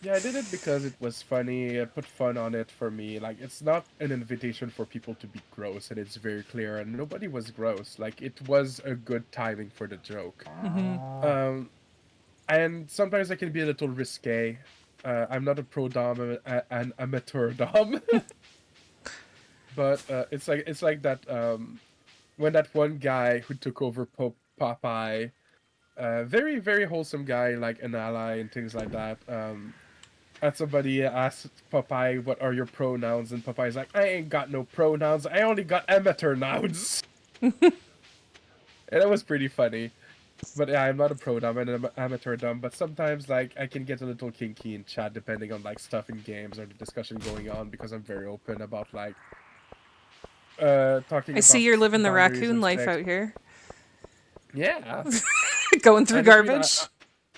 yeah, I did it because it was funny. I put fun on it for me. Like it's not an invitation for people to be gross, and it's very clear. And nobody was gross. Like it was a good timing for the joke. Um, and sometimes I can be a little risque. I'm not a pro dom, I'm an amateur dom. But it's like that when that one guy who took over Popeye, very very wholesome guy, like an ally and things like that. And somebody asked Popeye, "What are your pronouns?" And Popeye's like, "I ain't got no pronouns. I only got amateur nouns." And that was pretty funny. But yeah, I'm not a pro dom, I'm an amateur dom. But sometimes like I can get a little kinky in chat depending on like stuff in games or the discussion going on because I'm very open about like talking I see about you're living the boundaries raccoon and life sex. out here, Yeah. going through And I mean, I, garbage.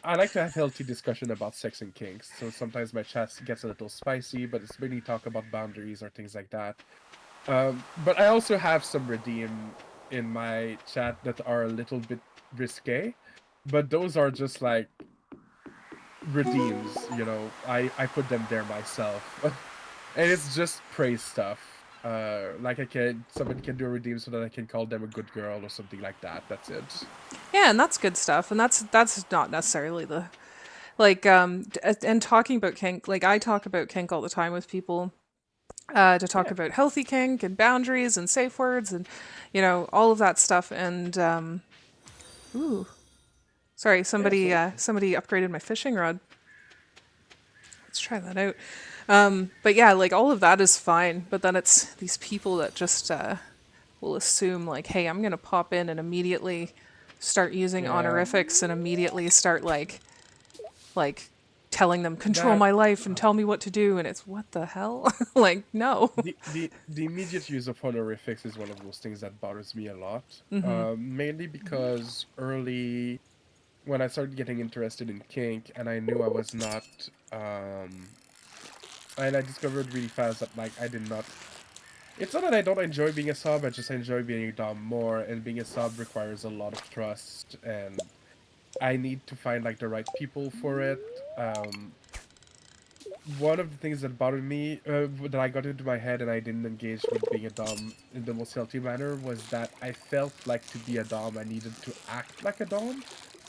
I like to have healthy discussion about sex and kinks. So sometimes my chat gets a little spicy, but it's when you talk about boundaries or things like that. But I also have some redeem in my chat that are a little bit risque, but those are just like redeems. I put them there myself, and it's just praise stuff. Like somebody can do a redeem so that I can call them a good girl or something like that. That's it. Yeah, and that's good stuff. And that's not necessarily the like and talking about kink. Like I talk about kink all the time with people. To talk Yeah, about healthy kink and boundaries and safe words and all of that stuff. And ooh, sorry, yeah. somebody So somebody upgraded my fishing rod. Let's try that out. But yeah, like all of that is fine. But then it's these people that just will assume like, hey, I'm gonna pop in and immediately start using yeah, honorifics and immediately start like like telling them control That my life and tell me what to do, and it's what the hell? Like, no. the immediate use of honorifics is one of those things that bothers me a lot. Mainly because early when I started getting interested in kink, and I knew I was not, and I discovered really fast that like I did not. It's not that I don't enjoy being a sub, I just enjoy being a dom more, and being a sub requires a lot of trust, and I need to find like the right people for it. One of the things that bothered me, that I got into my head and I didn't engage with being a dom in the most healthy manner, was that I felt like to be a dom I needed to act like a dom,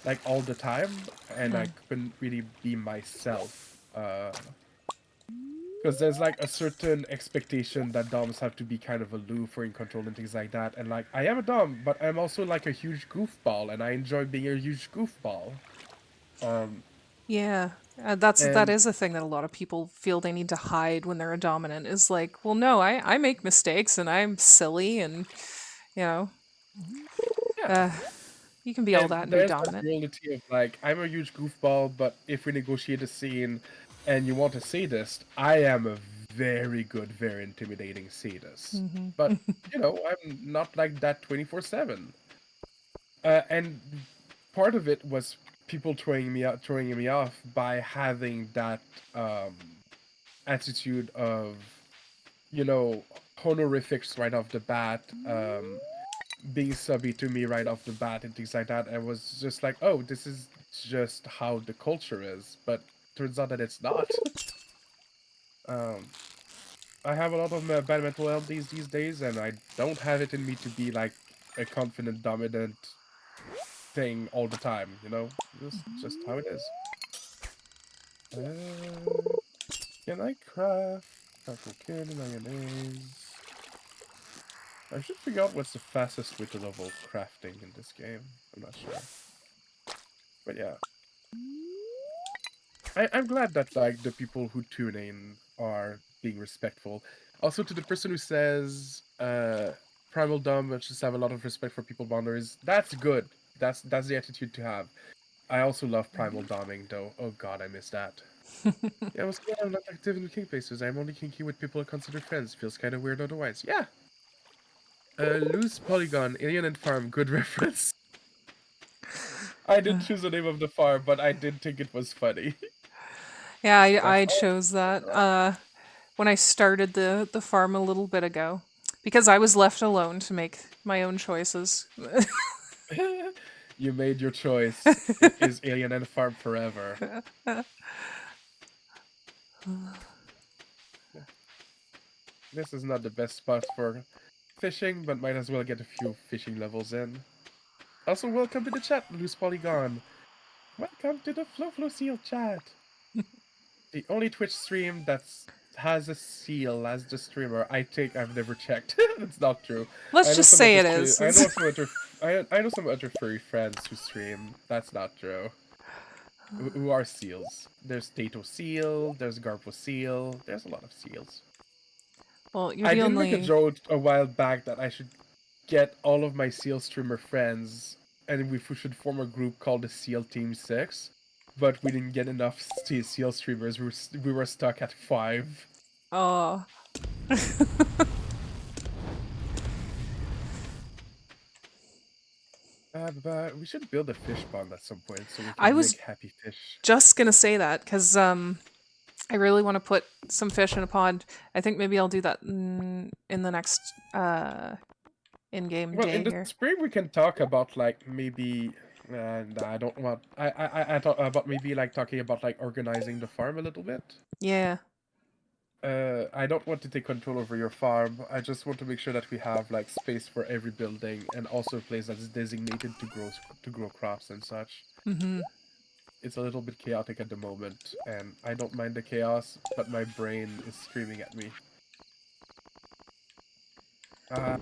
like all the time, and I couldn't really be myself. Because there's like a certain expectation that doms have to be kind of aloof or in control and things like that, and like I am a dom, but I'm also like a huge goofball, and I enjoy being a huge goofball. Um, Yeah, that and is a thing that a lot of people feel they need to hide when they're a dominant. Is like, well, no, I make mistakes and I'm silly, and you know, yeah, uh, you can be all and that and be there's that dominant. duality of like I'm a huge goofball, but if we negotiate a scene and you want a sadist, I am a very good, very intimidating sadist. But I'm not like that 24/7. And part of it was people throwing me off by having that um, attitude of you know honorifics right off the bat. Being subby to me right off the bat and things like that. I was just like, oh, this is just how the culture is. But turns out that it's not. um, I have a lot of bad mental health these days, and I don't have it in me to be like a confident, dominant thing all the time. Just how it is. Uh, can I craft taco candy mayonnaise? I should figure out what's the fastest way to level crafting in this game. I'm not sure, but yeah. I'm glad that like the people who tune in are being respectful. Also, to the person who says primal dumb but just have a lot of respect for people boundaries, that's good. That's the attitude to have. I also love primal doming though. Oh god, I miss that. Yeah, what's going on? I'm not active in the kink places. I'm only kinky with people I consider friends. Feels kind of weird otherwise. Yeah. Loose polygon, alien and farm. Good reference. I didn't choose the name of the farm, but I did think it was funny. Yeah, The I farm. chose that when I started the farm a little bit ago because I was left alone to make my own choices. You made your choice. It is Alien and Farm forever. This is not the best spot for fishing, but might as well get a few fishing levels in. Also, welcome to the chat, Loose Polygon. Welcome to the Flofloseal chat. The only Twitch stream that's has a seal as the streamer. I think I've never checked. That's not true. Let's I know just some say other it is. I know some other I know some other furry friends who stream. That's not true. Who are seals? There's Tato seal. There's Garpo seal. There's a lot of seals. Well, you're I the did make a only. joke a while back that I should get all of my seal streamer friends and we should form a group called the Seal Team 6. But we didn't get enough seal streamers. We were stuck at 5. Oh, But we should build a fish pond at some point so we I can make was happy fish. just gonna say that because I really want to put some fish in a pond. I think maybe I'll do that in the next in-game Well, in day the here. spring we can talk about like maybe. And I don't want. I thought about maybe like talking about like organizing the farm a little bit. Yeah. I don't want to take control over your farm. I just want to make sure that we have like space for every building and also a place that's designated to grow crops and such. Mm-hmm. It's a little bit chaotic at the moment, and I don't mind the chaos, but my brain is screaming at me. Uh,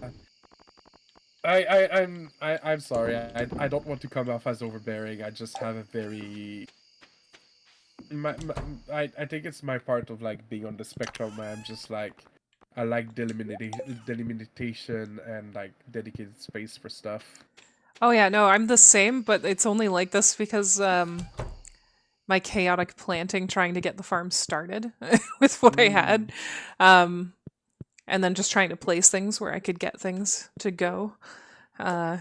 I'm sorry. I don't want to come off as overbearing. I just have a very I think it's my part of like being on the spectrum where I'm just like I like delimitation and like dedicated space for stuff. Oh yeah, no, I'm the same, but it's only like this because my chaotic planting trying to get the farm started with what I Mm. had. Um, and then just trying to place things where I could get things to go uh,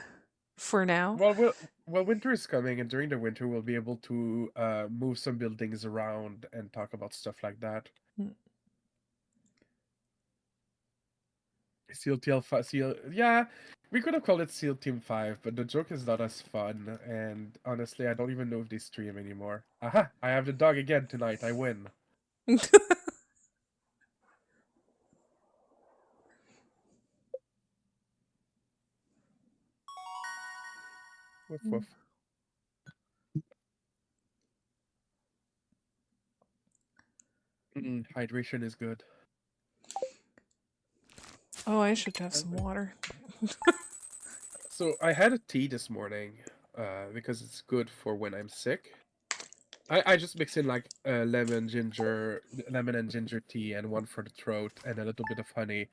for now. Well, winter is coming, and during the winter, we'll be able to move some buildings around and talk about stuff like that. Mm. Yeah, we could have called it Seal Team 5, but the joke is not as fun, and honestly, I don't even know if they stream anymore. Aha! I have the dog again tonight, I win. Woof woof. Hydration is good. Oh, I should have some water. So I had a tea this morning, because it's good for when I'm sick. I just mix in like lemon and ginger tea, and one for the throat, and a little bit of honey.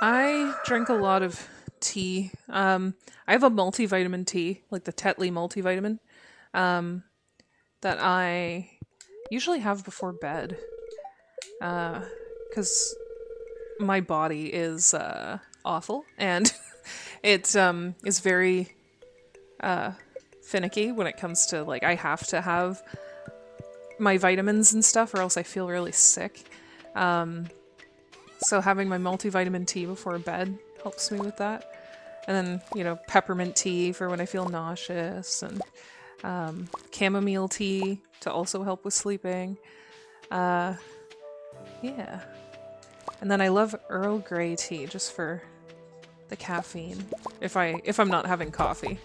I drink a lot of tea. I have a multivitamin tea, like the Tetley multivitamin, um, that I usually have before bed, because my body is awful and it is very finicky when it comes to like I have to have my vitamins and stuff or else I feel really sick. So having my multivitamin tea before bed helps me with that. And then, peppermint tea for when I feel nauseous, and chamomile tea to also help with sleeping. Yeah. And then I love Earl Grey tea just for the caffeine if I'm not having coffee.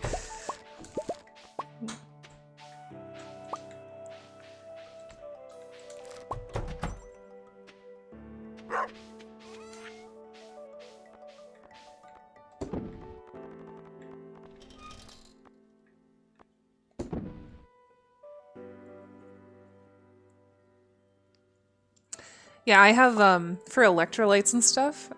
Yeah, I have for electrolytes and stuff.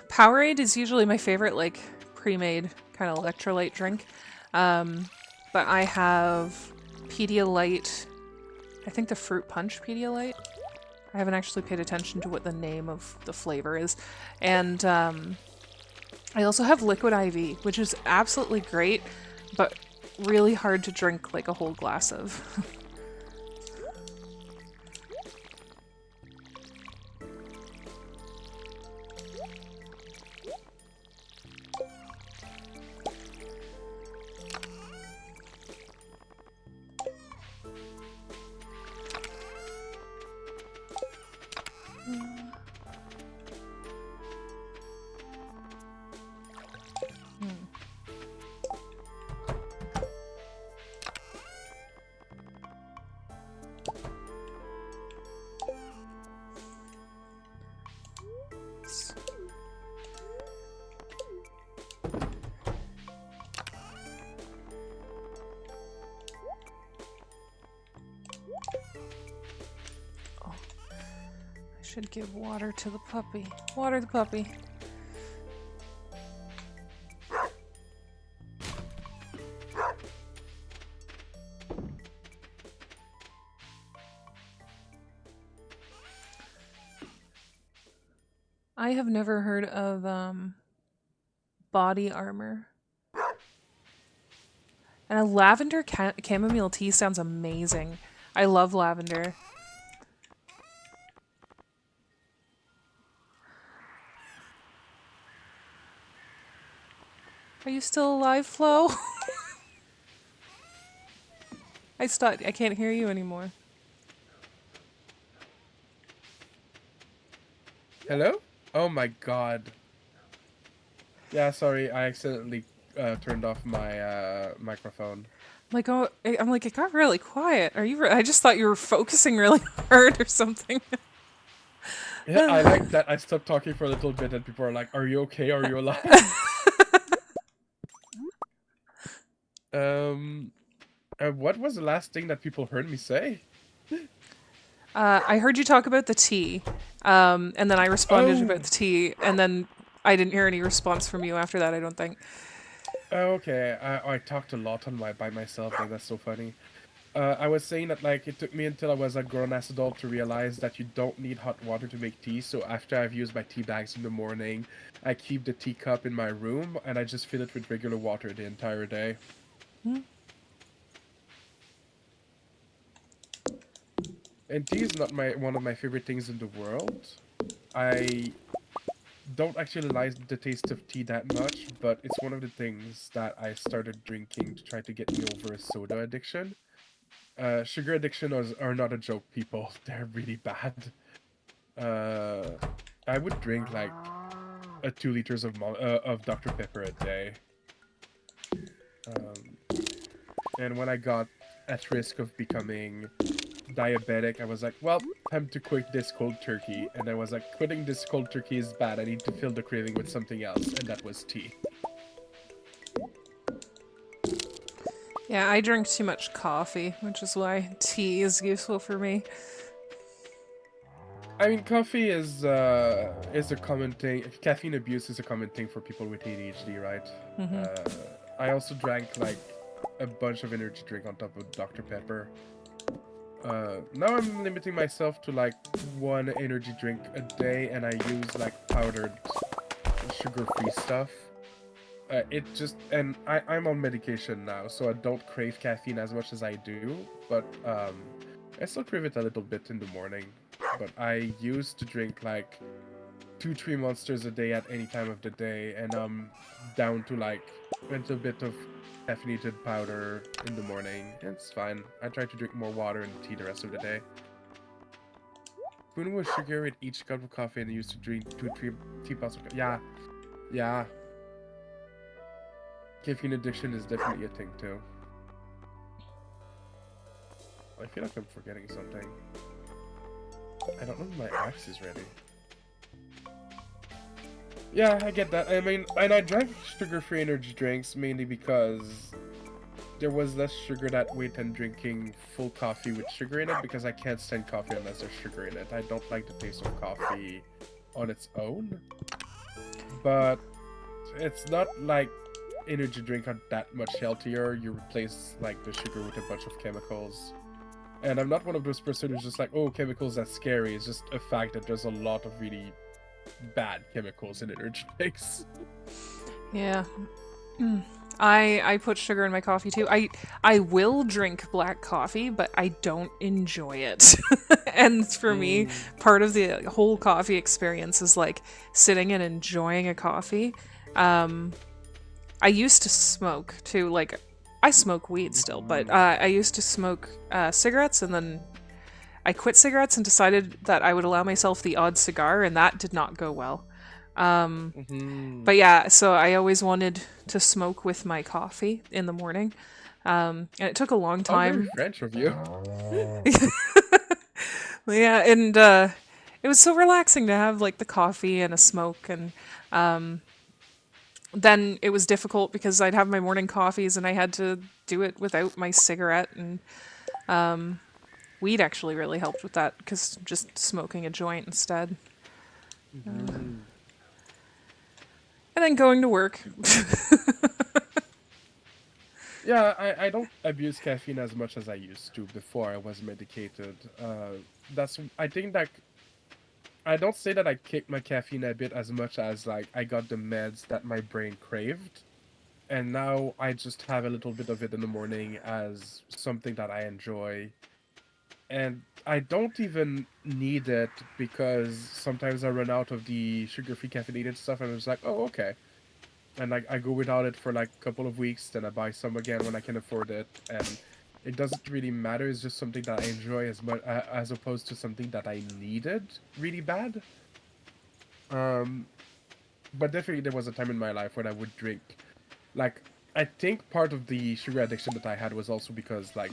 Powerade is usually my favorite, like pre-made kind of electrolyte drink. But I have Pedialyte. I think the fruit punch Pedialyte. I haven't actually paid attention to what the name of the flavor is, and I also have Liquid IV, which is absolutely great, but really hard to drink like a whole glass of. I should give water to the puppy. Water the puppy. I have never heard of body armor. And a lavender chamomile tea sounds amazing. I love lavender. Are you still alive, Flo? I stopped. I can't hear you anymore. Hello? Oh my god. Yeah, sorry, I accidentally turned off my microphone. Like, oh, I'm like, it got really quiet. Are you? I just thought you were focusing really hard or something. Yeah, I like that. I stopped talking for a little bit, and people are like, "Are you okay? Are you alive?" um, what was the last thing that people heard me say? I heard you talk about the tea, and then I responded about Oh, the tea, and then I didn't hear any response from you after that, I don't think. Okay, I talked a lot on my by myself. That's so funny. I was saying that like it took me until I was a grown-ass adult to realize that you don't need hot water to make tea. So after I've used my tea bags in the morning, I keep the teacup in my room and I just fill it with regular water the entire day. Hmm. And tea is not my one of my favorite things in the world. I don't actually like the taste of tea that much, but it's one of the things that I started drinking to try to get me over a soda addiction. Sugar addiction are not a joke, people. They're really bad. Uh, I would drink like 2 liters of Dr. Pepper a day. Um, and when I got at risk of becoming diabetic, I was like, well, time to quit this cold turkey. And I was like, quitting this cold turkey is bad. I need to fill the craving with something else, and that was tea. Yeah, I drink too much coffee, which is why tea is useful for me. I mean, coffee is a common thing. Caffeine abuse is a common thing for people with ADHD, right? Hmm. Uh, I also drank like a bunch of energy drink on top of Dr. Pepper. Now I'm limiting myself to like one energy drink a day, and I use like powdered sugar-free stuff. It just and I'm on medication now, so I don't crave caffeine as much as I do, but I still crave it a little bit in the morning. But I used to drink like 2, 3 monsters a day at any time of the day, and I'm down to like a little bit of caffeinated powder in the morning. It's fine. I try to drink more water and tea the rest of the day. Spoon with sugar with each cup of coffee, and I used to drink 2, 3 teapots of yeah, yeah. Caffeine addiction is definitely a thing too. I feel like I'm forgetting something. I don't know if my axe is ready. Yeah, I get that. I mean, and I drank sugar-free energy drinks mainly because there was less sugar that way than drinking full coffee with sugar in it, because I can't stand coffee unless there's sugar in it. I don't like the taste of coffee on its own. But it's not like energy drink are that much healthier. You replace like the sugar with a bunch of chemicals. And I'm not one of those person who's just like, oh, chemicals, that's scary. It's just a fact that there's a lot of really bad chemicals in energy drinks. Yeah. I put sugar in my coffee too. I will drink black coffee, but I don't enjoy it. And for me, Mm. part of the whole coffee experience is like sitting and enjoying a coffee. Um, I used to smoke too. Like I smoke weed still, but I used to smoke cigarettes, and then I quit cigarettes and decided that I would allow myself the odd cigar, and that did not go well. Mm-hmm. But yeah, so I always wanted to smoke with my coffee in the morning. And it took a long Oh, very time. French of you. Yeah, and it was so relaxing to have like the coffee and a smoke. And then it was difficult because I'd have my morning coffees and I had to do it without my cigarette. And weed actually really helped with that because just smoking a joint instead. Mm-hmm. And then going to work. Yeah, I don't abuse caffeine as much as I used to before I was medicated. That's I think that I don't say that I kicked my caffeine a bit as much as like I got the meds that my brain craved, and now I just have a little bit of it in the morning as something that I enjoy, and I don't even need it because sometimes I run out of the sugar-free caffeinated stuff, and I'm just like, oh, okay. And like I go without it for like a couple of weeks, then I buy some again when I can afford it, and it doesn't really matter. It's just something that I enjoy as much as opposed to something that I needed really bad. Um, but definitely there was a time in my life when I would drink. Like I think part of the sugar addiction that I had was also because like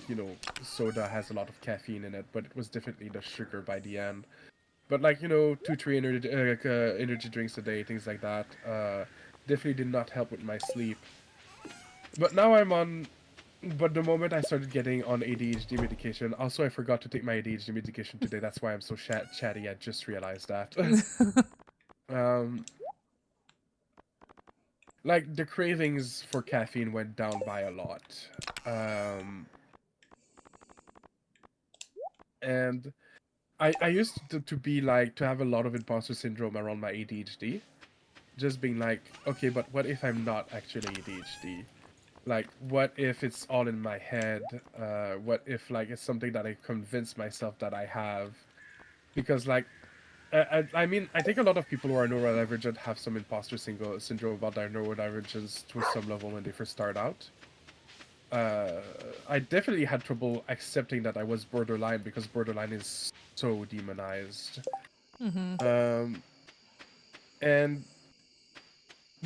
soda has a lot of caffeine in it, but it was definitely the sugar by the end. But like 2, 3 energy drinks a day, things like that, definitely did not help with my sleep. But now I'm on. But the moment I started getting on ADHD medication, also I forgot to take my ADHD medication today. That's why I'm so chatty. I just realized that. um, like the cravings for caffeine went down by a lot. Um, and I used to be like to have a lot of imposter syndrome around my ADHD. Just being like, okay, but what if I'm not actually ADHD? Like, what if it's all in my head? What if like it's something that I convince myself that I have? Because like I mean, I think a lot of people who are neurodivergent have some syndrome about their neurodivergence to some level when they first start out. Uh, I definitely had trouble accepting that I was borderline because borderline is so demonized. Mm-hmm. Um, and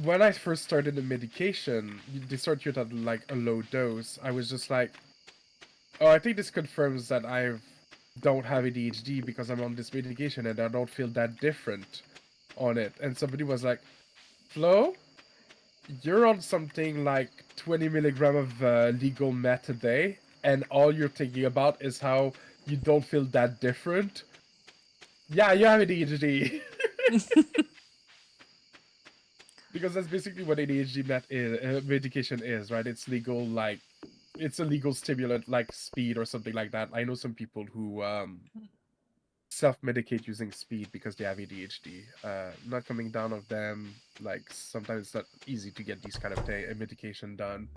when I first started the medication, they start you at like a low dose. I was just like, oh, I think this confirms that I don't have ADHD because I'm on this medication and I don't feel that different on it. And somebody was like, Flo, you're on something like 20 milligram of legal meth a day, and all you're thinking about is how you don't feel that different. Yeah, you have ADHD. Because that's basically what ADHD medication is, right? It's legal, like, it's a legal stimulant like speed or something like that. I know some people who self-medicate using speed because they have ADHD. Not coming down of them. Like sometimes it's not easy to get these kind of medication done.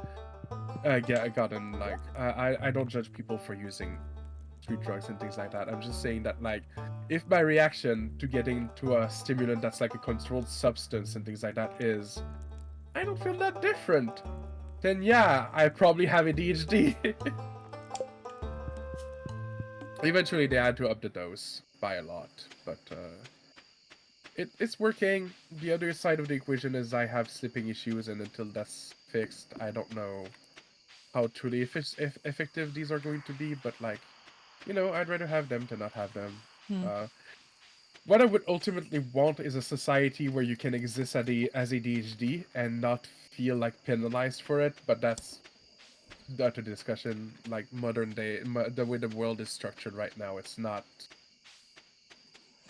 Gotten like I don't judge people for using street drugs and things like that. I'm just saying that like if my reaction to getting to a stimulant that's like a controlled substance and things like that is I don't feel that different, then yeah, I probably have ADHD. Eventually, they had to up the dose by a lot, but it's working. The other side of the equation is I have sleeping issues, and until that's fixed, I don't know how truly effective these are going to be. But like, I'd rather have them to not have them. Hmm. Uh, what I would ultimately want is a society where you can exist as ADHD and not feel like penalized for it. But that's a discussion. Like modern day, the way the world is structured right now, it's not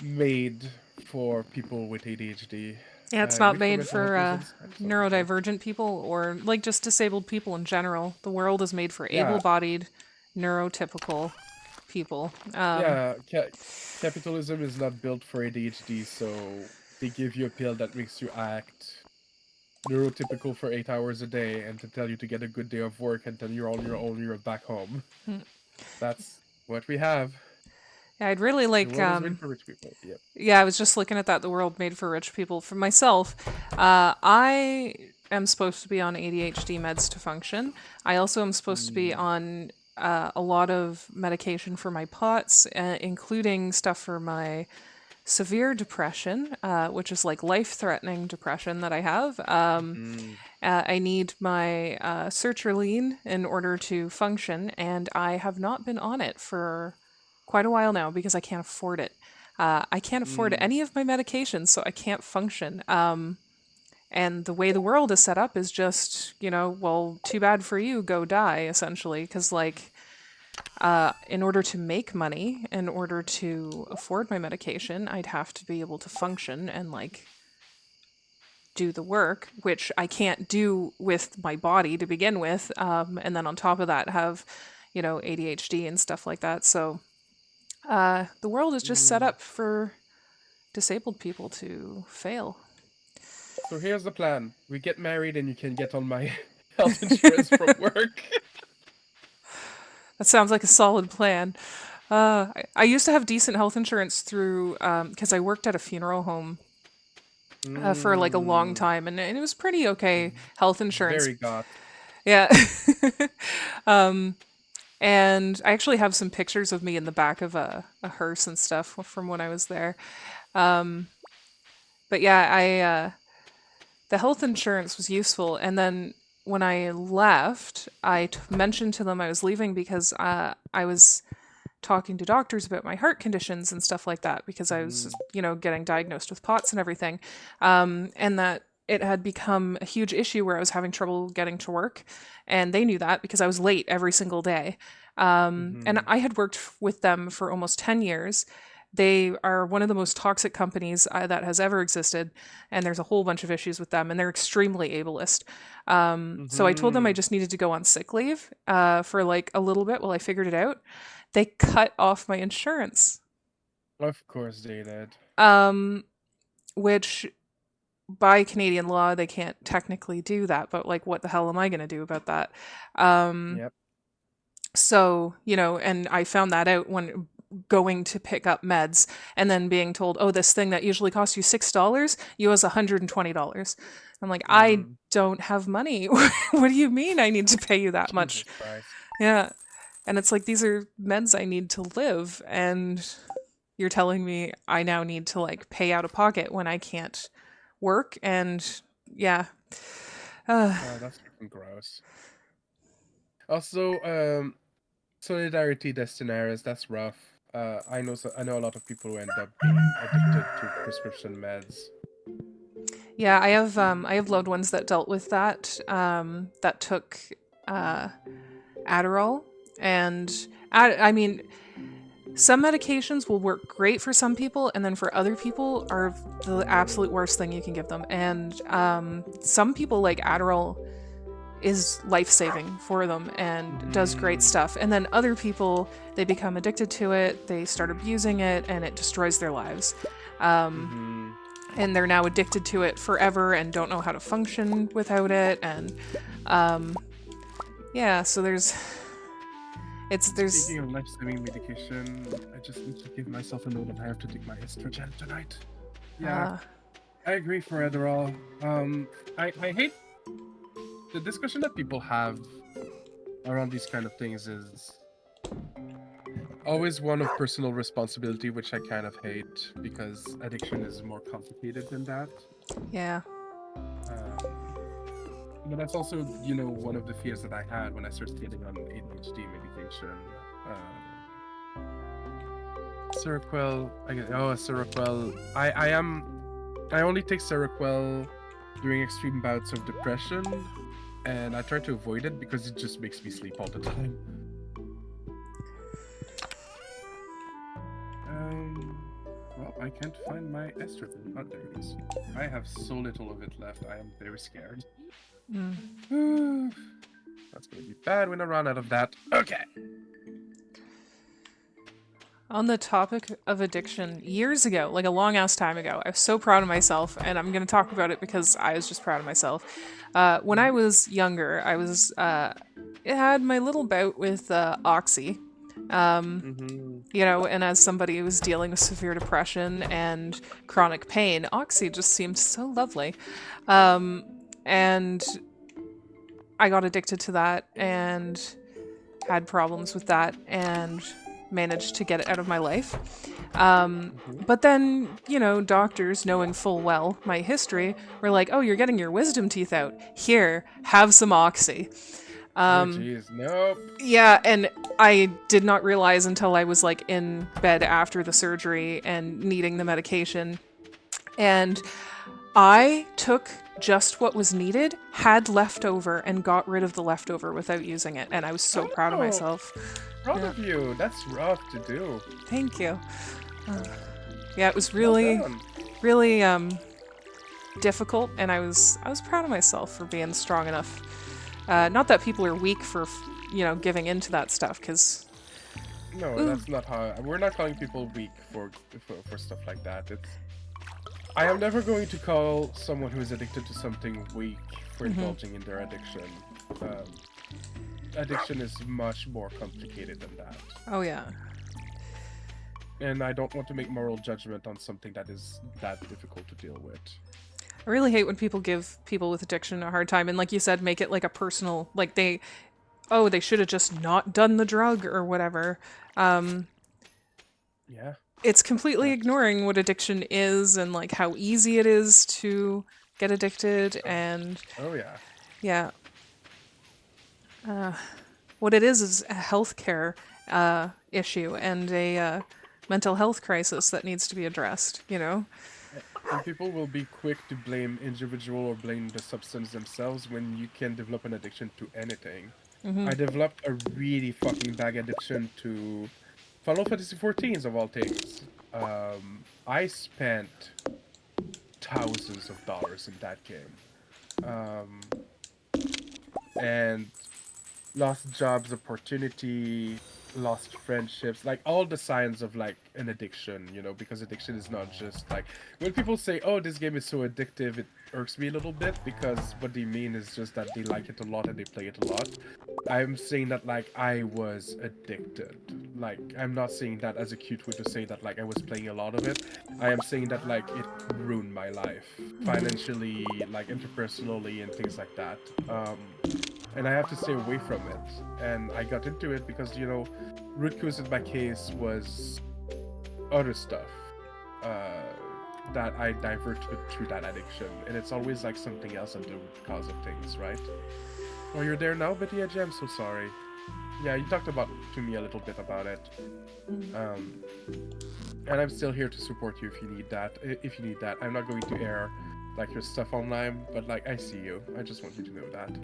made for people with ADHD. Yeah, it's not Even for made mental health for reasons and so on. So neurodivergent people or like just disabled people in general. The world is made for yeah, able-bodied, neurotypical people. yeah. Capitalism is not built for ADHD, so they give you a pill that makes you act neurotypical for 8 hours a day, and to tell you to get a good day of work, and then you're on your own, you're back home. That's what we have. Yeah, I'd really The like. world is made for rich people. Yep. Yeah, I was just looking at that. The world made for rich people. For myself, I am supposed to be on ADHD meds to function. I also am supposed to be Mm, on a lot of medication for my POTS, including stuff for my severe depression, which is like life threatening depression that I have. mm, I need my sertraline in order to function, and I have not been on it for quite a while now because I can't afford it. I can't afford mm, any of my medications, so I can't function. And the way the world is set up is just, well, too bad for you, go die, essentially. Because, like, in order to make money, in order to afford my medication, I'd have to be able to function and, like, do the work, which I can't do with my body to begin with. And then on top of that, have, ADHD and stuff like that. So the world is just set mm. up for disabled people to fail. So here's the plan: we get married, and you can get on my health insurance from work. That sounds like a solid plan. I used to have decent health insurance through because I worked at a funeral home for like a long Mm, time, and it was pretty okay health insurance. very goth. Yeah. And I actually have some pictures of me in the back of a hearse and stuff from when I was there. But yeah, the health insurance was useful. And then when I left, mentioned to them I was leaving because I was talking to doctors about my heart conditions and stuff like that because I was, Mm, getting diagnosed with POTS and everything. And that it had become a huge issue where I was having trouble getting to work. And they knew that because I was late every single day. And mhm, I had worked with them for almost 10 years. They are one of the most toxic companies that has ever existed, and there's a whole bunch of issues with them, and they're extremely ableist. So I told them I Mm-hmm. just needed to go on sick leave for like a little bit while I figured it out. They cut off my insurance, Of course they did. um, which by Canadian law they can't technically do that. But like, what the hell am I going to do about that? Um, Yep. so and I found that out when going to pick up meds and then being told, oh, this thing that usually costs you $6, you owe us $120. I'm like, I Mm. don't have money. What do you mean I need to pay you that much? Jesus Christ. Yeah. And it's like, these are meds I need to live, and you're telling me I now need to like pay out of pocket when I can't work. And yeah. uh, That's freaking gross. Also, Solidarity Destinaires, that's rough. I know a lot of people who end up being addicted to prescription meds. Yeah, I have loved ones that dealt with that, that took uh, Adderall, and I mean, some medications will work great for some people, and then for other people are the absolute worst thing you can give them. And some people like Adderall is life saving for them and does great Mm, stuff, and then other people, they become addicted to it, they start abusing it, and it destroys their lives. Um, mm-hmm. and they're now addicted to it forever and don't know how to function without it. And um, yeah, so there's Speaking of life-saving medication, I just need to give myself a note that I have to take my estrogen tonight. Yeah, uh, I agree for Adderall. I hate the discussion that people have around these kind of things is always one of personal responsibility, which I kind of hate because addiction is more complicated than that. yeah. Um, but that's also, one of the fears that I had when I started getting on ADHD medication. Seroquel, Seroquel. I only take Seroquel during extreme bouts of depression, and I try to avoid it because it just makes me sleep all the time. Well, I can't find my estrogen. Oh, there it is. I have so little of it left. I am very scared. Mm. That's gonna be bad when I run out of that. Okay. On the topic of addiction, years ago, like a long ass time ago, I was so proud of myself, and I'm going to talk about it because I was just proud of myself. When I was younger, I had my little bout with Oxy. Um, Mm-hmm. and as somebody who was dealing with severe depression and chronic pain, Oxy just seemed so lovely. And I got addicted to that and had problems with that and managed to get it out of my life. Mm-hmm. But then, doctors, knowing full well my history, were like, oh, you're getting your wisdom teeth out. Here, have some Oxy. Oh, jeez. Nope. Yeah, and I did not realize until I was like in bed after the surgery and needing the medication. And I took just what was needed, had leftover, and got rid of the leftover without using it. And I was so proud of Oh, myself. proud Yeah, of you. That's rough to do. thank you. Yeah, it was Well really, done. really difficult, and I was proud of myself for being strong enough. Not that people are weak for, giving into that stuff, because No, that's not how. We're not calling people weak for stuff like that. I am never going to call someone who is addicted to something weak for indulging in their addiction. Um, Addiction is much more complicated than that. oh yeah. And I don't want to make moral judgment on something that is that difficult to deal with. I really hate when people give people with addiction a hard time, and like you said, make it like a personal, like they should have just not done the drug or whatever. Yeah, It's completely that's. ignoring what addiction is and like how easy it is to get addicted. Oh, And oh yeah. yeah, what it is a healthcare issue and a mental health crisis that needs to be addressed. And people will be quick to blame individual or blame the substance themselves when you can develop an addiction to anything. I developed a really fucking bad addiction to Final Fantasy 14s of all things. I spent thousands of dollars in that game. Um, and lost jobs opportunity, lost friendships, like all the signs of like an addiction, because addiction is not just like when people say, oh, this game is so addictive, it irks me a little bit because what they mean is just that they like it a lot and they play it a lot. I'm saying that like I was addicted. Like I'm not saying that as a cute way to say that like I was playing a lot of it. I am saying that like it ruined my life financially, like interpersonally and things like that. And I have to stay away from it. And I got into it because root cause in my case was other stuff uh, that I diverted through that addiction, and it's always like something else at the root cause of things, right? Oh, you're there now, Betty Edge. I'm so sorry. Yeah, you talked about to me a little bit about it. Um, and I'm still here to support you if you need that. If you need that, I'm not going to air like your stuff online, but like I see you. I just want you to know that.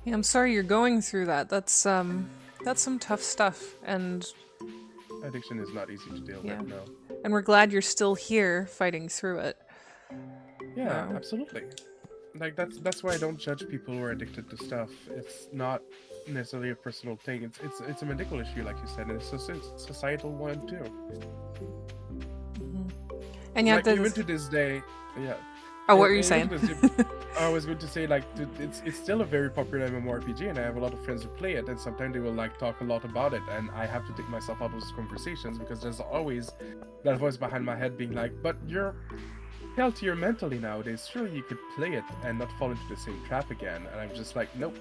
Yeah, I'm sorry you're going through that. That's some tough stuff, and Addiction is not easy to deal yeah, with, no. and we're glad you're still here fighting through it. Yeah, No. absolutely. Like that's why I don't judge people who are addicted to stuff. It's not necessarily a personal thing. It's a medical issue, like you said, and it's a societal one too. And yet, Like the even to this day, yeah. oh, what are you Even to saying? this day, I was going to say like it's still a very popular MMORPG, and I have a lot of friends who play it, and sometimes they will like talk a lot about it, and I have to take myself out of those conversations because there's always that voice behind my head being like, "But you're healthier mentally nowadays. Surely you could play it and not fall into the same trap again." And I'm just like, nope.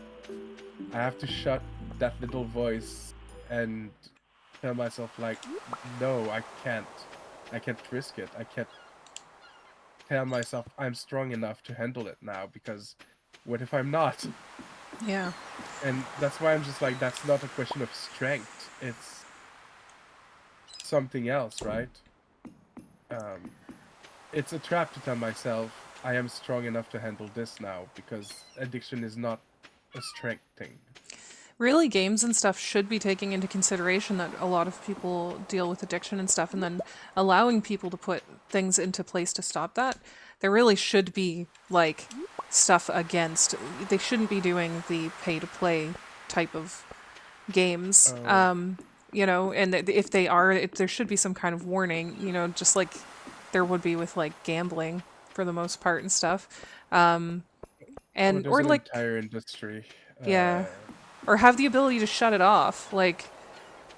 I have to shut that little voice and tell myself like, no, I can't. I can't risk it. I can't tell myself I'm strong enough to handle it now because what if I'm not? Yeah. And that's why I'm just like, that's not a question of strength. It's something else, right? Um, it's a trap to tell myself I am strong enough to handle this now because addiction is not a strength thing. Really, games and stuff should be taking into consideration that a lot of people deal with addiction and stuff, and then allowing people to put things into place to stop that. There really should be like stuff against. They shouldn't be doing the pay to play type of games. Oh, And if they are, there should be some kind of warning. Just like there would be with like gambling for the most part and stuff. oh, And there's or an like entire industry. yeah, or have the ability to shut it off. Like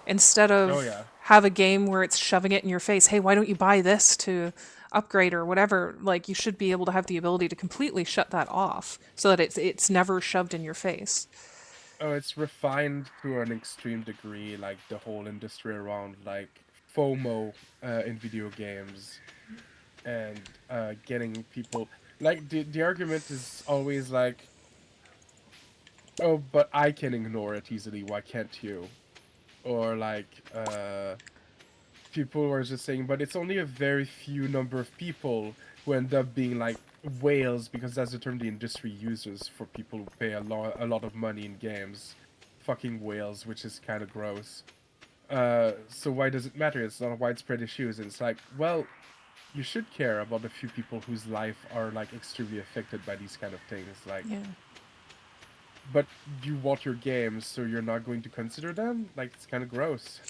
instead Oh of yeah, have a game where it's shoving it in your face. Hey, why don't you buy this to upgrade or whatever? Like you should be able to have the ability to completely shut that off so that it's never shoved in your face. oh, it's refined to an extreme degree, like the whole industry around like FOMO in video games and getting people like the argument is always like, oh, but I can ignore it easily. Why can't you? Or like people were just saying, but it's only a very few number of people who end up being like whales because that's the term the industry uses for people who pay a lot of money in games. Fucking whales, which is kind of gross. So why does it matter? It's not a widespread issue. And it's like, well, you should care about the few people whose life are like extremely affected by these kind of things. Like, Yeah. but you want your games, so you're not going to consider them? Like, it's kind of gross.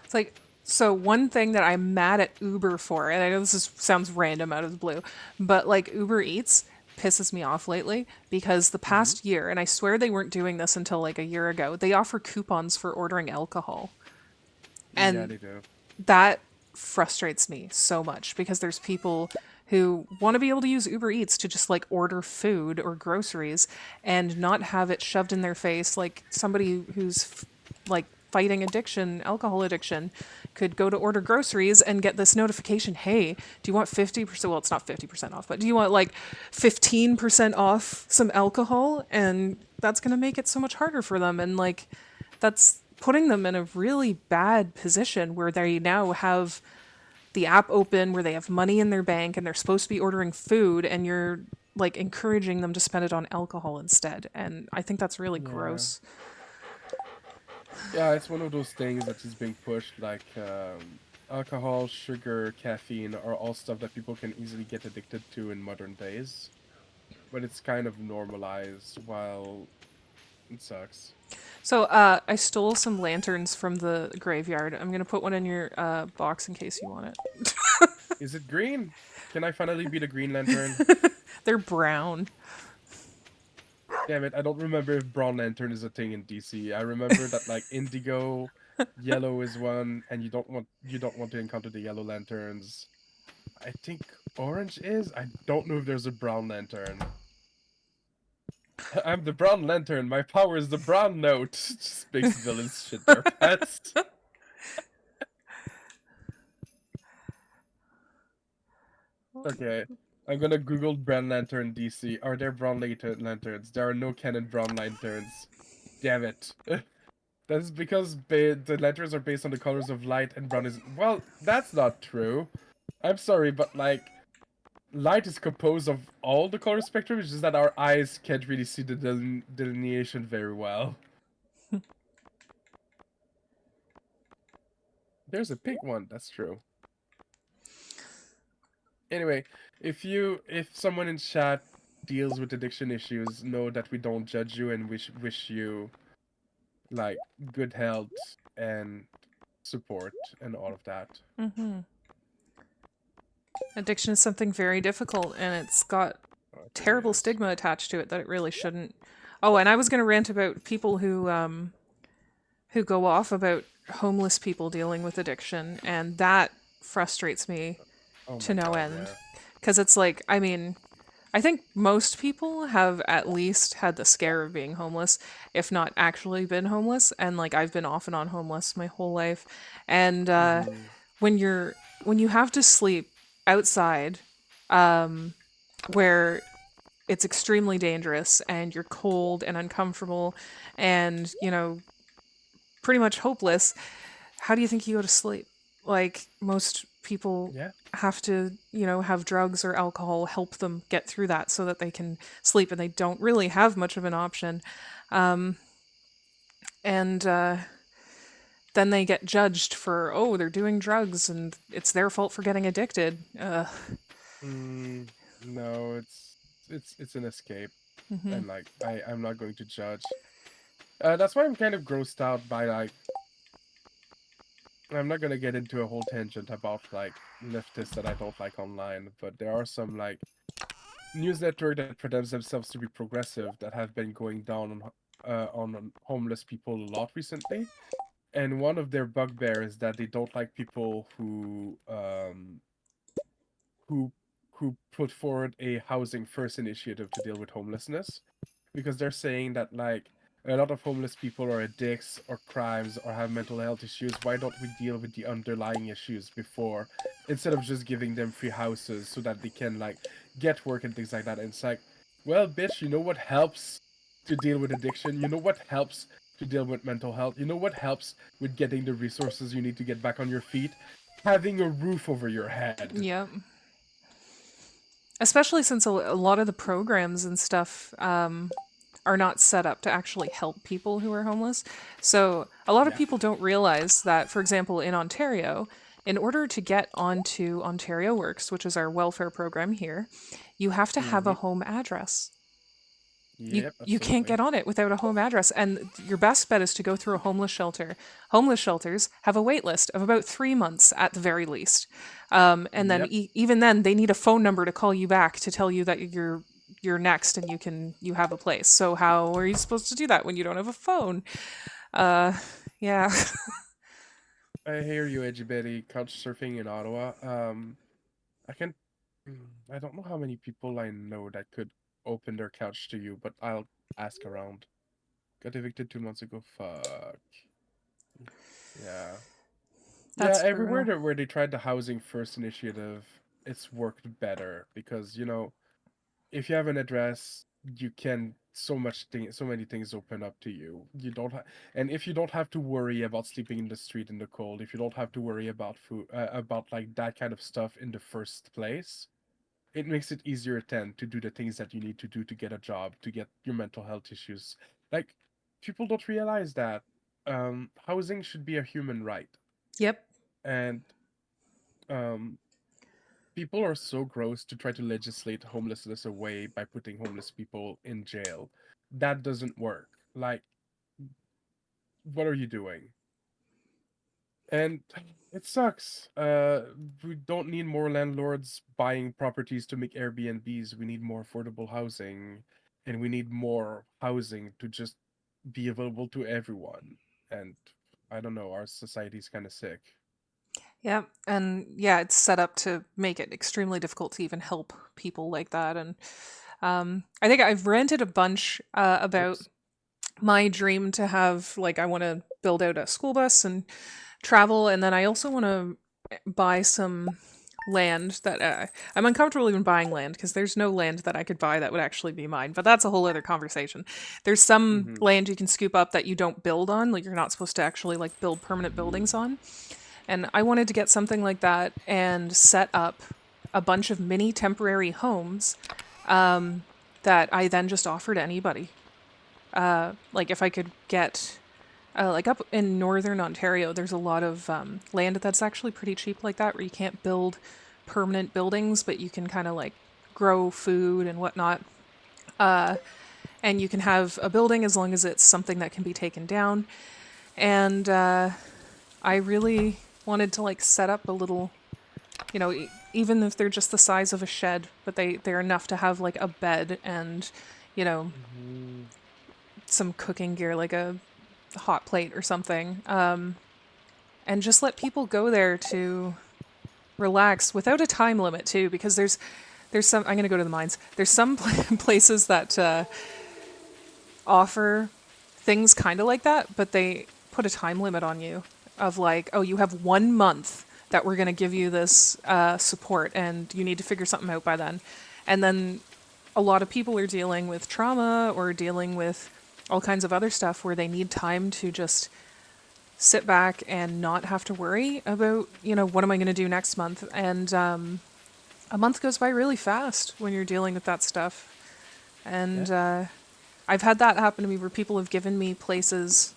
It's like so one thing that I'm mad at Uber for, and I know sounds random out of the blue, but like Uber Eats pisses me off lately because the Hmm. past year, and I swear they weren't doing this until like a year ago, they offer coupons for ordering alcohol. Yeah, And they do. that frustrates me so much because there's people who want to be able to use Uber Eats to just like order food or groceries and not have it shoved in their face like somebody who's like fighting addiction, alcohol addiction, could go to order groceries and get this notification, hey, do you want 50%? Well, it's not 50% off, but do you want like 15% off some alcohol? And that's going to make it so much harder for them. And like, that's putting them in a really bad position where they now have the app open, where they have money in their bank and they're supposed to be ordering food, and you're like encouraging them to spend it on alcohol instead. And I think that's really Yeah. gross. Yeah, it's one of those things that is being pushed like alcohol, sugar, caffeine are all stuff that people can easily get addicted to in modern days. But it's kind of normalized while it sucks. So I stole some lanterns from the graveyard. I'm gonna put one in your box in case you want it. Is it green? Can I finally be the Green Lantern? They're brown. Damn it, I don't remember if Brown Lantern is a thing in DC. I remember that like indigo, yellow is one, and you don't want to encounter the yellow lanterns. I think orange is. I don't know if there's a brown lantern. I'm the brown lantern. My power is the brown note. Just makes villains shit their pants. Okay. I'm gonna Google brown lantern DC. Are there brown lanterns? There are no canon brown lanterns. Damn it. That's because the lanterns are based on the colors of light and brown is. Well, that's not true. I'm sorry, but like, light is composed of all the color spectrum. It's just that our eyes can't really see the delineation very well. There's a pink one. That's true. Anyway, if someone in chat deals with addiction issues, know that we don't judge you and wish you like good health and support and all of that. Hmm. Addiction is something very difficult, and it's got Oh, it really terrible is. stigma attached to it that it really shouldn't. Oh, and I was going to rant about people who go off about homeless people dealing with addiction, and that frustrates me Oh to my no god, end. yeah. Because it's like, I mean, I think most people have at least had the scare of being homeless, if not actually been homeless. And like, I've been off and on homeless my whole life. And Mm-hmm. when you're when you have to sleep outside, um, where it's extremely dangerous and you're cold and uncomfortable, and pretty much hopeless, how do you think you go to sleep? Like most people Yeah. have to, have drugs or alcohol help them get through that so that they can sleep, and they don't really have much of an option. And then they get judged for, oh, they're doing drugs and it's their fault for getting addicted. No, it's an escape, and like I'm not going to judge. That's why I'm kind of grossed out by like I'm not gonna get into a whole tangent about like leftists that I don't like online, but there are some like news network that pretends themselves to be progressive that have been going down on homeless people a lot recently. And one of their bugbear is that they don't like people who who put forward a housing first initiative to deal with homelessness, because they're saying that like a lot of homeless people are addicts or crimes or have mental health issues. Why don't we deal with the underlying issues before, instead of just giving them free houses so that they can like get work and things like that? And it's like, well, bitch, you know what helps to deal with addiction? You know what helps to deal with mental health? You know what helps with getting the resources you need to get back on your feet? Having a roof over your head. Yep. Especially since a lot of the programs and stuff are not set up to actually help people who are homeless. So a lot of Yeah. people don't realize that, for example, in Ontario, in order to get onto Ontario Works, which is our welfare program here, you have to have a Mm-hmm. home address. You Yep, you can't absolutely. get on it without a home address, and your best bet is to go through a homeless shelter. Homeless shelters have a wait list of about 3 months at the very least, and then Yep. even then they need a phone number to call you back to tell you that you're next and you have a place. So how are you supposed to do that when you don't have a phone? Uh, yeah. I hear you, Edgy Betty. Couch surfing in Ottawa. I can. I don't know how many people I know that could open their couch to you, but I'll ask around. Got evicted 2 months ago. Fuck. Yeah. Yeah. That's Everywhere brutal. that where they tried the housing first initiative, it's worked better because if you have an address, you can so many things open up to you. And if you don't have to worry about sleeping in the street in the cold, if you don't have to worry about food, about like that kind of stuff in the first place, it makes it easier then to do the things that you need to do to get a job, to get your mental health issues. Like, people don't realize that housing should be a human right, Yep. and Um, People are so gross to try to legislate homelessness away by putting homeless people in jail. That doesn't work. Like, what are you doing? And it sucks. We don't need more landlords buying properties to make Airbnbs. We need more affordable housing, and we need more housing to just be available to everyone. And I don't know, our society's kind of sick. Yeah, and yeah, it's set up to make it extremely difficult to even help people like that. And I think I've ranted a bunch about Oops. my dream to have, like, I want to build out a school bus and travel, and then I also want to buy some land that I'm uncomfortable even buying land because there's no land that I could buy that would actually be mine. But that's a whole other conversation. There's some Mm-hmm. land you can scoop up that you don't build on, like you're not supposed to actually like build permanent buildings on. And I wanted to get something like that and set up a bunch of mini temporary homes that I then just offer to anybody. Like if I could get like up in northern Ontario, there's a lot of land that's actually pretty cheap like that, where you can't build permanent buildings, but you can kind of like grow food and whatnot. And you can have a building as long as it's something that can be taken down. And I really wanted to like set up a little, even if they're just the size of a shed, but they're enough to have like a bed and, you know, Mm-hmm. some cooking gear, like a hot plate or something. And just let people go there to relax without a time limit too, because there's some, I'm going to go to the mines, there's some places that offer things kind of like that, but they put a time limit on you of like, oh, you have 1 month that we're going to give you this support and you need to figure something out by then. And then a lot of people are dealing with trauma or dealing with all kinds of other stuff where they need time to just sit back and not have to worry about, what am I going to do next month? And a month goes by really fast when you're dealing with that stuff. Yeah. And I've had that happen to me where people have given me places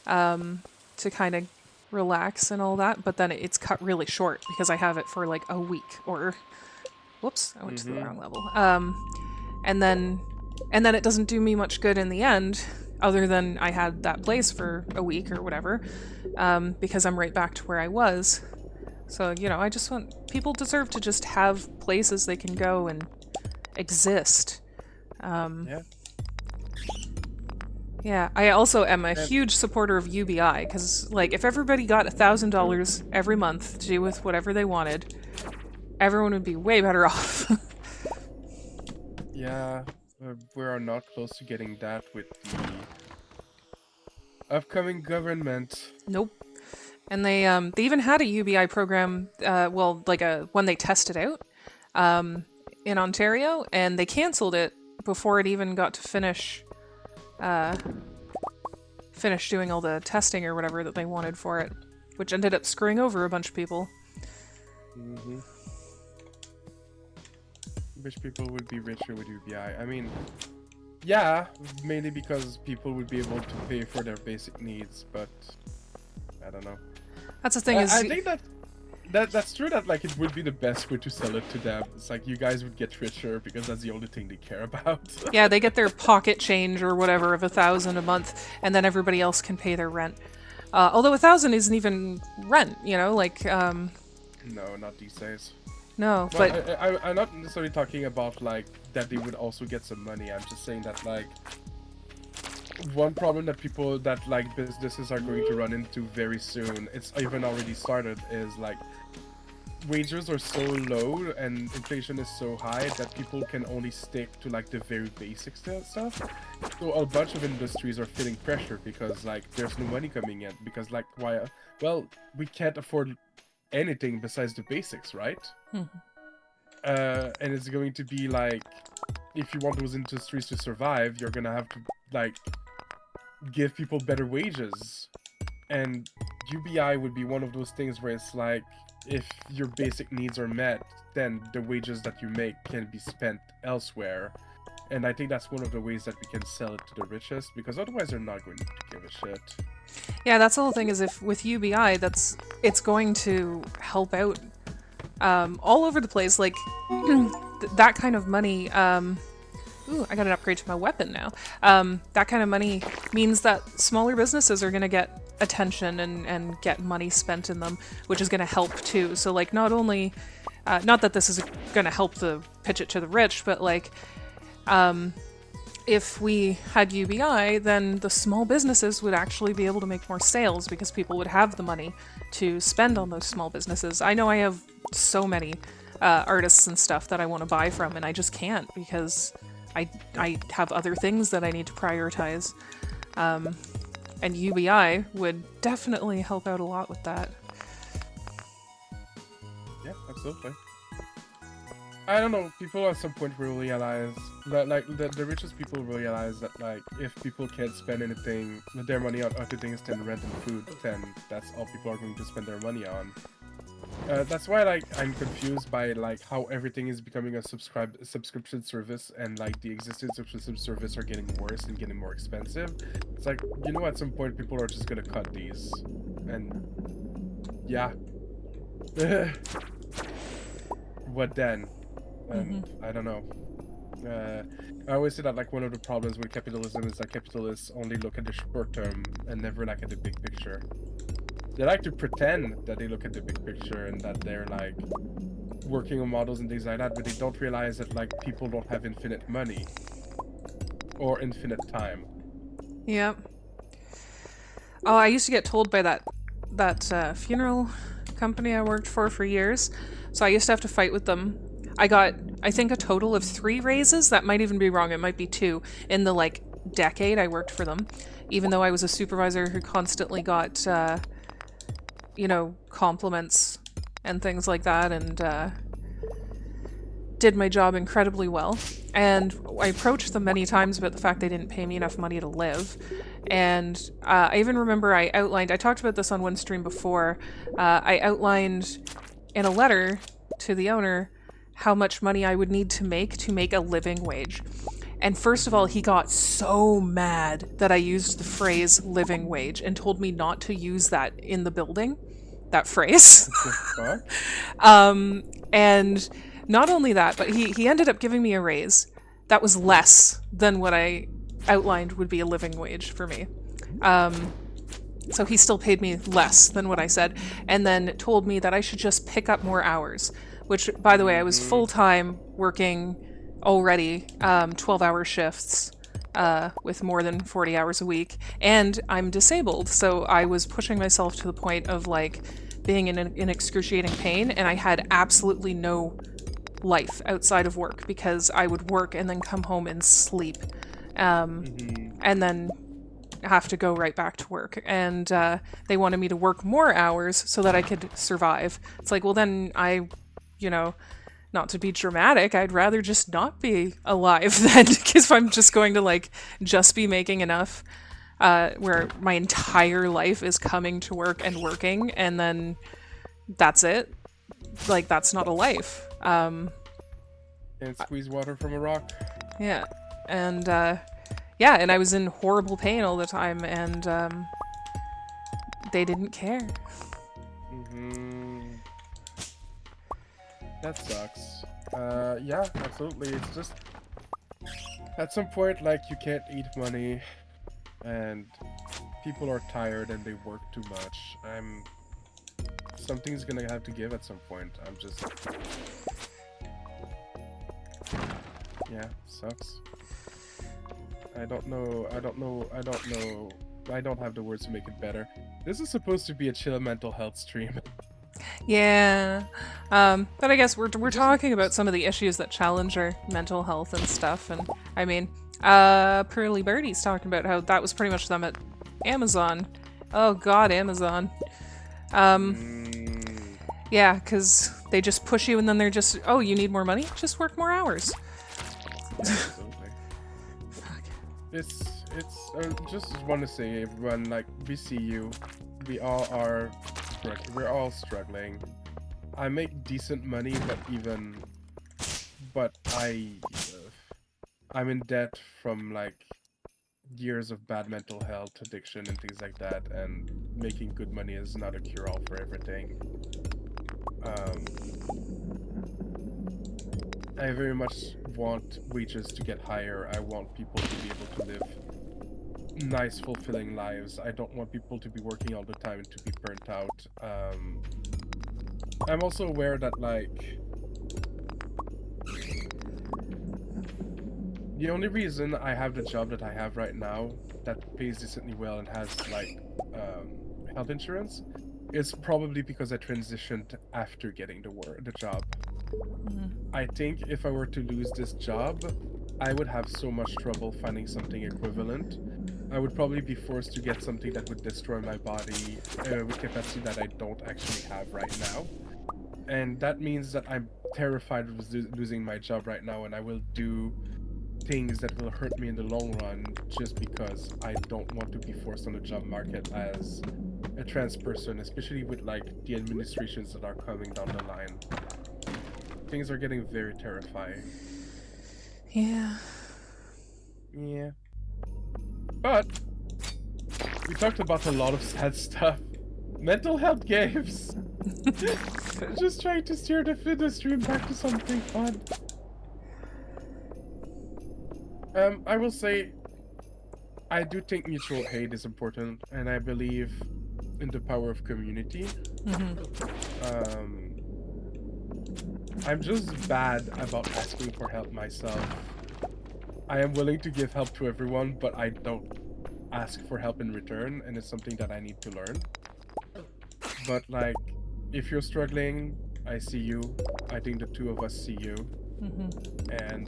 to kind of relax and all that, but then it's cut really short because I have it for like a week or whoops, I went to the Mm-hmm. wrong level. And then it doesn't do me much good in the end, other than I had that place for a week or whatever, because I'm right back to where I was. So I just want people deserve to just have places they can go and exist. Yeah. Yeah, I also am a And huge supporter of UBI because, like, if everybody got $1,000 every month to do with whatever they wanted, everyone would be way better off. yeah, we are not close to getting that with the upcoming government. Nope. And they even had a UBI program, well, like a when they tested out in Ontario, and they canceled it before it even got to finish doing all the testing or whatever that they wanted for it, which ended up screwing over a bunch of people. Mm-hmm. Rich people would be richer with UBI. I mean, yeah, mainly because people would be able to pay for their basic needs, but I don't know. That's the thing is, I think that's true that like it would be the best way to sell it to them. It's like you guys would get richer because that's the only thing they care about. yeah, they get their pocket change or whatever of 1,000 a month, and then everybody else can pay their rent. Although 1,000 isn't even rent, like No, not these days. no, Well, but I'm not necessarily talking about like that they would also get some money. I'm just saying that like one problem that people that like businesses are going to run into very soon, it's even already started, is like wages are so low and inflation is so high that people can only stick to like the very basic stuff. So a bunch of industries are feeling pressure because like there's no money coming in because like why? Well, we can't afford anything besides the basics, right? And it's going to be like if you want those industries to survive, you're gonna have to like give people better wages. And UBI would be one of those things where it's like if your basic needs are met, then the wages that you make can be spent elsewhere. And I think that's one of the ways that we can sell it to the richest, because otherwise they're not going to give a shit. yeah, that's the whole thing is if with UBI, it's going to help out all over the place. Like that kind of money. Ooh, I got an upgrade to my weapon now. That kind of money means that smaller businesses are going to get attention and get money spent in them, which is going to help too. So, like, not only, not that this is going to help the pitch it to the rich, but like, if we had UBI, then the small businesses would actually be able to make more sales because people would have the money to spend on those small businesses. I know I have so many artists and stuff that I want to buy from, and I just can't because I have other things that I need to prioritize. And UBI would definitely help out a lot with that. Yeah, absolutely. I don't know. People at some point will realize that, like, the richest people realize that, like, if people can't spend anything, their money on other things than rent and food, then that's all people are going to spend their money on. That's why, like, I'm confused by, like, how everything is becoming a subscription service, and, like, the existing subscription service are getting worse and getting more expensive. It's like, you know, at some point people are just gonna cut these, and yeah. What then? And I don't know. I always say that, like, one of the problems with capitalism is that capitalists only look at the short term and never look at the big picture. They like to pretend that they look at the big picture and that they're, like, working on models and things like that, but they don't realize that, like, people don't have infinite money or infinite time. Yep. Oh, I used to get told by that funeral company I worked for years. So I used to have to fight with them. I got, I think, a total of 3 raises. That might even be wrong. It might be 2 in the, like, decade I worked for them. Even though I was a supervisor who constantly got, you know, compliments and things like that, and did my job incredibly well. And I approached them many times about the fact they didn't pay me enough money to live. And I even remember I talked about this on one stream before, I outlined in a letter to the owner how much money I would need to make a living wage. And first of all, he got so mad that I used the phrase living wage and told me not to use that in the building, that phrase. And not only that, but he ended up giving me a raise that was less than what I outlined would be a living wage for me. So he still paid me less than what I said, and then told me that I should just pick up more hours, which, by the way, I was full-time working already, 12-hour shifts, with more than 40 hours a week, and I'm disabled, so I was pushing myself to the point of, like, being in excruciating pain, and I had absolutely no life outside of work because I would work and then come home and sleep, and then have to go right back to work. And they wanted me to work more hours so that I could survive. It's like, well, then I, you know, not to be dramatic, I'd rather just not be alive then, because I'm just going to, like, just be making enough where my entire life is coming to work and working, and then that's it. Like, that's not a life. And squeeze water from a rock. Yeah. And yeah, and I was in horrible pain all the time, and they didn't care. That sucks. Yeah, absolutely. It's just, at some point, like, you can't eat money, and people are tired and they work too much. Something's gonna have to give at some point. I'm just... Yeah, sucks. I don't know. I don't have the words to make it better. This is supposed to be a chill mental health stream. Yeah. But I guess we're talking about some of the issues that challenge our mental health and stuff, and I mean, Pearly Birdie's talking about how that was pretty much them at Amazon. Oh god, Amazon. Yeah, because they just push you and then they're just, oh, you need more money? Just work more hours. Absolutely. Fuck. It's I just want to say, everyone, like, we see you. We all are, we're all struggling. I make decent money, but I'm in debt from, like, years of bad mental health, addiction, and things like that, and making good money is not a cure-all for everything. Um, I very much want wages to get higher. I want people to be able to live nice, fulfilling lives. I don't want people to be working all the time and to be burnt out. I'm also aware that, like, the only reason I have the job that I have right now that pays decently well and has, like, health insurance is probably because I transitioned after getting the job. I think if I were to lose this job, I would have so much trouble finding something equivalent. I would probably be forced to get something that would destroy my body with capacity that I don't actually have right now. And that means that I'm terrified of losing my job right now, and I will do things that will hurt me in the long run just because I don't want to be forced on the job market as a trans person, especially with like the administrations that are coming down the line. Things are getting very terrifying. Yeah. Yeah. But we talked about a lot of sad stuff. Mental health games. Just trying to steer the stream back to something fun. I will say I do think mutual aid is important, and I believe in the power of community. Um, I'm just bad about asking for help myself. I am willing to give help to everyone, but I don't ask for help in return, and it's something that I need to learn. But like, if you're struggling, I see you. I think the two of us see you. And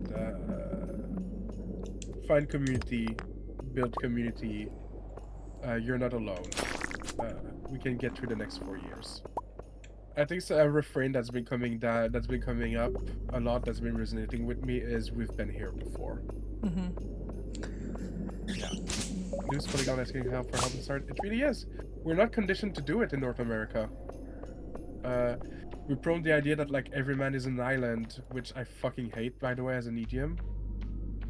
find community, build community. You're not alone. We can get through the next 4 years. I think a refrain that's been that's been coming up a lot, that's been resonating with me is "We've been here before." Yeah. News Polygon asking help for help and start. It really is. We're not conditioned to do it in North America. We're prone to the idea that like every man is an island, which I fucking hate, by the way, as an idiom.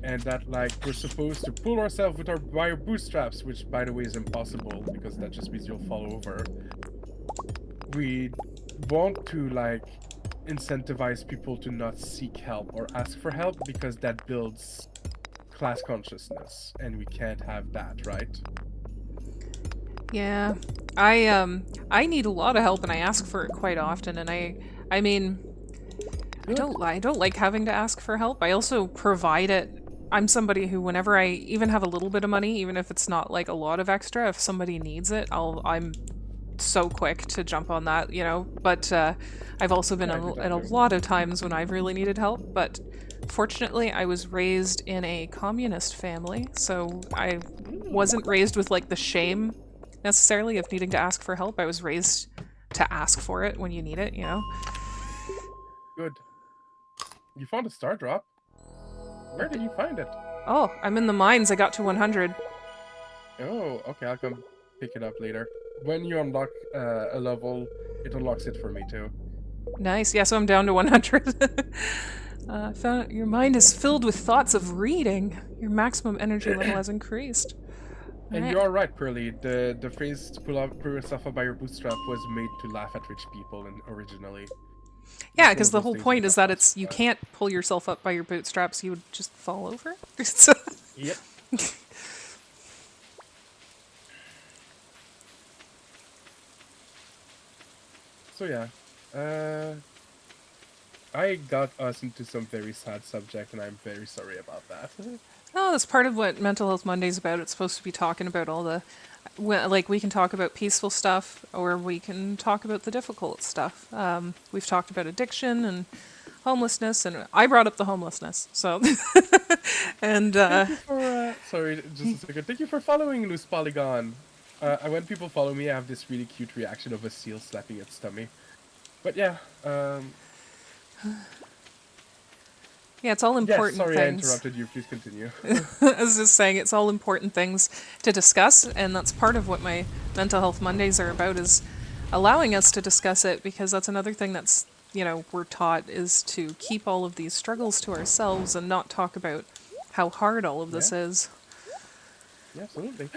And that like we're supposed to pull ourselves by our bootstraps, which by the way is impossible because that just means you'll fall over. We want to like incentivize people to not seek help or ask for help because that builds class consciousness, and we can't have that, right? Yeah. I need a lot of help and I ask for it quite often, and I mean Good. I don't like having to ask for help. I also provide it. I'm somebody who, whenever I even have a little bit of money, even if it's not like a lot of extra, if somebody needs it, I'm so quick to jump on that, you know. But I've also been Yeah, I do in that a too. lot of times when I've really needed help. But fortunately, I was raised in a communist family, so I wasn't raised with like the shame necessarily of needing to ask for help. I was raised to ask for it when you need it, you know. Good. You found a star drop. Where did you find it? Oh, I'm in the mines. I got to 100. Oh, okay. I'll come pick it up later. When you unlock a level, it unlocks it for me too. Nice. Yeah, so I'm down to 100. Found your mind is filled with thoughts of reading. Your maximum energy level has increased. All And right. you are right, Pearly. The phrase to pull yourself up by your bootstrap was made to laugh at rich people and originally. Yeah, Just one because of the those whole things that point is got that lost it's you in time. can't pull yourself up by your bootstraps. You would just fall over. So- Yep. So yeah. I got us into some very sad subject and I'm very sorry about that. oh, that's part of what Mental Health Monday's about. It's supposed to be talking about all the, well, like we can talk about peaceful stuff or we can talk about the difficult stuff. We've talked about addiction and homelessness, and I brought up the homelessness. So, and Thank you for sorry, just a second. Thank you for following Loose Polygon. When people follow me, I have this really cute reaction of a seal slapping its tummy. But yeah, yeah, it's all yes, important sorry I things. interrupted you. Please continue. I was just saying, it's all important things to discuss, and that's part of what my Mental Health Mondays are about, is allowing us to discuss it, because that's another thing that's, you know, we're taught is to keep all of these struggles to ourselves and not talk about how hard all of Yeah, this is. yeah, absolutely.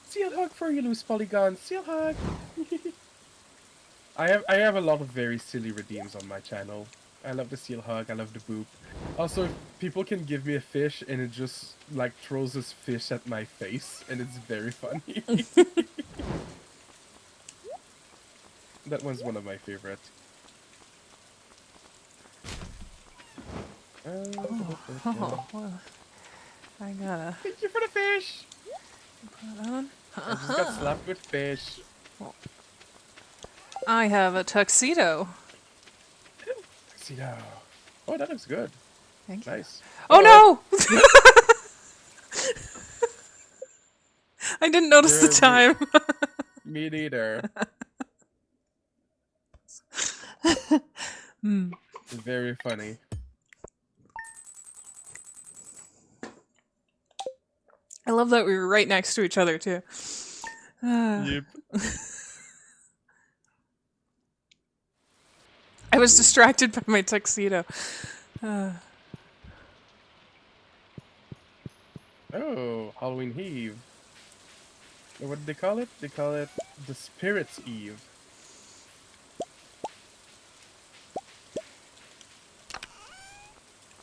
Seal hug for you, Loose Polygon. Seal hug. I have a lot of very silly redeems on my channel. I love the seal hug. I love the boop. Also, if people can give me a fish and it just like throws this fish at my face, and it's very funny. That one's one of my favorites. Oh, well, I gotta Thank you for the fish. put that on. I just got slapped with fish. I have a tuxedo. See now. Oh, that looks good. Thank you. Nice. Oh Uh-oh. no! I didn't notice the time. Me neither. Very funny. I love that we were right next to each other too. Yep. I was distracted by my tuxedo. Oh, Halloween Eve. What did they call it? They call it the Spirit's Eve.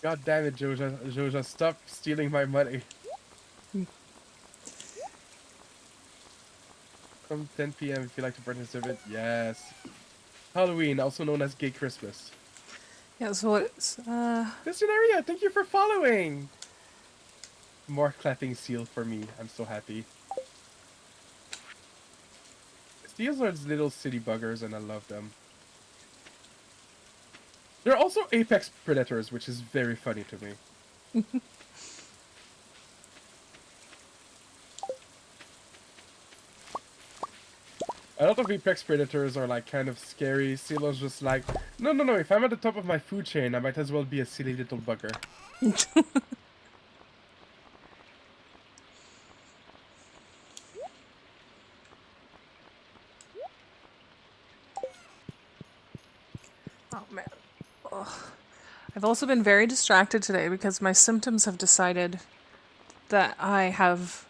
God damn it, Joja. Joja, stop stealing my money. From 10 p.m. if you like to participate. Yes. Halloween, also known as Gay Christmas. Yeah, so what's Visionaria, thank you for following! More clapping seal for me. I'm so happy. These are little city buggers and I love them. They're also apex predators, which is very funny to me. A lot of apex predators are like kind of scary. Silo's just like, no, no, no, if I'm at the top of my food chain, I might as well be a silly little bugger. oh man. Ugh. I've also been very distracted today because my symptoms have decided that I have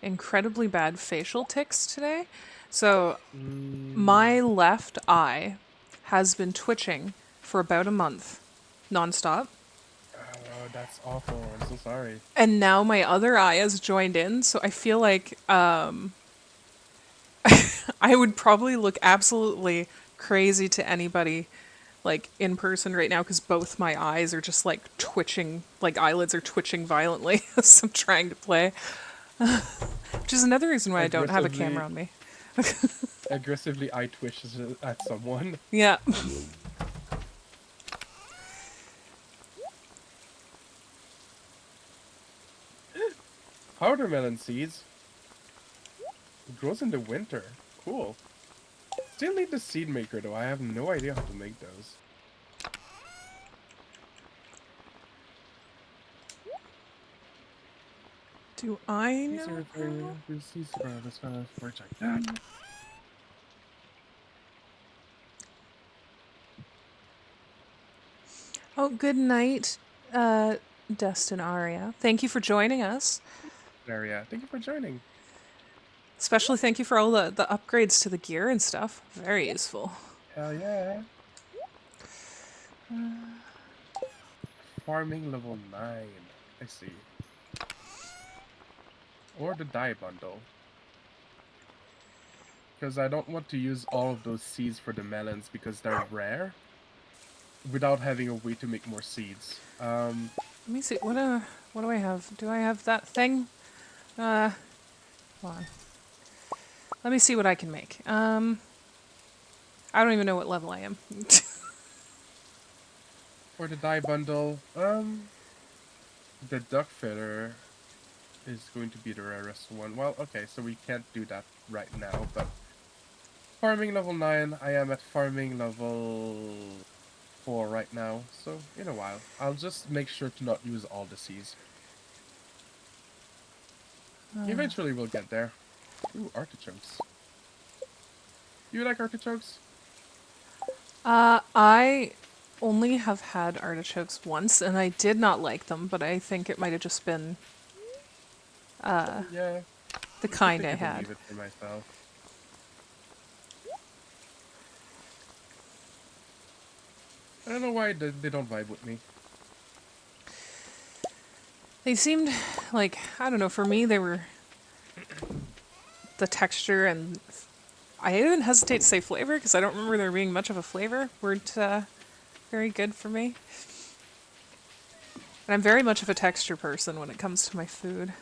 incredibly bad facial tics today. So my left eye has been twitching for about a month, nonstop. Oh, that's awful. I'm so sorry. And now my other eye has joined in, so I feel like I would probably look absolutely crazy to anybody like in person right now because both my eyes are just like twitching, like eyelids are twitching violently as I'm trying to play. Which is another reason why I don't have a camera on me. Aggressively eye twitches at someone. Yeah. Powder melon seeds. It grows in the winter. Cool. Still need the seed maker though. I have no idea how to make those. Do I These know? are very seeds for this for check that. Oh, good night, Destin Aria. Thank you for joining us. Area. Thank you for joining. Especially thank you for all the upgrades to the gear and stuff. Very useful. Hell yeah. Farming level 9. I see. Or the dye bundle. Because I don't want to use all of those seeds for the melons because they're rare. Without having a way to make more seeds. Let me see. What do I have? Do I have that thing? Hold on. Let me see what I can make. I don't even know what level I am. For the dye bundle, the duck feather is going to be the rarest one. Well, okay, so we can't do that right now, but farming level 9, I am at farming level 4 right now, so in a while. I'll just make sure to not use all the seeds. Eventually we'll get there. Ooh, artichokes. You like artichokes? I only have had artichokes once, and I did not like them, but I think it might have just been Yeah. the I kind take I it or had. leave it for myself. I don't know why they don't vibe with me. They seemed like, I don't know, for me they were the texture and I even hesitate to say flavor because I don't remember there being much of a flavor. Weren't very good for me. And I'm very much of a texture person when it comes to my food.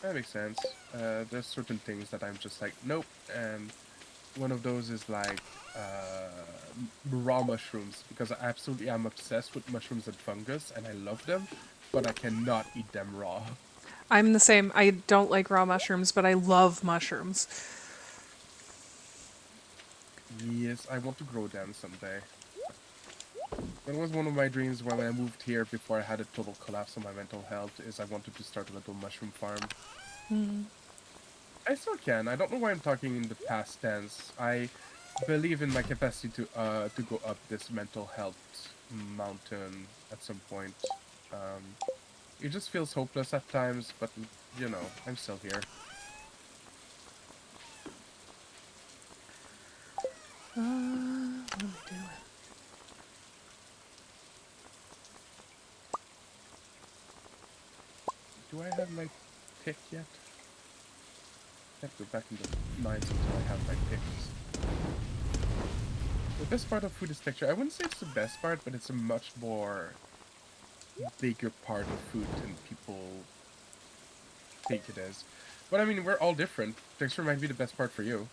That makes sense. There's certain things that I'm just like, nope. And one of those is like raw mushrooms because I absolutely am obsessed with mushrooms and fungus, and I love them, but I cannot eat them raw. I'm the same. I don't like raw mushrooms, but I love mushrooms. Yes, I want to grow them someday. That was one of my dreams when I moved here before I had a total collapse on my mental health, is I wanted to start a little mushroom farm. I still can. I don't know why I'm talking in the past tense. I believe in my capacity to go up this mental health mountain at some point. Um, it just feels hopeless at times, but you know, I'm still here. What am I doing? Do I have my pick yet? I have to go back in the mines until I have my picks. The best part of food is texture. I wouldn't say it's the best part, but it's a much more bigger part of food than people think it is. But I mean, we're all different. Texture might be the best part for you.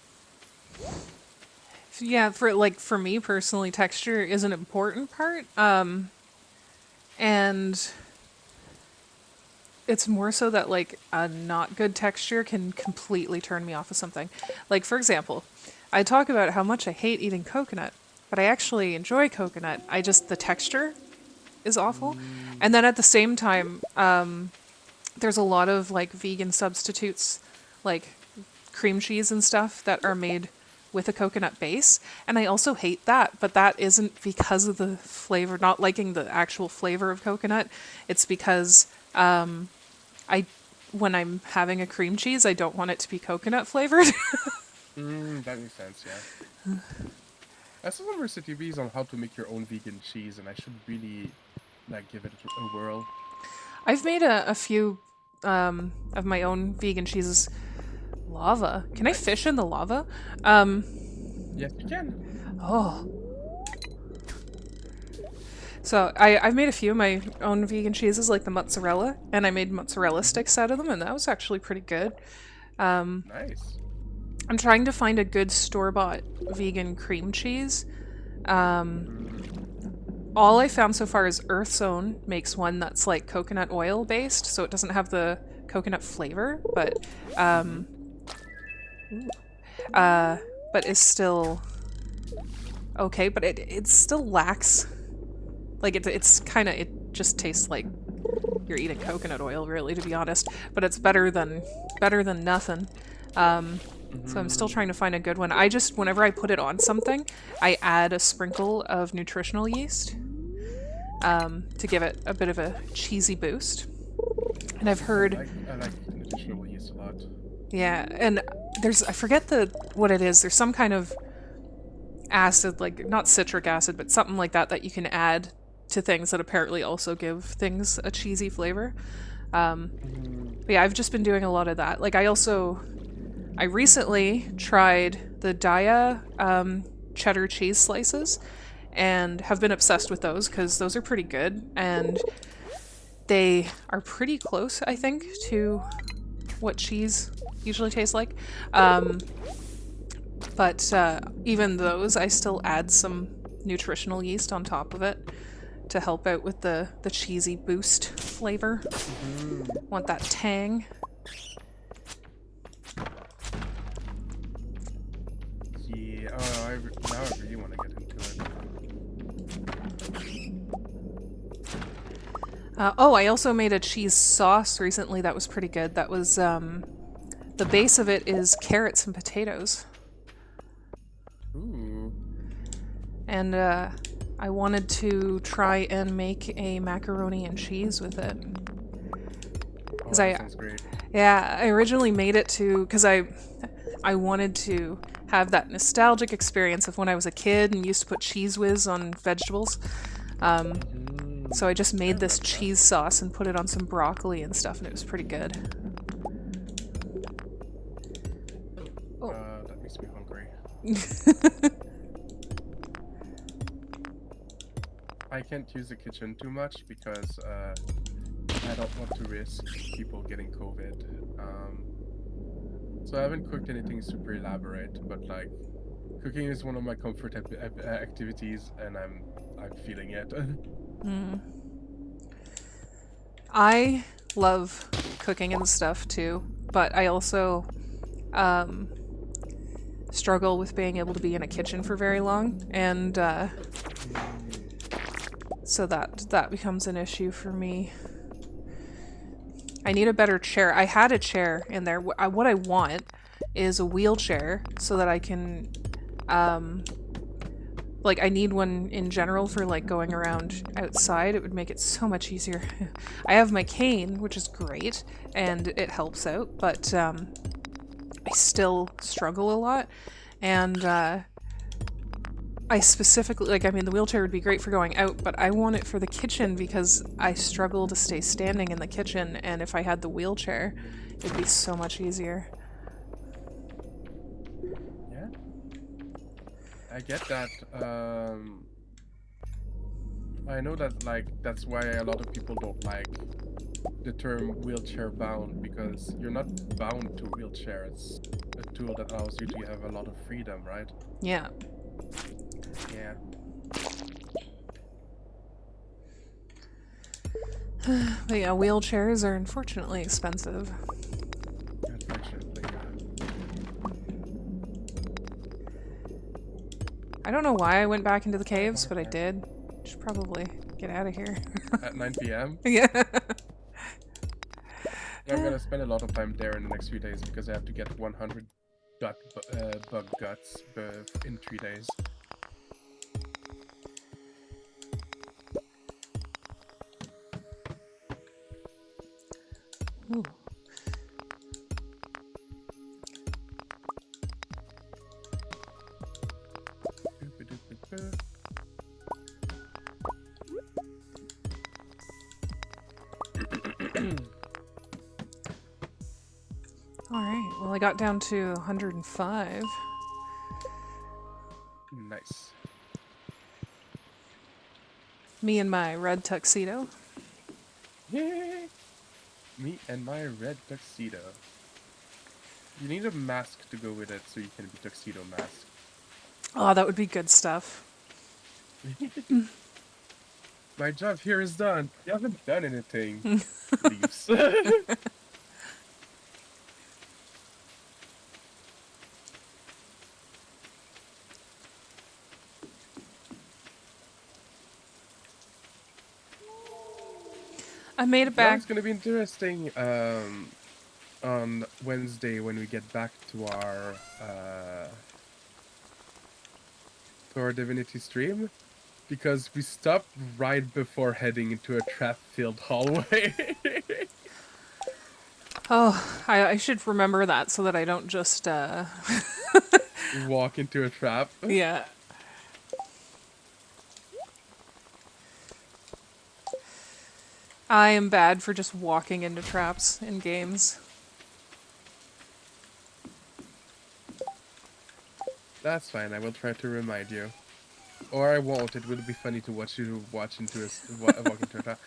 Yeah, for me personally, texture is an important part. And it's more so that like a not good texture can completely turn me off of something. Like for example, I talk about how much I hate eating coconut, but I actually enjoy coconut. I just the texture is awful. And then at the same time, there's a lot of like vegan substitutes, like cream cheese and stuff that are made with a coconut base, and I also hate that, but that isn't because of the flavor, not liking the actual flavor of coconut. It's because I when I'm having a cream cheese, I don't want it to be coconut flavored. That makes sense, yeah. I saw some recipes on how to make your own vegan cheese, and I should really like give it a whirl. I've made a few of my own vegan cheeses. Lava. Can I fish Nice. in the lava? Yes, you can. Oh. So I've made a few of my own vegan cheeses, like the mozzarella, and I made mozzarella sticks out of them, and that was actually pretty good. Nice. I'm trying to find a good store-bought vegan cream cheese. All I found so far is Earth's Own makes one that's like coconut oil based, so it doesn't have the coconut flavor, but is still okay. But it still lacks like it's kind of it just tastes like you're eating coconut oil, really, to be honest. But it's better than nothing. So I'm still trying to find a good one. I just whenever I put it on something, I add a sprinkle of nutritional yeast to give it a bit of a cheesy boost. And I've heard, I like nutritional yeast a lot. yeah, and there's I forget what it is. There's some kind of acid, like not citric acid, but something like that you can add to things that apparently also give things a cheesy flavor. But yeah, I've just been doing a lot of that. Like I recently tried the Daya cheddar cheese slices and have been obsessed with those because those are pretty good and they are pretty close, I think, to what cheese usually tastes like. But even those, I still add some nutritional yeast on top of it to help out with the cheesy boost flavor. Want that tang. Yeah. Oh, now I really want to get into it. I also made a cheese sauce recently that was pretty good. That was, the base of it is carrots and potatoes. Ooh. And I wanted to try and make a macaroni and cheese with it. Oh, that sounds great. Yeah, I originally made it because I wanted to have that nostalgic experience of when I was a kid and used to put cheese whiz on vegetables. So I just I made this remember that. cheese sauce and put it on some broccoli and stuff, and it was pretty good. Oh. That makes me hungry. I can't use the kitchen too much because I don't want to risk people getting COVID. So I haven't cooked anything super elaborate, but like cooking is one of my comfort activities, and I'm feeling it. I love cooking and stuff too, but I also um, struggle with being able to be in a kitchen for very long, and so that becomes an issue for me. I need a better chair. I had a chair in there. What I want is a wheelchair so that I can, like, I need one in general for like going around outside. It would make it so much easier. I have my cane, which is great, and it helps out, but I still struggle a lot, and I specifically, like, I mean, the wheelchair would be great for going out, but I want it for the kitchen because I struggle to stay standing in the kitchen, and if I had the wheelchair, it'd be so much easier. Yeah, I get that. I know that like that's why a lot of people don't like the term wheelchair bound, because you're not bound to a wheelchair. It's a tool that allows you to have a lot of freedom, right? Yeah. Yeah, But yeah, wheelchairs are unfortunately expensive. unfortunately, I don't know why I went back into the yeah. caves, but I did. Should probably get out of here. At 9 p.m. Yeah. I'm gonna spend a lot of time there in the next few days because I have to get 100 bug guts in 3 days. Ooh. Alright, well, I got down to 105. Nice. Me in my red tuxedo. Yay! Me and my red tuxedo. You need a mask to go with it so you can be tuxedo mask. Oh, that would be good stuff. My job here is done. You haven't done anything. Leaves. I made it Now back. it's gonna be interesting on Wednesday when we get back to our Divinity stream, because we stopped right before heading into a trap-filled hallway. Oh, I should remember that so that I don't just, Walk into a trap. yeah. I am bad for just walking into traps in games. That's fine. I will try to remind you, or I won't. It will be funny to watch you walk into a trap.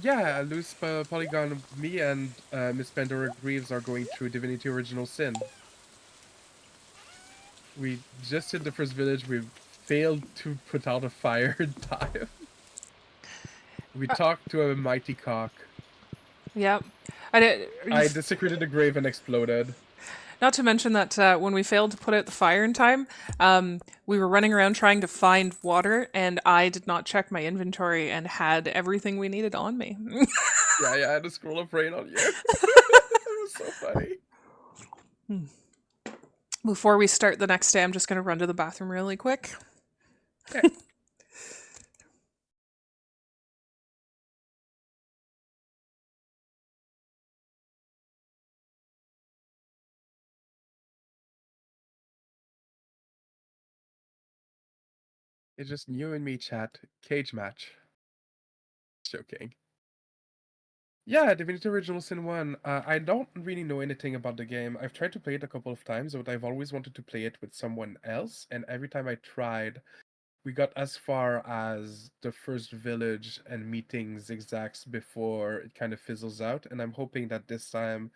Yeah, Loose Polygon. Me and Miss Pandora Greaves are going through Divinity Original Sin. We just hit the first village. We failed to put out a fire in time. We talked to a mighty cock. Yep. I did. I desecrated a grave and exploded. Not to mention that when we failed to put out the fire in time, we were running around trying to find water, and I did not check my inventory and had everything we needed on me. Yeah, I had a scroll of rain on you. It was so funny. Before we start the next day, I'm just going to run to the bathroom really quick. Okay. It's just you and me, chat. Cage match. Joking. Yeah, Divinity Original Sin 1. I don't really know anything about the game. I've tried to play it a couple of times, but I've always wanted to play it with someone else, and every time I tried, we got as far as the first village and meeting zigzags before it kind of fizzles out, and I'm hoping that this time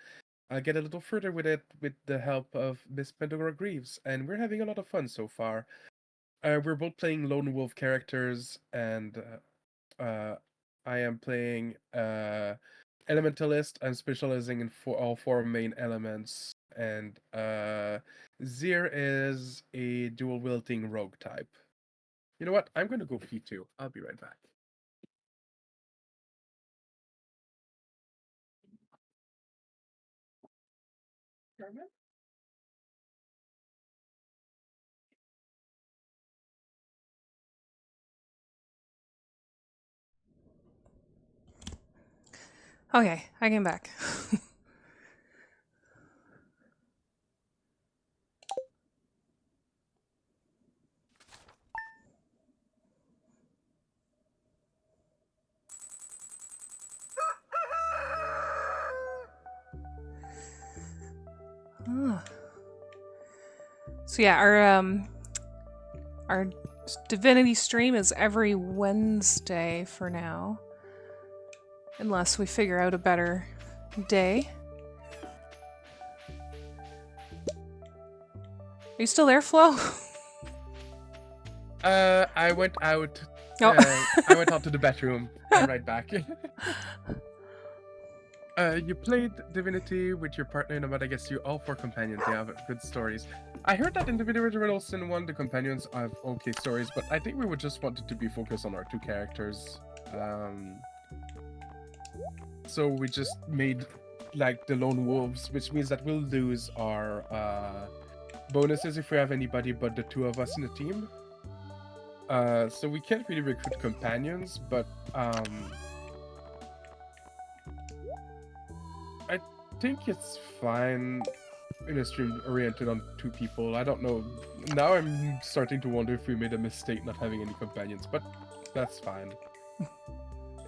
I'll get a little further with it with the help of Miss Pandora Greaves, and we're having a lot of fun so far. We're both playing lone wolf characters, and uh, I am playing elementalist. I'm specializing in all four main elements, and Zir is a dual wielding rogue type. You know what? I'm gonna go feed too. I'll be right back. Okay, I came back. Ah. So yeah, our Divinity stream is every Wednesday for now, unless we figure out a better day. Are you still there, Flo? I went out. No. I went out to the bedroom. I'm right back. You played Divinity with your partner, but I guess you all four companions. They have good stories. I heard that in Divinity Original Sin 1, the companions have okay stories, but I think we would just wanted to be focused on our two characters. So we just made like the lone wolves, which means that we'll lose our bonuses if we have anybody but the two of us in the team. So we can't really recruit companions, but I think it's fine in a stream oriented on two people. I don't know. Now I'm starting to wonder if we made a mistake not having any companions, but that's fine.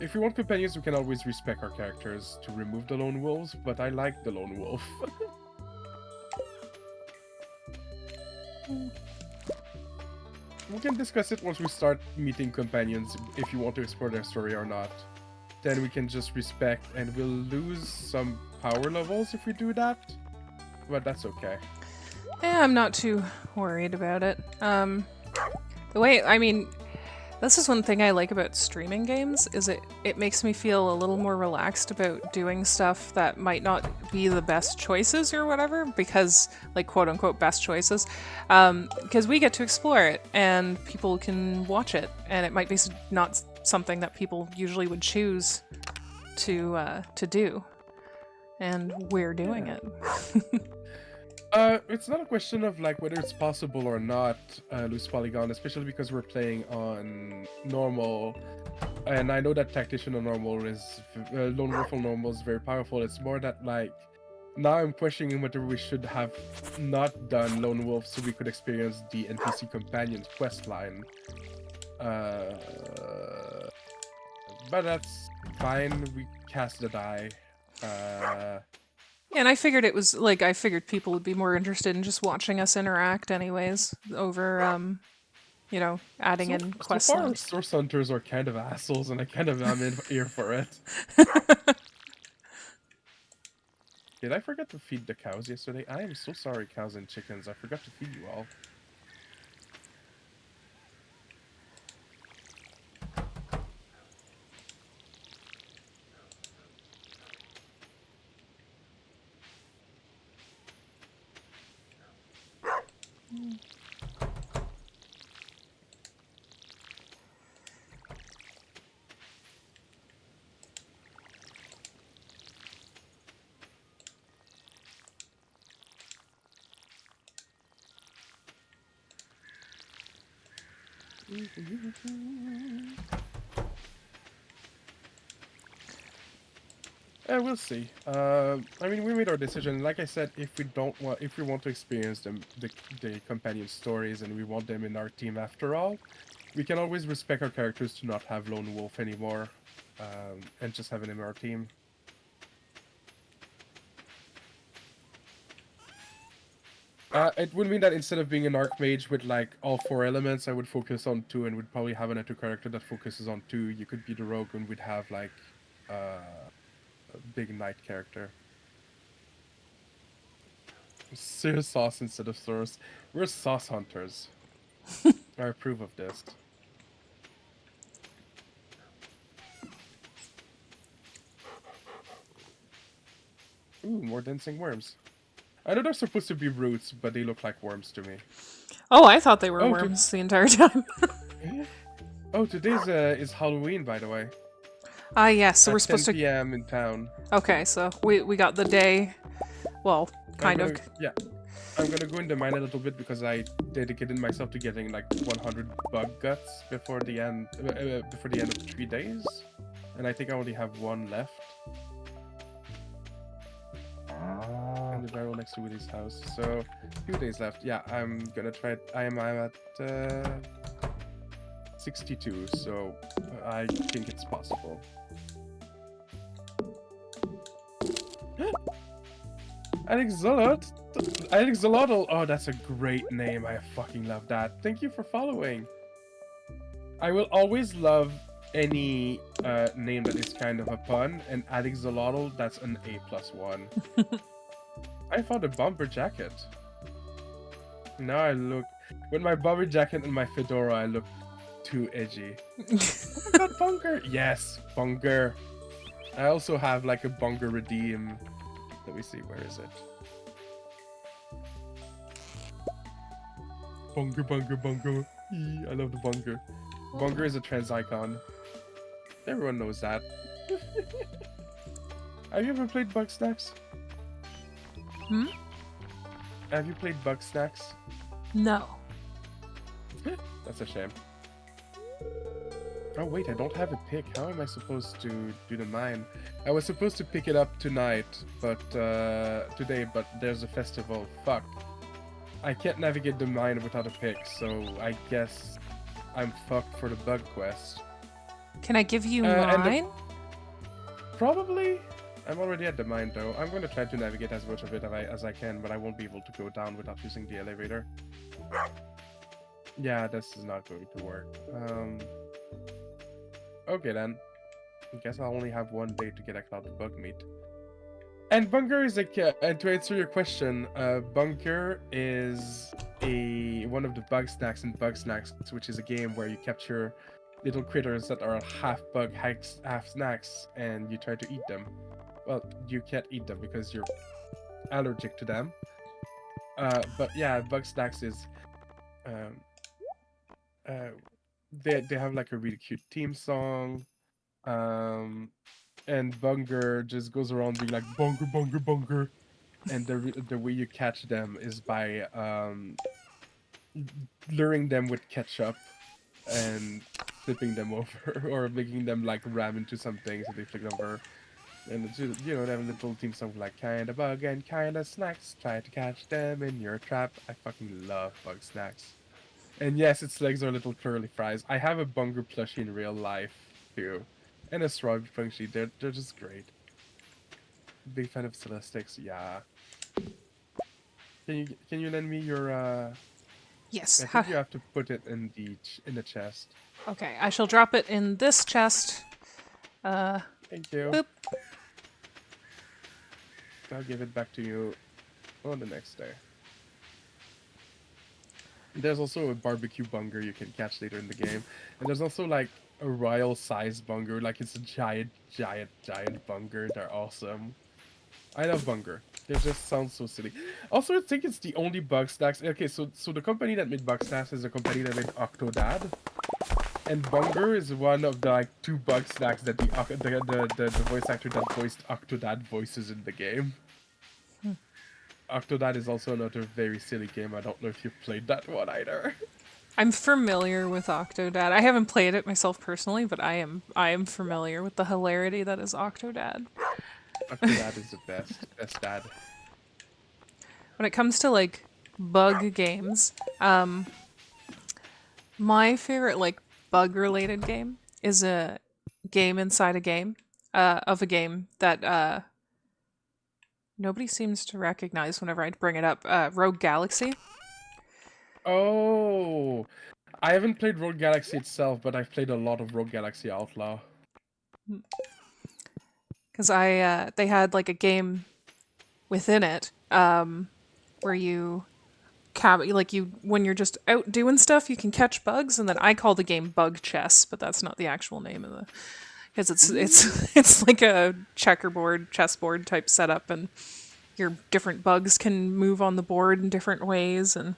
If we want companions, we can always respec our characters to remove the lone wolves, but I like the lone wolf. We can discuss it once we start meeting companions, if you want to explore their story or not. Then we can just respect, and we'll lose some power levels if we do that, but that's okay. Yeah, I'm not too worried about it. The way, I mean, this is one thing I like about streaming games is it makes me feel a little more relaxed about doing stuff that might not be the best choices or whatever, because like quote unquote best choices, because we get to explore it and people can watch it, and it might be not something that people usually would choose to do, and we're doing it. It's not a question of like whether it's possible or not, loose polygon, especially because we're playing on normal, and I know that tactician on normal is lone wolf on normal is very powerful. It's more that like now I'm questioning whether we should have not done lone wolf so we could experience the NPC companions quest line. But that's fine. We cast the die. And I figured it was like I figured people would be more interested in just watching us interact anyways over adding So, in so quest far, lines. source hunters are kind of assholes, and I kind of am in here for it. Did I forget to feed the cows yesterday? I am so sorry, cows and chickens. I forgot to feed you all. We'll see. I mean, we made our decision. Like I said, if we want to experience the companion stories, and we want them in our team after all, We can always respect our characters to not have Lone Wolf anymore, and just have an MR team. It would mean that instead of being an Archmage with like all 4 elements, I would focus on 2 and would probably have another character that focuses on 2. You could be the rogue and we'd have like a big knight character. Sear sauce instead of source. We're sauce hunters. I approve of this. Ooh, more dancing worms. I know they're supposed to be roots, but they look like worms to me. Oh, I thought they were Oh, worms the entire time. oh, today's is Halloween, by the way. Ah, yes. So we're At supposed 10 to. p.m. in town. Okay, so we got the day. Well, I'm kind of. gonna yeah. I'm gonna go into mine a little bit because I dedicated myself to getting like 100 bug guts before the end of 3 days, and I think I only have 1 left. And the barrel next to Willie's house, so 2 days left. Yeah, I'm gonna try it. I'm at 62, so I think it's possible. Alex Zolot. Alex Zolotl. Oh, that's a great name. I fucking love that. Thank you for following. I will always love any name that is kind of a pun, and Alex Zolotl, that's an A+1. I found a bomber jacket. Now I look... With my bomber jacket and my fedora, I look too edgy. Oh my god, Bunker! Yes, Bunker. I also have like a Bunker redeem. Let me see, where is it? Bunker, Bunker, Bunker. I love the Bunker. Bunker is a trans icon. Everyone knows that. Have you ever played Bugsnax? Hmm? Have you played Bugsnax? No. That's a shame. Oh wait, I don't have a pick. How am I supposed to do the mine? I was supposed to pick it up tonight, but today, but there's a festival. Fuck. I can't navigate the mine without a pick, so I guess I'm fucked for the bug quest. Can I give you And mine? probably. I'm already at the mine though. I'm gonna try to navigate as much of it as I can, but I won't be able to go down without using the elevator. Yeah, this is not going to work. Okay then. I guess I'll only have 1 day to get a cloud of bug meat. And Bunker is and to answer your question, Bunker is one of the Bugsnax in Bugsnax, which is a game where you capture little critters that are half bug, half snacks, and you try to eat them. Well, you can't eat them because you're allergic to them. But yeah, Bugsnax is they have like a really cute theme song. And Bunker just goes around being like Bunker, Bunker, Bunker, and the way you catch them is by luring them with ketchup and flipping them over, or making them like ram into something so they flip over. And it's just, they have a little theme song like kinda bug and kinda snacks. Try to catch them in your trap. I fucking love Bugsnax. And yes, its legs are little curly fries. I have a Bunker plushie in real life too, and a strawberry plushie. They're just great. Big fan of Celestics. Yeah. Can you lend me your Yes. I think you have to put it in the chest. Okay, I shall drop it in this chest. Thank you. Boop. I'll give it back to you on the next day. There's also a barbecue bunger you can catch later in the game. And there's also like a royal size bunger, like it's a giant, giant, giant bunger. They're awesome. I love Bunger. They just sound so silly. Also, I think it's the only Bugsnax. Okay, so the company that made Bugsnax is the company that made Octodad, and Bunger is one of the like 2 Bugsnax that the voice actor that voiced Octodad voices in the game. Octodad is also another very silly game. I don't know if you've played that one either. I'm familiar with Octodad. I haven't played it myself personally, but I am familiar with the hilarity that is Octodad. Octodad is the best dad. When it comes to like bug games, My favorite like bug related game is a game inside a game, of a game that nobody seems to recognize whenever I bring it up. Rogue Galaxy. Oh, I haven't played Rogue Galaxy itself, but I've played a lot of Rogue Galaxy Outlaw. Because they had like a game within it, where you like you when you're just out doing stuff, you can catch bugs, and then I call the game Bug Chess, but that's not the actual name of the because it's Mm. it's it's like a checkerboard, chessboard type setup, and your different bugs can move on the board in different ways and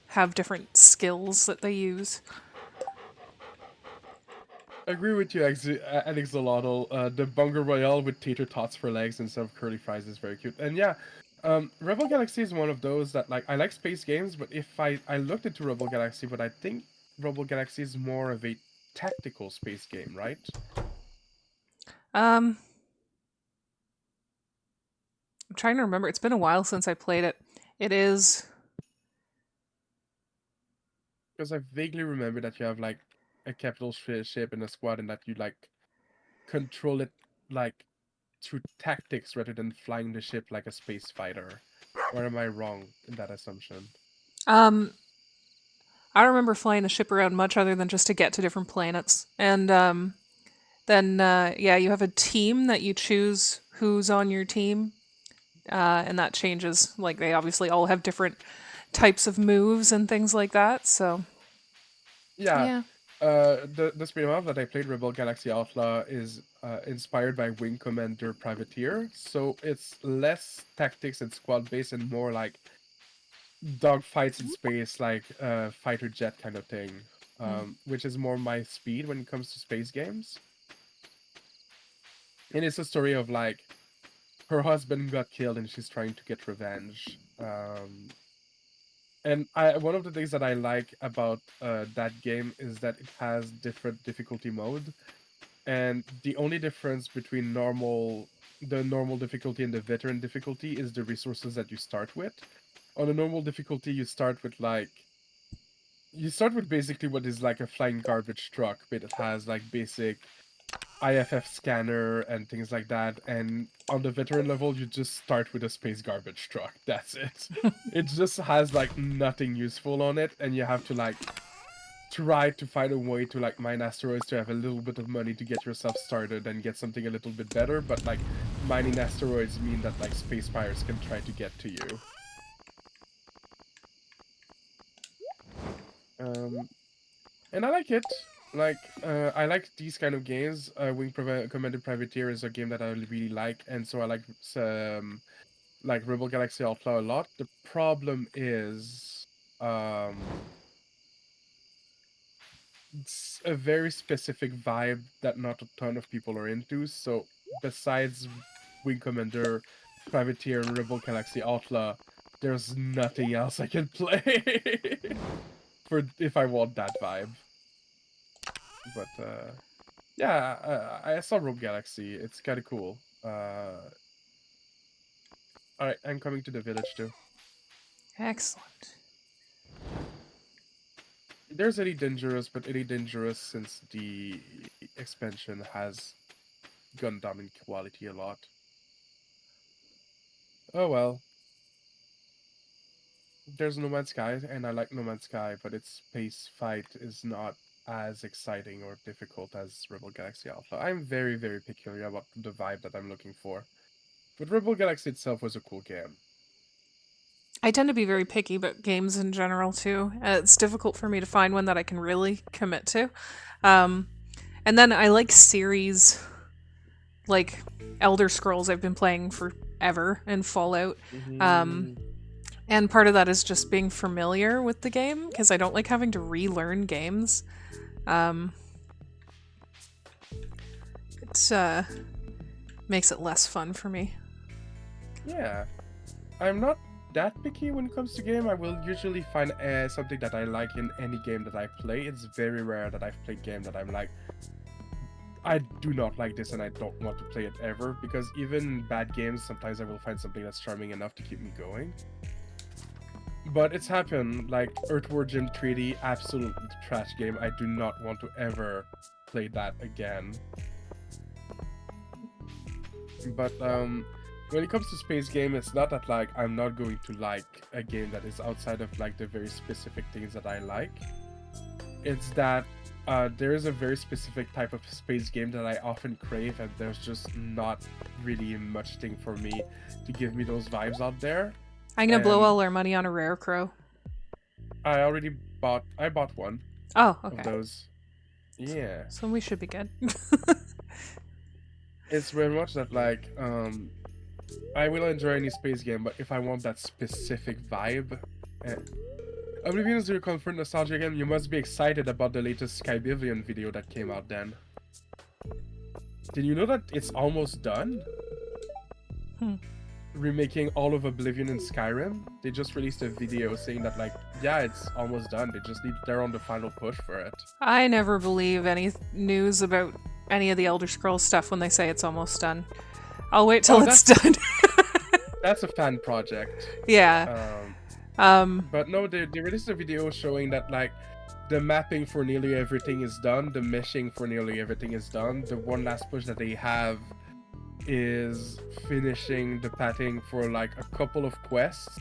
have different skills that they use. I agree with you, Alexolotl. The Bunga Royale with tater tots for legs instead of curly fries is very cute. And yeah, Rebel Galaxy is one of those that like I like space games, but if I looked into Rebel Galaxy, but I think Rebel Galaxy is more of a tactical space game, right? Um, I'm trying to remember. It's been a while since I played it. It is. Because I vaguely remember that you have like a capital ship in a squad, and that you like control it like through tactics rather than flying the ship like a space fighter. Or am I wrong in that assumption? Um, I don't remember flying the ship around much other than just to get to different planets. And then, yeah, you have a team that you choose who's on your team, and that changes. Like, they obviously all have different types of moves and things like that. So, Yeah, yeah. the spin off that I played, Rebel Galaxy Outlaw, is inspired by Wing Commander Privateer. So it's less tactics and squad based and more like dogfights in space, like fighter jet kind of thing. Which is more my speed when it comes to space games. And it's a story of like her husband got killed and she's trying to get revenge. And one of the things that I like about that game is that it has different difficulty mode, and the only difference between the normal difficulty and the veteran difficulty is the resources that you start with. On the normal difficulty, you start with basically what is like a flying garbage truck, but it has like basic IFF scanner and things like that. And on the veteran level, you just start with a space garbage truck. That's it. It just has like nothing useful on it, and you have to like try to find a way to like mine asteroids to have a little bit of money to get yourself started and get something a little bit better. But like mining asteroids mean that like space pirates can try to get to you. Um, and I like it. I like these kind of games. Commanded Privateer is a game that I really like, and so I like Rebel Galaxy Outlaw a lot. The problem is, it's a very specific vibe that not a ton of people are into. So besides Wing Commander, Privateer, and Rebel Galaxy Outlaw, there's nothing else I can play for if I want that vibe. But yeah, I saw Rogue Galaxy. It's kind of cool. All right, I'm coming to the village too. Excellent. There's Elite Dangerous, but Elite Dangerous since the expansion has gone down in quality a lot. Oh well, there's No Man's Sky, and I like No Man's Sky, but its space fight is not as exciting or difficult as Rebel Galaxy Alpha. I'm very, very peculiar about the vibe that I'm looking for. But Rebel Galaxy itself was a cool game. I tend to be very picky about games in general too. It's difficult for me to find one that I can really commit to. Um, and then I like series like Elder Scrolls. I've been playing forever and Fallout. Um, Mm-hmm. and part of that is just being familiar with the game because I don't like having to relearn games. Um, it makes it less fun for me. Yeah, I'm not that picky when it comes to game. I will usually find something that I like in any game that I play. It's very rare that I've played game that I'm like, I do not like this and I don't want to play it ever, because even bad games, sometimes I will find something that's charming enough to keep me going. But it's happened. Like Earthworm Jim 3D, absolute trash game. I do not want to ever play that again. But when it comes to space game, it's not that like I'm not going to like a game that is outside of like the very specific things that I like. It's that there is a very specific type of space game that I often crave, and there's just not really much thing for me to give me those vibes out there. I'm gonna blow And all our money on a rare crow. I bought one Oh, of okay. those. Yeah. So we should be good. It's very much that like I will enjoy any space game, but if I want that specific vibe, eh. Oblivion is your comfort nostalgia game. You must be excited about the latest Skybivian video that came out then. Did you know that it's almost done? Hmm. Remaking all of Oblivion and Skyrim? They just released a video saying that like, yeah, it's almost done. They're on the final push for it. I never believe any news about any of the Elder Scrolls stuff when they say it's almost done. I'll wait till Oh, it's done. that's a fan project. Yeah. But no, they released a video showing that like the mapping for nearly everything is done, the meshing for nearly everything is done. The one last push that they have is finishing the pathing for like a couple of quests,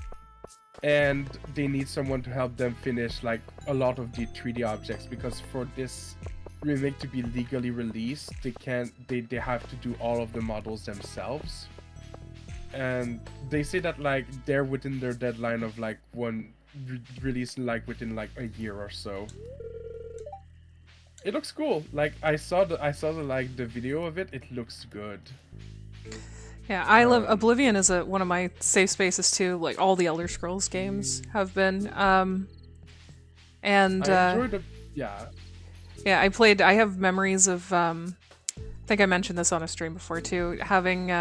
and they need someone to help them finish like a lot of the 3D objects, because for this remake to be legally released, they have to do all of the models themselves. And they say that like they're within their deadline of like release like within like a year or so. It looks cool. Like I saw the like the video of it. It looks good. Yeah, I love Um, Oblivion is one of my safe spaces too. Like all the Elder Scrolls games have been. And I enjoyed the yeah. yeah, I have memories of. I think I mentioned this on a stream before too. Having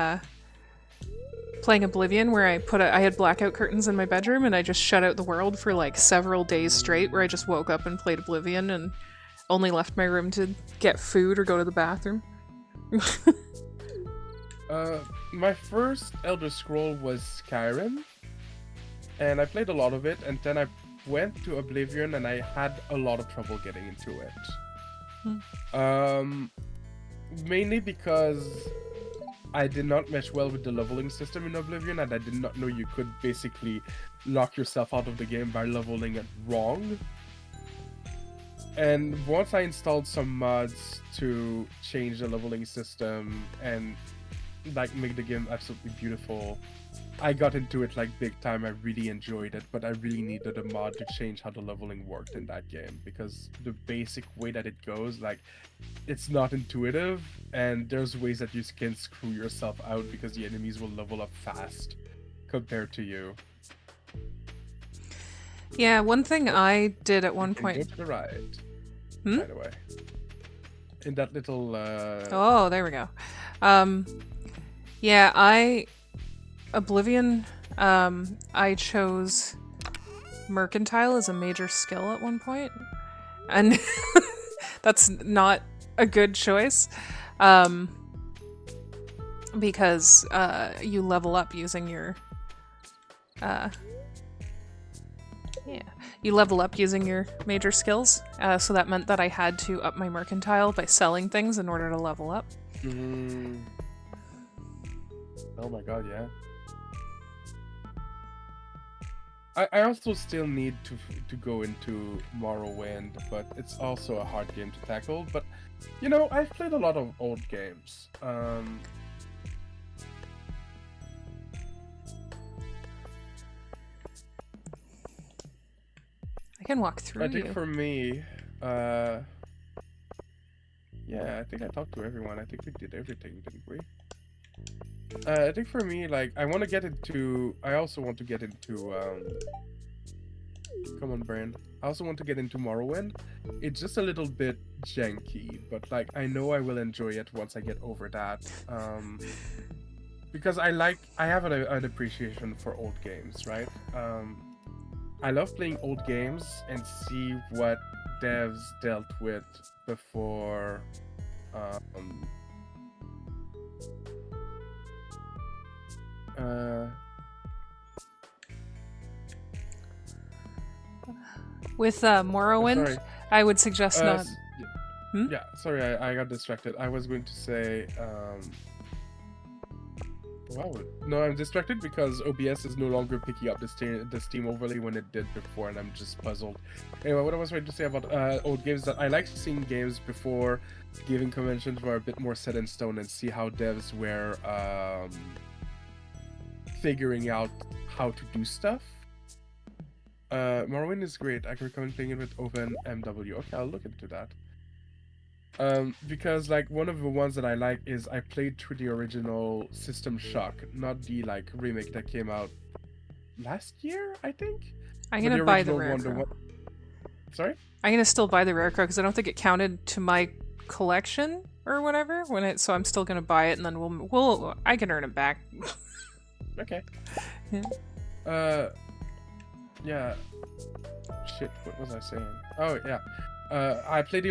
playing Oblivion, where I had blackout curtains in my bedroom, and I just shut out the world for like several days straight. Where I just woke up and played Oblivion, and only left my room to get food or go to the bathroom. My first Elder Scroll was Skyrim, and I played a lot of it, and then I went to Oblivion, and I had a lot of trouble getting into it. Mainly because I did not mesh well with the leveling system in Oblivion, and I did not know you could basically lock yourself out of the game by leveling it wrong. And once I installed some mods to change the leveling system and like make the game absolutely beautiful, I got into it like big time. I really enjoyed it, but I really needed a mod to change how the leveling worked in that game, because the basic way that it goes, like, it's not intuitive, and there's ways that you can screw yourself out because the enemies will level up fast compared to you. Yeah, one thing I did at one You can point. go to the right, Hmm? by the way. In that little Oh, there we go. Yeah, Oblivion, I chose Mercantile as a major skill at one point, and that's not a good choice, because you level up using your you level up using your major skills. So that meant that I had to up my Mercantile by selling things in order to level up. Oh my god, yeah. I also still need to go into Morrowind, but it's also a hard game to tackle. But you know, I've played a lot of old games. I can walk through I think you. for me, yeah, I think I talked to everyone. I think we did everything, didn't we? I think for me, like, I want to get into. I also want to get into. Come on, Brand. I also want to get into Morrowind. It's just a little bit janky, but like I know I will enjoy it once I get over that. Because I have an appreciation for old games, right? I love playing old games and see what devs dealt with before. With Morrowind, Sorry. I would suggest not. Hmm? Yeah, sorry, I got distracted. I was going to say, wow, no, I'm distracted because OBS is no longer picking up the Steam overlay when it did before, and I'm just puzzled. Anyway, what I was trying to say about old games, that I like seeing games before giving conventions were a bit more set in stone and see how devs were figuring out how to do stuff. Morrowind is great. I recommend playing it with OpenMW. Okay, I'll look into that. Because like one of the ones that I like is I played through the original System Shock, not the like remake that came out last year, I think. I'm But gonna the buy the original rare one, the crow. one. Sorry. I'm gonna still buy the rare crow because I don't think it counted to my collection or whatever when it. So I'm still gonna buy it, and then we'll I can earn it back. Okay. Yeah. Uh, yeah. Shit. What was I saying? Oh yeah. I played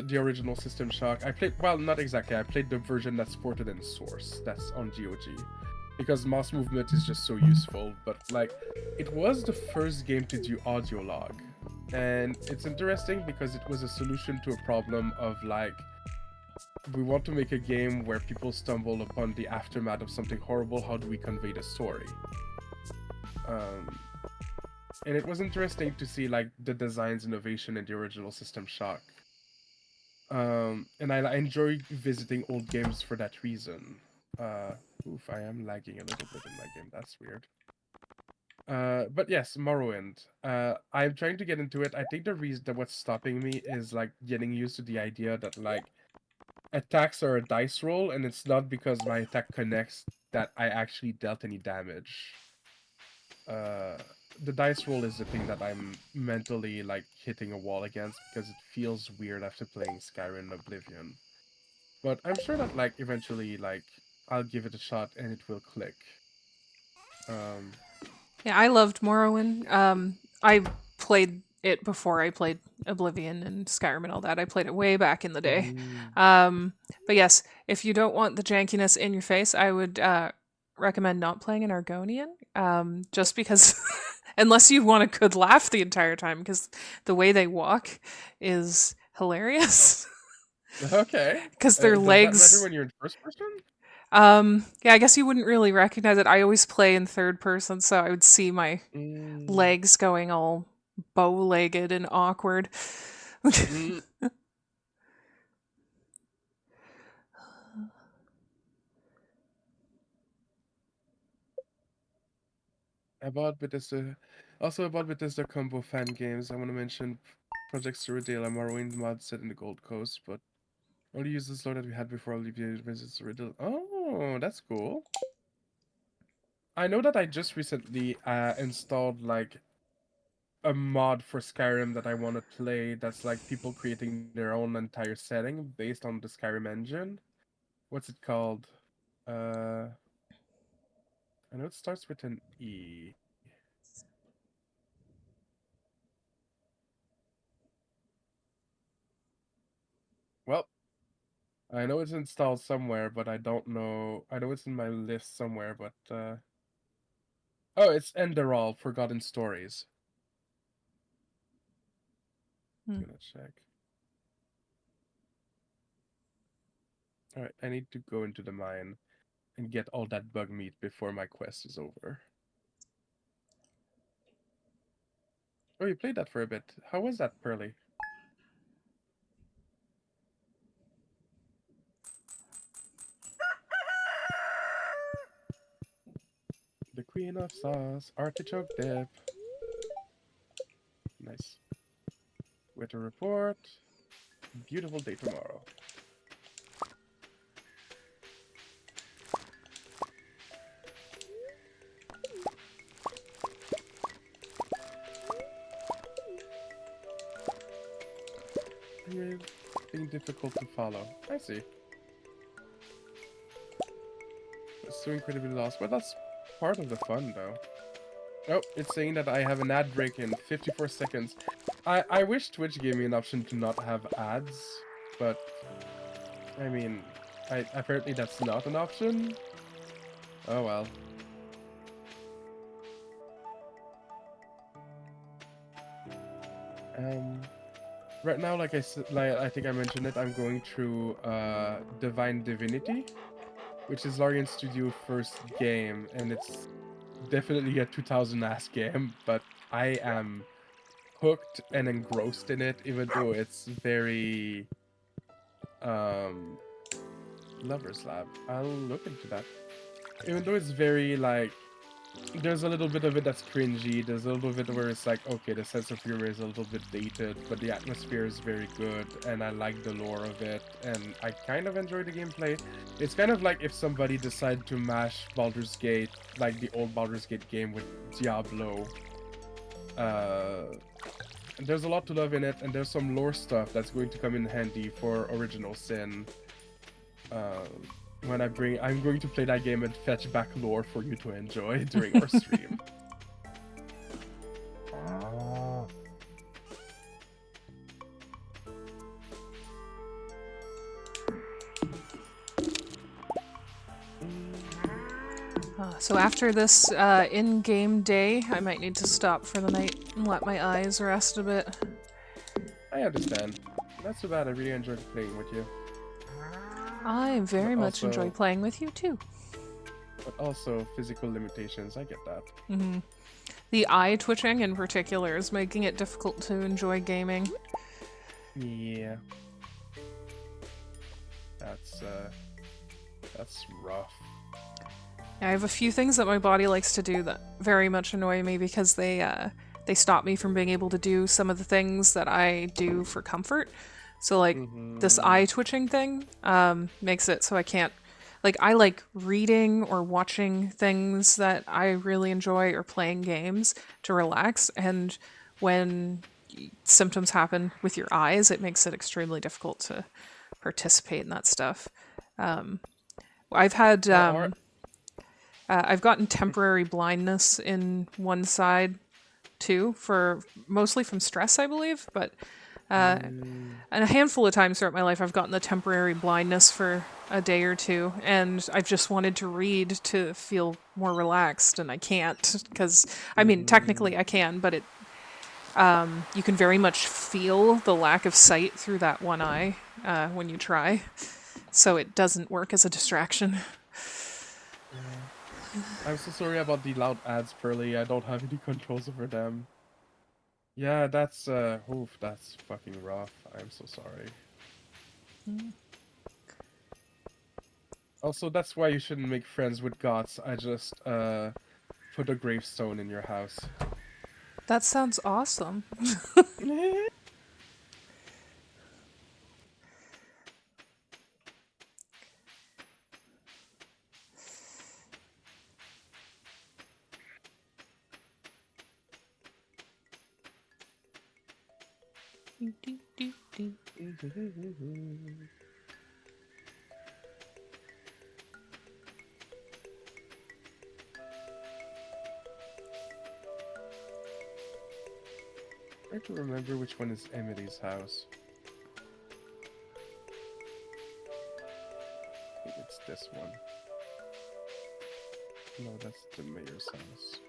the original System Shock. I played, well, not exactly. I played the version that's ported in Source. That's on GOG, because mouse movement is just so useful. But like, it was the first game to do audio log, and it's interesting because it was a solution to a problem of like, we want to make a game where people stumble upon the aftermath of something horrible. How do we convey the story? Um, and it was interesting to see like the design's innovation in the original System Shock. And I enjoy visiting old games for that reason. Uh, Oof, I am lagging a little bit in my game. That's weird. But yes, Morrowind. I'm trying to get into it. I think the reason that what's stopping me is like getting used to the idea that like attacks are a dice roll, and it's not because my attack connects that I actually dealt any damage. Uh, the dice roll is the thing that I'm mentally like hitting a wall against because it feels weird after playing Skyrim and Oblivion. But I'm sure that like eventually like I'll give it a shot and it will click. Um, Yeah, I loved Morrowind. I played it before I played Oblivion and Skyrim and all that. I played it way back in the day. mm, But yes, if you don't want the jankiness in your face, I would recommend not playing an Argonian. Just because, unless you want a good laugh the entire time, because the way they walk is hilarious. okay. Because their Does that matter legs. when you're in first person? Yeah, I guess you wouldn't really recognize it. I always play in third person, so I would see my Mm, legs going all bow-legged and awkward. mm. About Bethesda, also about Bethesda combo fan games. I want to mention Project Cyrodiil, a Morrowind mod set in the Gold Coast, but only use the slow that we had before Olivia visits Cyrodiil. Oh, that's cool. I know that I just recently installed like a mod for Skyrim that I want to play that's like people creating their own entire setting based on the Skyrim engine. What's it called? I know it starts with an E. Well, I know it's installed somewhere, but I don't know. I know it's in my list somewhere, but oh, it's Enderal, Forgotten Stories. Hmm. Gonna check. All right, I need to go into the mine and get all that bug meat before my quest is over. Oh, you played that for a bit. How was that, Pearly? The Queen of Sauce, artichoke dip. Nice. Weather report. Beautiful day tomorrow. You're being difficult to follow. I see. It's so incredibly lost. But that's part of the fun, though. Oh, it's saying that I have an ad break in 54 seconds. I wish Twitch gave me an option to not have ads, but I mean, apparently that's not an option. Oh well. Um, right now, like I think I mentioned it, I'm going through Divine Divinity, which is Larian Studio first game, and it's definitely a 2000 ass game, but I am hooked and engrossed in it, even though it's very um Lover's Lab. I'll look into that. Even though it's very like there's a little bit of it that's cringy, there's a little bit where it's like, okay, the sense of humor is a little bit dated, but the atmosphere is very good, and I like the lore of it, and I kind of enjoy the gameplay. It's kind of like if somebody decided to mash Baldur's Gate, like the old Baldur's Gate game with Diablo. There's a lot to love in it, and there's some lore stuff that's going to come in handy for Original Sin. Um, I'm going to play that game and fetch back lore for you to enjoy during our stream. Ah. So after this in-game day, I might need to stop for the night and let my eyes rest a bit. I understand. Not so bad. I really enjoyed playing with you. I very But much enjoy also, playing with you too. but also physical limitations. I get that. Hmm. The eye twitching in particular is making it difficult to enjoy gaming. Yeah. That's rough. I have a few things that my body likes to do that very much annoy me because they stop me from being able to do some of the things that I do for comfort. So like this Mm-hmm. eye twitching thing makes it so I can't like I like reading or watching things that I really enjoy or playing games to relax, and when symptoms happen with your eyes, it makes it extremely difficult to participate in that stuff. I've had Well, our I've gotten temporary blindness in one side too, for mostly from stress, I believe. But mm, and a handful of times throughout my life, I've gotten the temporary blindness for a day or two, and I've just wanted to read to feel more relaxed, and I can't because I mean, mm, technically I can, but it you can very much feel the lack of sight through that one eye when you try, so it doesn't work as a distraction. yeah. I'm so sorry about the loud ads, Pearly. I don't have any controls over them. Yeah, oof, that's fucking rough. I'm so sorry. Also, that's why you shouldn't make friends with gods. I just put a gravestone in your house. That sounds awesome. Try to remember which one is Emily's house. I think it's this one. No, that's the mayor's house.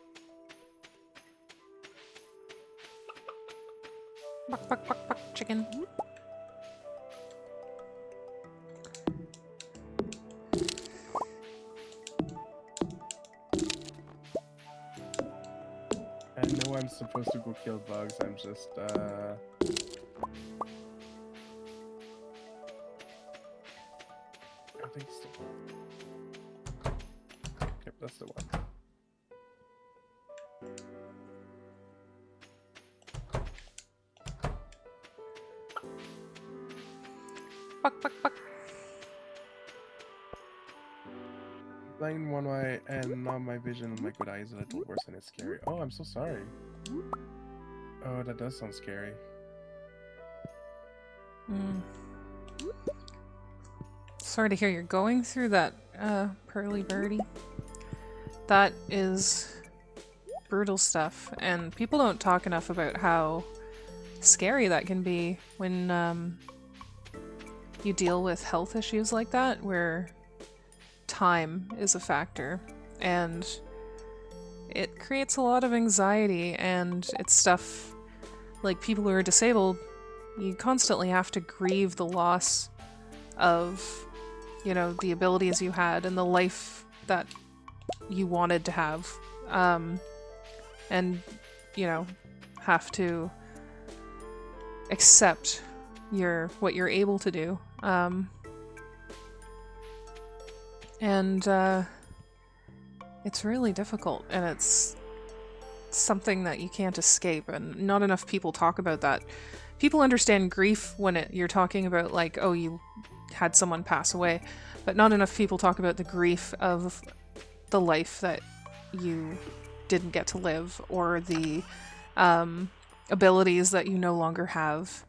Buck, buck, buck, buck, chicken. I know I'm supposed to go kill bugs. I'm just I think it's the one. Yep, that's the one. Buck, buck, buck. Blind in one eye, and now my vision on my good eye is a little worse and it's scary. Oh, I'm so sorry. Oh, that does sound scary. Mm. Sorry to hear you're going through that, Pearly Birdie. That is brutal stuff, and people don't talk enough about how scary that can be when you deal with health issues like that, where time is a factor, and it creates a lot of anxiety, and it's stuff like people who are disabled, you constantly have to grieve the loss of, the abilities you had and the life that you wanted to have. And, you know, have to accept what you're able to do. And it's really difficult, and it's something that you can't escape, and not enough people talk about that. People understand grief when you're talking about, like, oh, you had someone pass away, but not enough people talk about the grief of the life that you didn't get to live, or the abilities that you no longer have.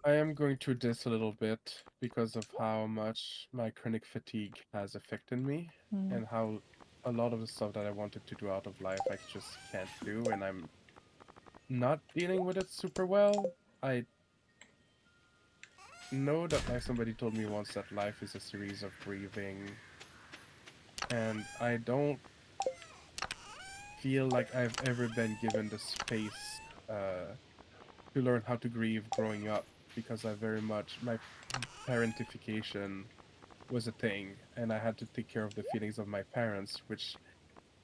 I am going through this a little bit because of how much my chronic fatigue has affected me Mm. and how a lot of the stuff that I wanted to do out of life I just can't do, and I'm not dealing with it super well. I know that, like somebody told me once, that life is a series of grieving, and I don't feel like I've ever been given the space to learn how to grieve growing up, because I very much, my parentification was a thing, and I had to take care of the feelings of my parents, which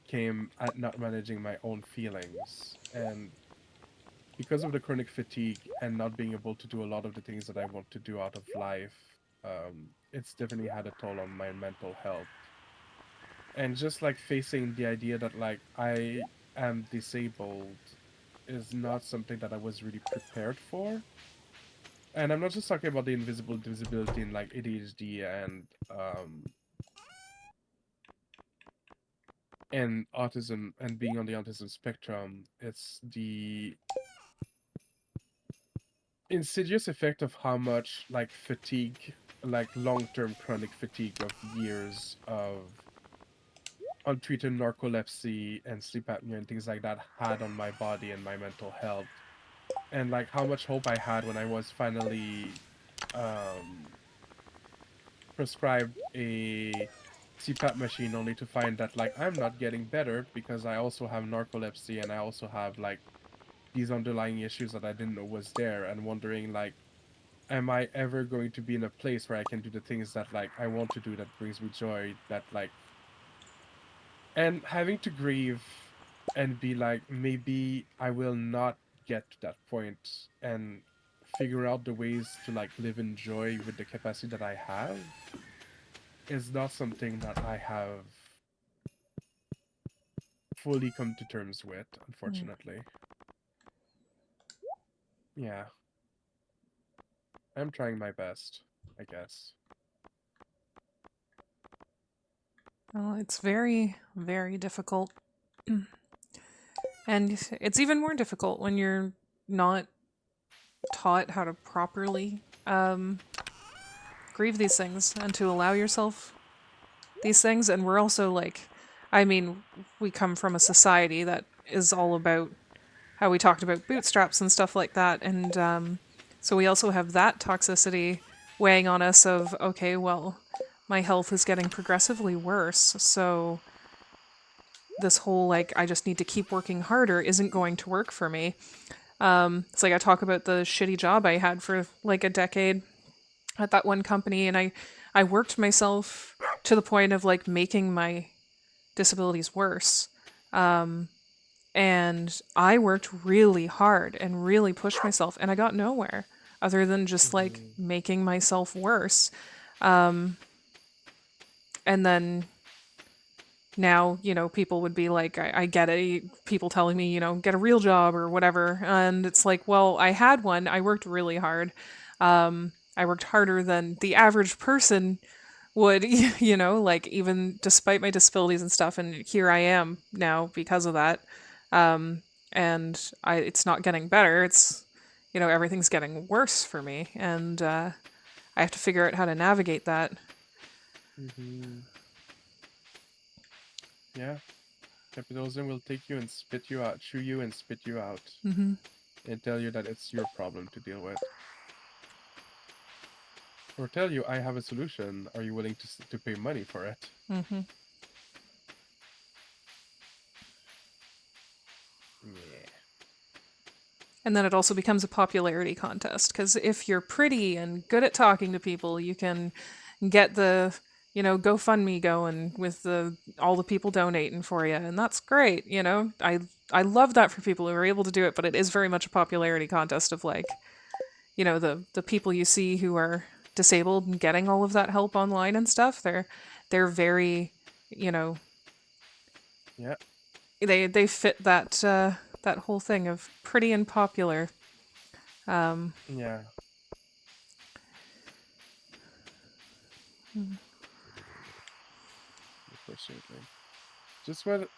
came at not managing my own feelings. And because of the chronic fatigue and not being able to do a lot of the things that I want to do out of life, it's definitely had a toll on my mental health. And just like facing the idea that, like, I am disabled is not something that I was really prepared for. And I'm not just talking about the invisible disability in like ADHD and autism and being on the autism spectrum. It's the insidious effect of how much like fatigue, like long-term chronic fatigue of years of untreated narcolepsy and sleep apnea and things like that had on my body and my mental health. And like how much hope I had when I was finally um prescribed a CPAP machine, only to find that, like, I'm not getting better because I also have narcolepsy and I also have like these underlying issues that I didn't know was there, and wondering, like, am I ever going to be in a place where I can do the things that, like, I want to do, that brings me joy, that, like, and having to grieve and be like, maybe I will not get to that point, and figure out the ways to, like, live in joy with the capacity that I have is not something that I have fully come to terms with, Mm. unfortunately. Yeah, I'm trying my best, I guess. Well, it's very, very difficult. And it's even more difficult when you're not taught how to properly grieve these things and to allow yourself these things. And we're also like, I mean, we come from a society that is all about how we talked about bootstraps and stuff like that. And so we also have that toxicity weighing on us of, okay, well, my health is getting progressively worse. So this whole, like, I just need to keep working harder isn't going to work for me. It's like I talk about the shitty job I had for like a decade at that one company, and I worked myself to the point of like making my disabilities worse. And I worked really hard and really pushed myself, and I got nowhere other than just like Hmm. making myself worse. And then now, people would be like, I get it. People telling me, get a real job or whatever. And it's like, well, I had one. I worked really hard. I worked harder than the average person would, like, even despite my disabilities and stuff. And here I am now because of that. And it's not getting better. It's, everything's getting worse for me. And I have to figure out how to navigate that. Hmm. Yeah, capitalism will take you and spit you out, chew you and spit you out, Hmm. and tell you that it's your problem to deal with. Or tell you, I have a solution. Are you willing to pay money for it? Hmm. Yeah. And then it also becomes a popularity contest because if you're pretty and good at talking to people, you can get the GoFundMe going with the all the people donating for you, and that's great. I love that for people who are able to do it, but it is very much a popularity contest of like the people you see who are disabled and getting all of that help online and stuff. They're very you know Yeah, they fit that whole thing of pretty and popular. Um, yeah. Unfortunately. Just what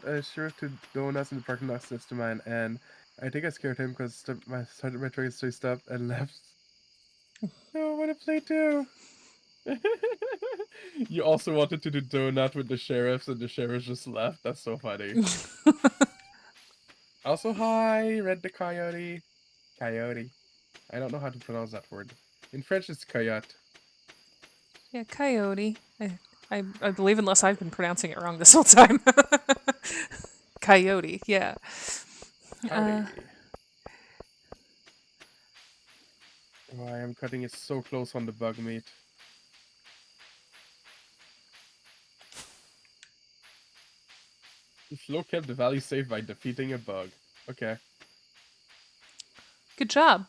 a sheriff to donuts in the parking lot next to mine, and I think I scared him because my truck is straight up and left. No, I want to play too. You also wanted to do donut with the sheriffs, and the sheriffs just left. That's so funny. Also, hi, Red the Coyote. Coyote. I don't know how to pronounce that word. In French, it's coyote. yeah, coyote. I believe unless I've been pronouncing it wrong this whole time. Coyote. Yeah. Uh, Howdy. Oh, I am cutting it so close on the bug meat. Flo kept the valley safe by defeating a bug. Okay. good job.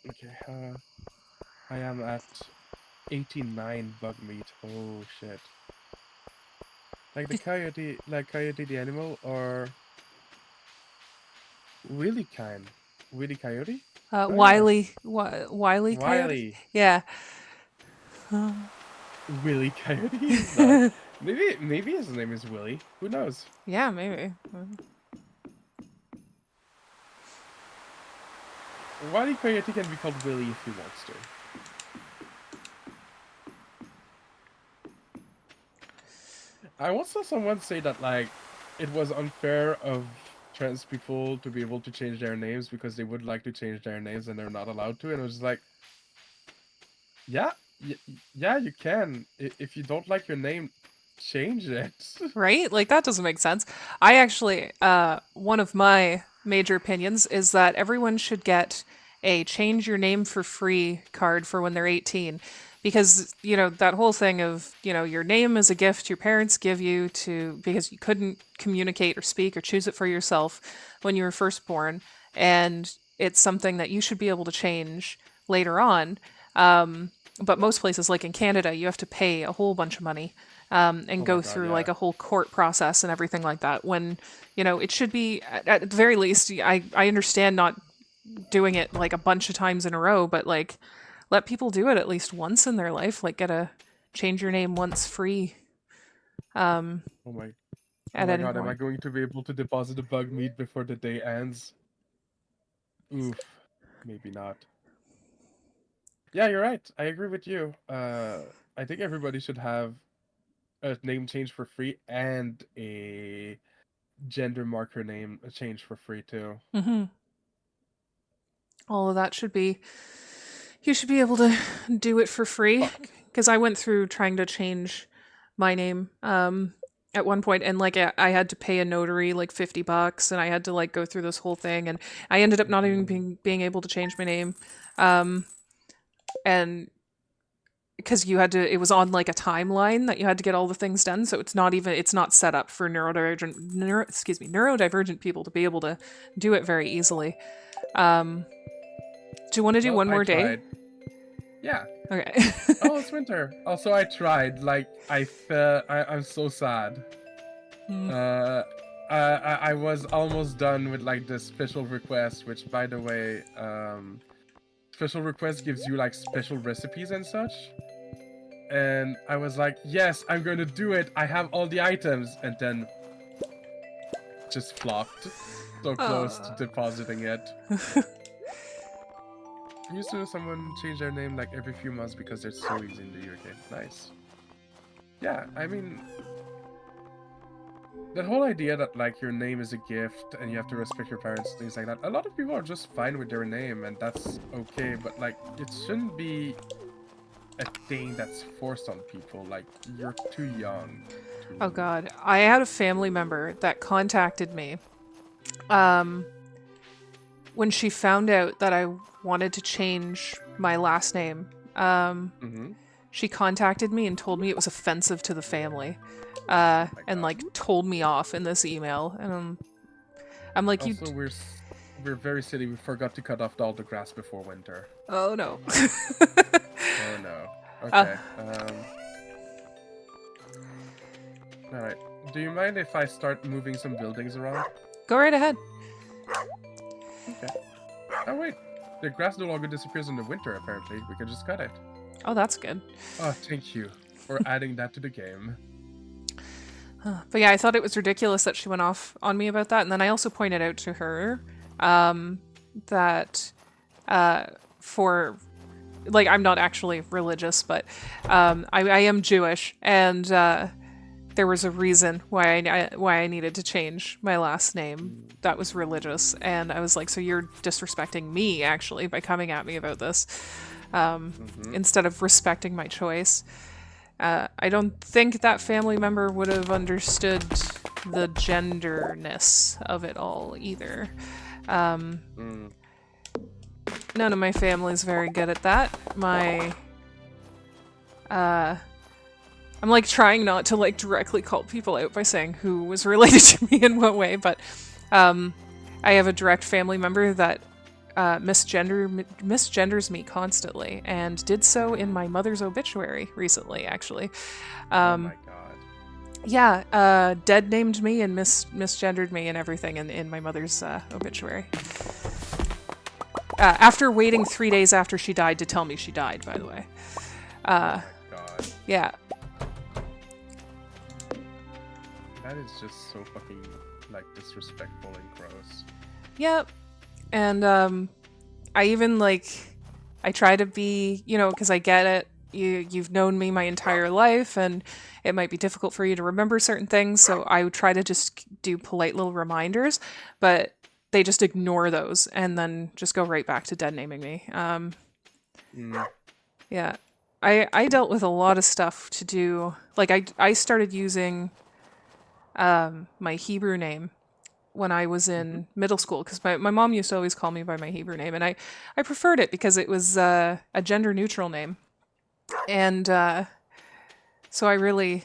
Okay. I am at 89 bug meat. Oh shit. Like coyote the animal, or Willy kind. Willy coyote? Oh yeah. Wiley coyote. Wiley. Yeah. Willy coyote is not. Maybe his name is Willy. Who knows? Yeah, maybe. Wiley coyote can be called Willy if he wants to. I once saw someone say that like it was unfair of trans people to be able to change their names because they would like to change their names and they're not allowed to, and it was like, yeah, yeah, you can. If you don't like your name, change it. Right? Like that doesn't make sense. I actually one of my major opinions is that everyone should get a change your name for free card for when they're 18 because that whole thing of your name is a gift your parents give you to because you couldn't communicate or speak or choose it for yourself when you were first born, and it's something that you should be able to change later on. But most places, like in Canada, you have to pay a whole bunch of money and Oh my go god, through like yeah. a whole court process and everything like that. When it should be at the very least. I understand not doing it like a bunch of times in a row, but like let people do it at least once in their life. Like get a change your name once free Oh my, oh at my any god, am I point. going to be able to deposit the bug meat before the day ends? Oof, maybe not. Yeah, you're right. I agree with you. I think everybody should have a name change for free and a gender marker name change for free too. All of that should be you should be able to do it for free Fuck. because I went through trying to change my name at one point, and like I had to pay a notary like $50 and I had to like go through this whole thing, and I ended up not even Mhm. being able to change my name. And because you had to it was on like a timeline that you had to get all the things done, so it's not set up for neurodivergent people to be able to do it very easily. Do you want to do Well, one I more day? tried. Yeah. Okay. Oh, it's winter. Also, I tried. Like, I'm so sad. Uh, I was almost done with like the special request, which, by the way, special request gives you like special recipes and such. And I was like, yes, I'm going to do it. I have all the items, and then just flopped. So close to uh, depositing it. Used to someone change their name like every few months because they're so easy in the UK. Nice. Yeah, I mean, that whole idea that like your name is a gift and you have to respect your parents, things like that. A lot of people are just fine with their name and that's okay, but like it shouldn't be a thing that's forced on people. Like, you're too young Oh to. god. I had a family member that contacted me um, when she found out that I wanted to change my last name. Mm-hmm. She contacted me and told me it was offensive to the family. Oh my And god. like told me off in this email. And I'm like, you. Also, we're very silly. We forgot to cut off all the grass before winter. Oh no. Oh no. uh, Okay. All right. Do you mind if I start moving some buildings around? Go right ahead. Okay. Oh wait, the grass no longer disappears in the winter. Apparently, we can just cut it. Oh, that's good. Oh, thank you for adding that to the game. But yeah, I thought it was ridiculous that she went off on me about that. And then I also pointed out to her that for like I'm not actually religious, but I am Jewish, and there was a reason why I needed to change my last name that was religious, and I was like, so you're disrespecting me actually by coming at me about this instead of respecting my choice. I don't think that family member would have understood the genderness of it all either. Mm. None of my family's very good at that. I'm like trying not to like directly call people out by saying who was related to me in what way, but I have a direct family member that misgenders me constantly, and did so in my mother's obituary recently, actually. Oh my god. Yeah, dead named me and misgendered me and everything in my mother's obituary. After waiting 3 days after she died to tell me she died, by the way. Oh my god. Yeah. That is just so fucking like disrespectful and gross. Yep. And I even like I try to be, because I get it. You've known me my entire life, and it might be difficult for you to remember certain things. So I would try to just do polite little reminders, but they just ignore those and then just go right back to dead naming me. Mm. Yeah, I dealt with a lot of stuff to do. Like I started using my Hebrew name when I was in middle school, because my mom used to always call me by my Hebrew name, and I preferred it because it was a gender neutral name, and so I really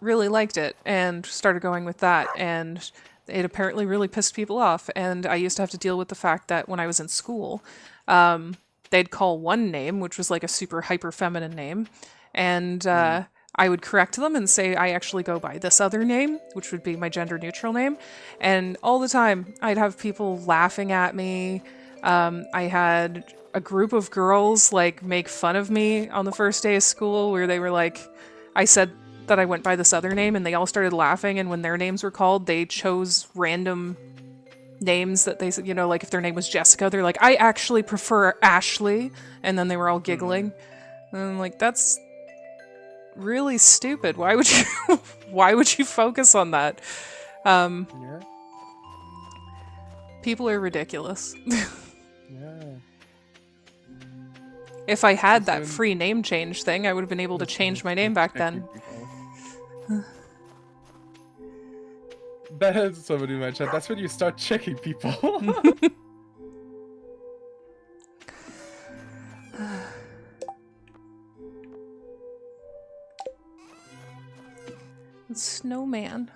liked it and started going with that, and it apparently really pissed people off. And I used to have to deal with the fact that when I was in school, they'd call one name, which was like a super hyper feminine name, and I would correct them and say I actually go by this other name, which would be my gender neutral name. And all the time, I'd have people laughing at me. I had a group of girls like make fun of me on the first day of school, where they were like, I said that I went by this other name, and they all started laughing. And when their names were called, they chose random names that they said, like if their name was Jessica, they're like, I actually prefer Ashley. And then they were all giggling. And I'm like, that's really stupid. Why would you why would you focus on that? Yeah. People are ridiculous. Yeah. If I had that Listen, free name change thing, I would have been able to change my name back then. That is somebody in my chat. That's when you start checking people. Snowman.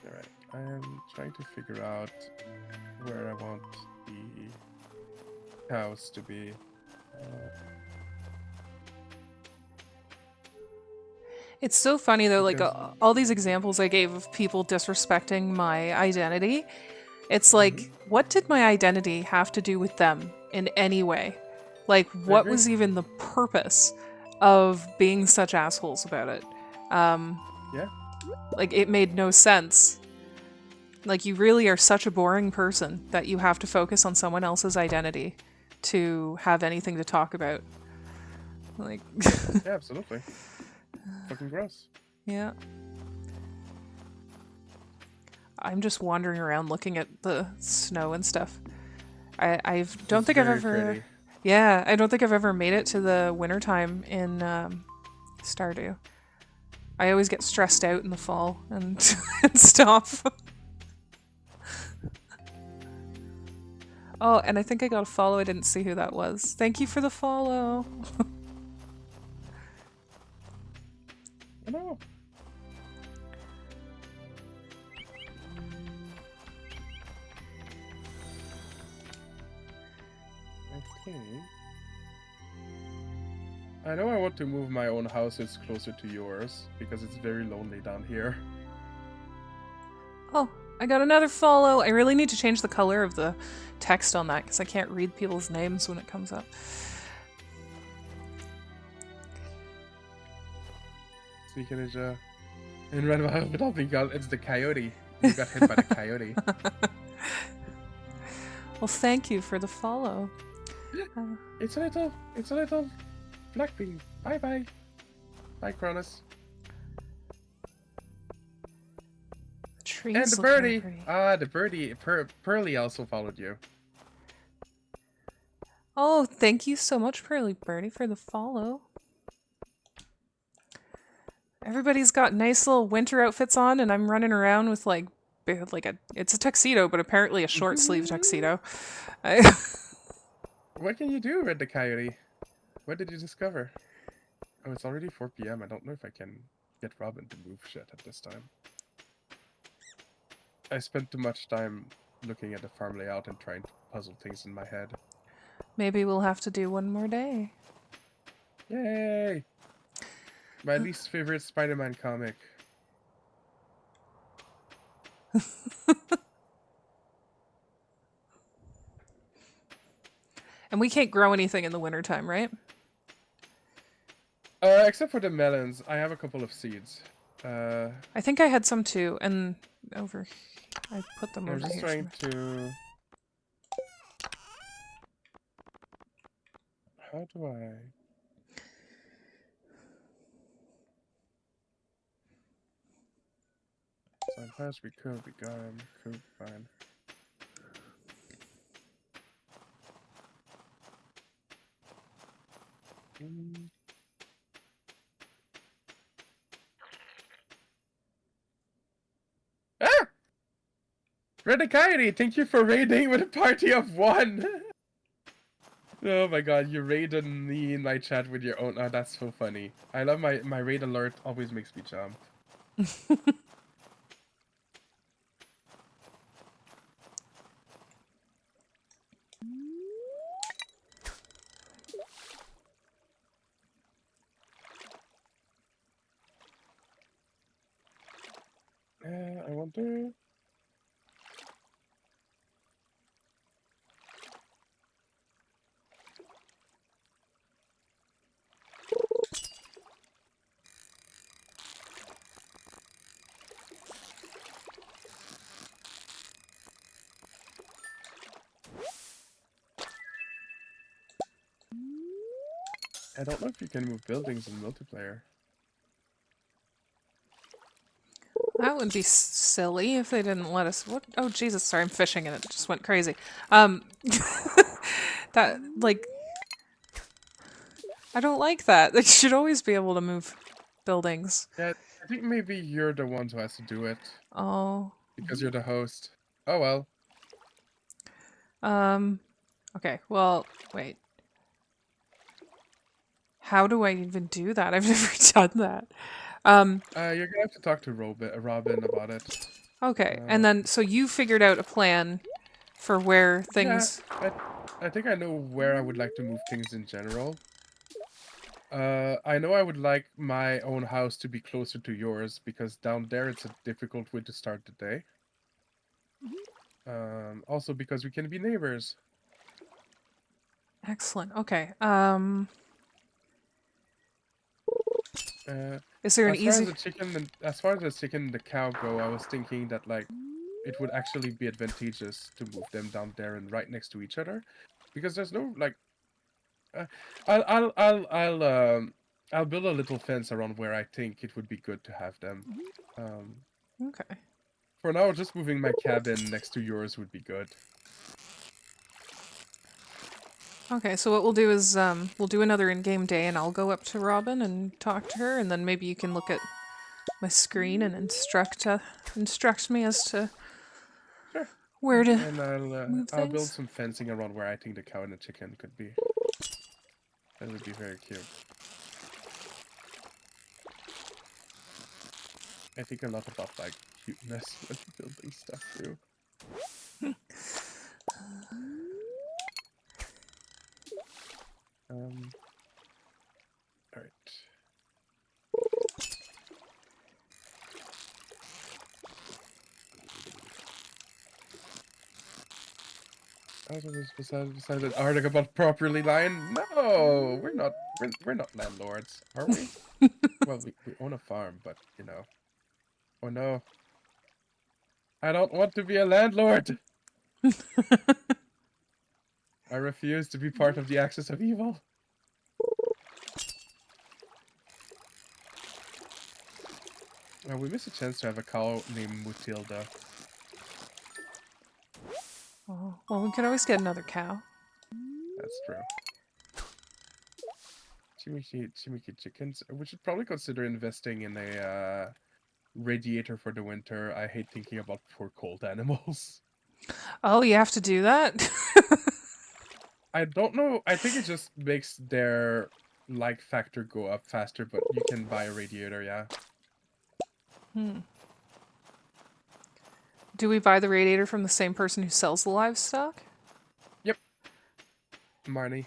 Alright, I am trying to figure out where I want the house to be. It's so funny though, like Because- all these examples I gave of people disrespecting my identity. It's like, what did my identity have to do with them in any way? Like, what agree. was even the purpose of being such assholes about it? Yeah. Like, it made no sense. Like, you really are such a boring person that you have to focus on someone else's identity to have anything to talk about. Like, Yeah, absolutely. Fucking gross. yeah. I'm just wandering around looking at the snow and stuff. I don't It's think I've very ever. pretty. Yeah, I don't think I've ever made it to the wintertime in Stardew. I always get stressed out in the fall and, and stuff. Oh, and I think I got a follow. I didn't see who that was. Thank you for the follow. I know. I think. I know I want to move my own houses closer to yours because it's very lonely down here. Oh, I got another follow. I really need to change the color of the text on that because I can't read people's names when it comes up. Sneaking Ninja. And right without being got, it's the coyote. You got hit by the coyote. Well, thank you for the follow. It's a little black bean. Bye bye. Bye, Cronus. The And the trees look really birdie. pretty. Ah, the birdie. Pearly also followed you. Oh, thank you so much, Pearly Birdie, for the follow. Everybody's got nice little winter outfits on, and I'm running around with like it's a tuxedo, but apparently a short sleeve tuxedo. What can you do with the coyote? What did you discover? Oh, it's already 4 p.m. I don't know if I can get Robin to move shit at this time. I spent too much time looking at the farm layout and trying to puzzle things in my head. Maybe we'll have to do one more day. Yay! My least favorite Spider-Man comic. And we can't grow anything in the wintertime, right? Except for the melons, I have a couple of seeds. I think I had some too, and over I put them I'm over just here trying somewhere. to. How do I? Sometimes we could be gone. Could fine. Mm. Ah! Red Coyote, thank you for raiding with a party of one. Oh my god, you raided me in my chat with your own. Oh, that's so funny. I love my raid alert. Always makes me jump. I wonder. I don't know if you can move buildings in multiplayer. That would be silly if they didn't let us. What? Oh Jesus! Sorry, I'm fishing and it just went crazy. Um, that like I don't like that. They should always be able to move buildings. Yeah, I think maybe you're the one who has to do it Oh. because you're the host. Oh well. Um. Okay. Well, wait. How do I even do that? I've never done that. You're gonna have to talk to Robin about it. Okay. Uh, And then, so you figured out a plan for where yeah, things. I think I know where I would like to move things in general. I know I would like my own house to be closer to yours because down there it's a difficult way to start the day. Also because we can be neighbors. Excellent. Okay. Uh, Is there an as far as easy? the as far as the chicken and the cow go, I was thinking that like it would actually be advantageous to move them down there and right next to each other, because there's no like. Uh, I'll build a little fence around where I think it would be good to have them. Um, Okay. for now, just moving my cabin next to yours would be good. Okay, so what we'll do is we'll do another in-game day, and I'll go up to Robin and talk to her, and then maybe you can look at my screen and instruct me as to Sure. where to And move I'll build things. some fencing around where I think the cow and the chicken could be. That would be very cute. I think a lot about like cuteness when building stuff too. All right. I was beside an article about property line. No, we're not. We're not landlords, are we? Well, we own a farm, but you know. Oh no, I don't want to be a landlord. I refuse to be part of the axis of evil. We missed a chance to have a cow named Mutilda. Oh, well, we could always get another cow. That's true. Chimiki chickens. We should probably consider investing in a radiator for the winter. I hate thinking about poor cold animals. Oh, you have to do that? I don't know. I think it just makes their like factor go up faster, but you can buy a radiator, yeah. Hmm. Do we buy the radiator from the same person who sells the livestock? Yep. Marnie.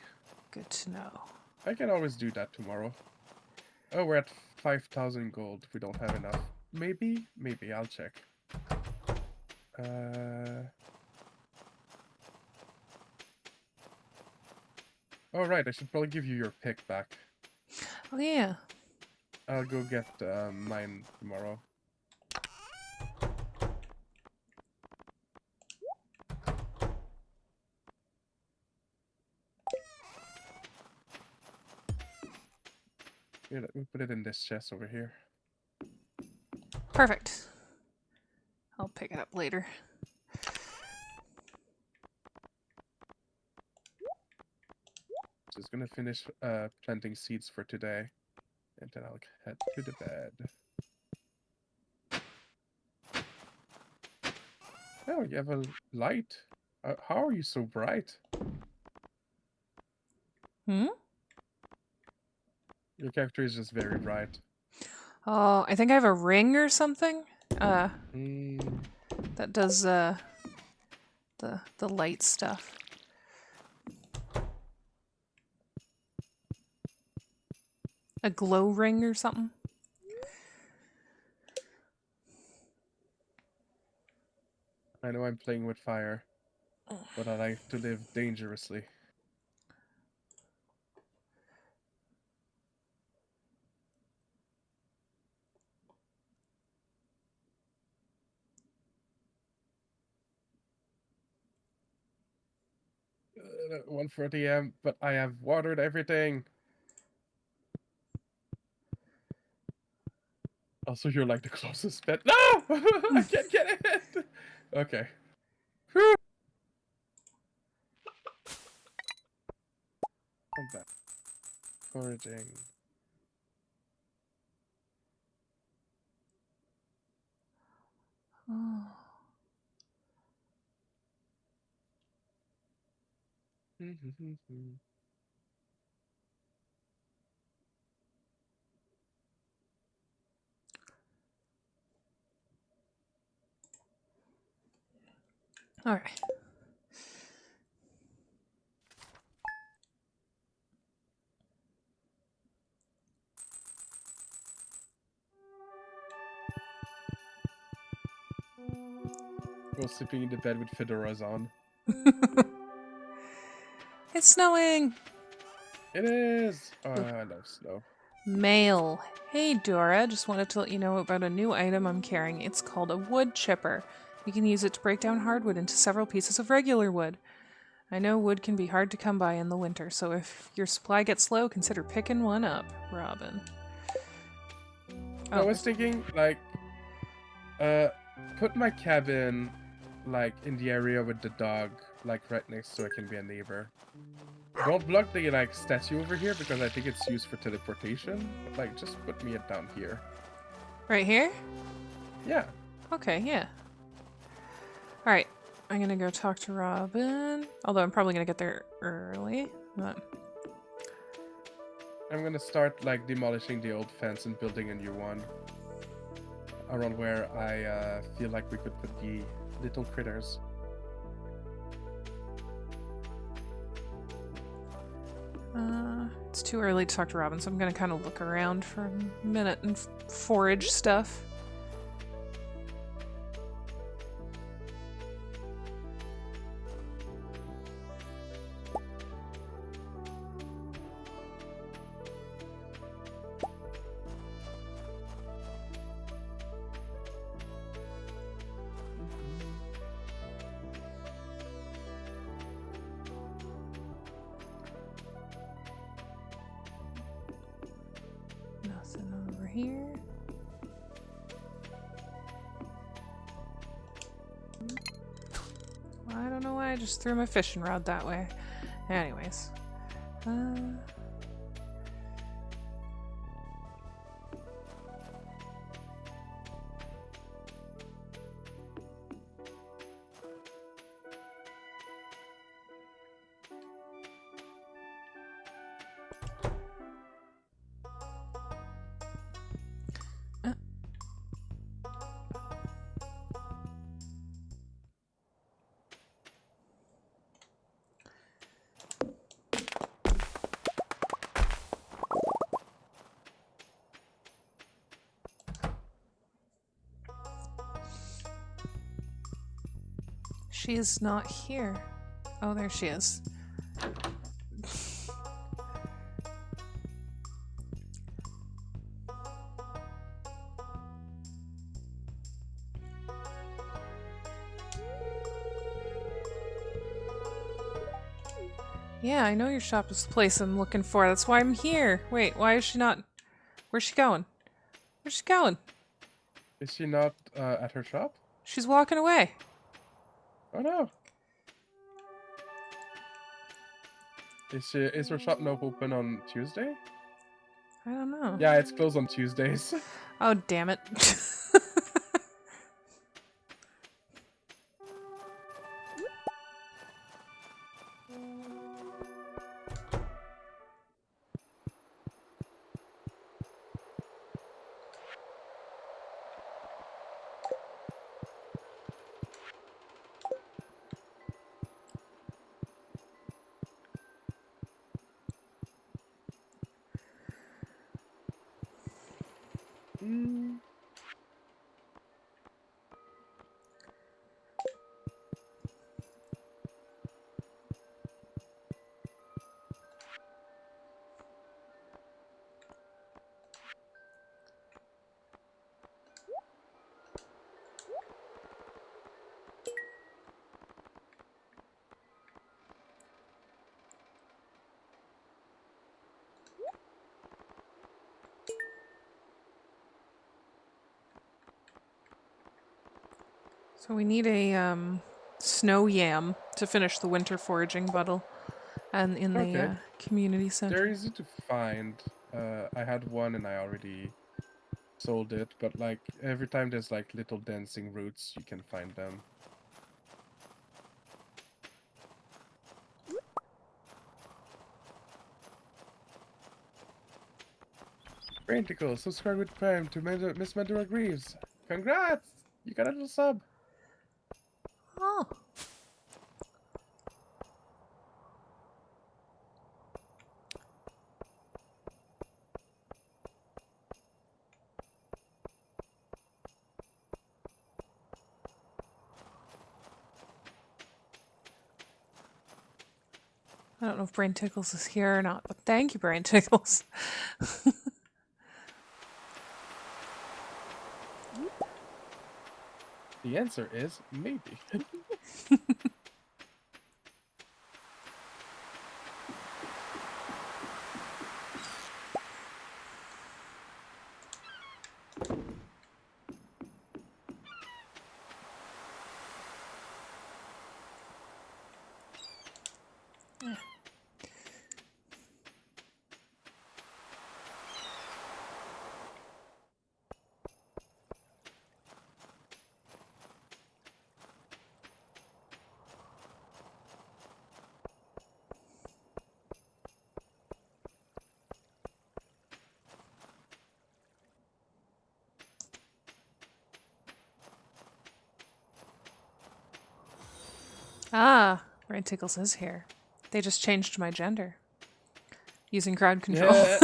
Good to know. I can always do that tomorrow. Oh, we're at 5,000 gold. We don't have enough. Maybe? Maybe. I'll check. Oh, right. I should probably give you your pick back. Oh, yeah. I'll go get mine tomorrow. Here, let me put it in this chest over here. Perfect. I'll pick it up later. Just gonna finish planting seeds for today. And then I'll head to the bed. Oh, you have a light. How are you so bright? Hmm? Your character is just very bright. Oh, I think I have a ring or something. Mm, That does the light stuff. A glow ring or something. I know I'm playing with fire, but I like to live dangerously. 1:40 a.m., but I have watered everything. Also, you're like the closest bed. No! I can't get it! Okay. Whew. I'm back. Foraging. Oh. All right. While sleeping in the bed with fedoras on. It's snowing. It is! Oh, I love snow. Mail. Hey Dora, just wanted to let you know about a new item I'm carrying. It's called a wood chipper. You can use it to break down hardwood into several pieces of regular wood. I know wood can be hard to come by in the winter, so if your supply gets low, consider picking one up, Robin. I Oh, was thinking, like, put my cabin, like, in the area with the dog, like, right next so I can be a neighbor. Don't block the like statue over here because I think it's used for teleportation. But, like, just put me down here. Right here? Yeah. Okay, yeah. Alright, I'm gonna go talk to Robin. Although I'm probably gonna get there early. But... I'm gonna start like demolishing the old fence and building a new one around where I feel like we could put the little critters. It's too early to talk to Robin, so I'm gonna kind of look around for a minute and forage stuff. Nothing over here. Well, I don't know why I just threw my fishing rod that way. Anyways. She is not here. Oh, there she is. Yeah, I know your shop is the place I'm looking for. That's why I'm here. Wait, why is she not... Where's she going? Where's she going? Is she not at her shop? She's walking away. Oh no. Is her shop not open on Tuesday? I don't know. Yeah, it's closed on Tuesdays. Oh, damn it. Mm. So we need a snow yam to finish the winter foraging bottle, and in the Okay. community They're center. easy to find. I had one and I already sold it, but like every time there's like little dancing roots, you can find them. Brainticle, subscribe with Prime to Miss Mandora Greaves. Congrats! You got a little sub. Oh. I don't know if Brain Tickles is here or not, but thank you, Brain Tickles. The answer is maybe. Ah, Rain Tickles is here. They just changed my gender using crowd control. Yeah.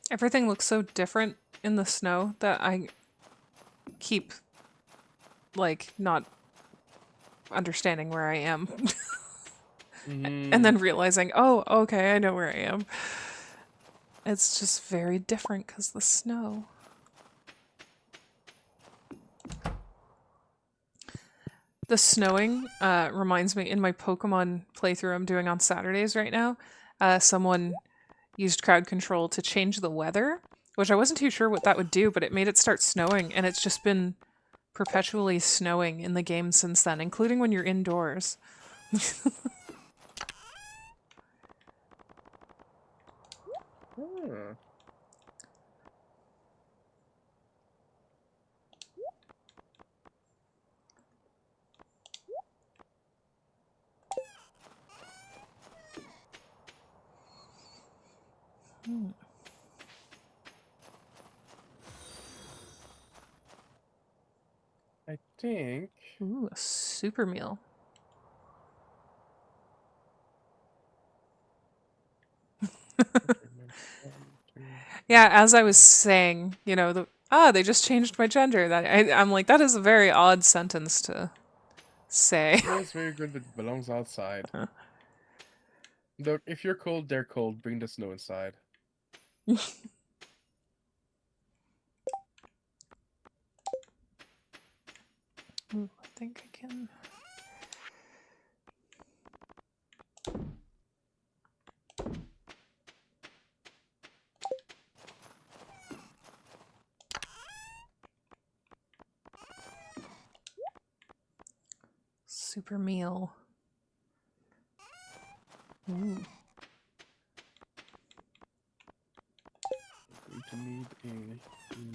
Everything looks so different in the snow that I keep, like, not understanding where I am. And Mm. then realizing, oh, okay, I know where I am. It's just very different because the snow. The snowing reminds me, in my Pokemon playthrough I'm doing on Saturdays right now, someone used crowd control to change the weather, which I wasn't too sure what that would do, but it made it start snowing, and it's just been perpetually snowing in the game since then, including when you're indoors. Huh. I think. Ooh, a super meal. One, two, Yeah, three, as I was four. saying, they just changed my gender. I'm like, that is a very odd sentence to say. No, it's very good, but it belongs outside. Look, if you're cold, they're cold. Bring the snow inside. Ooh, I think I can. Super meal. Ooh. I'm going to need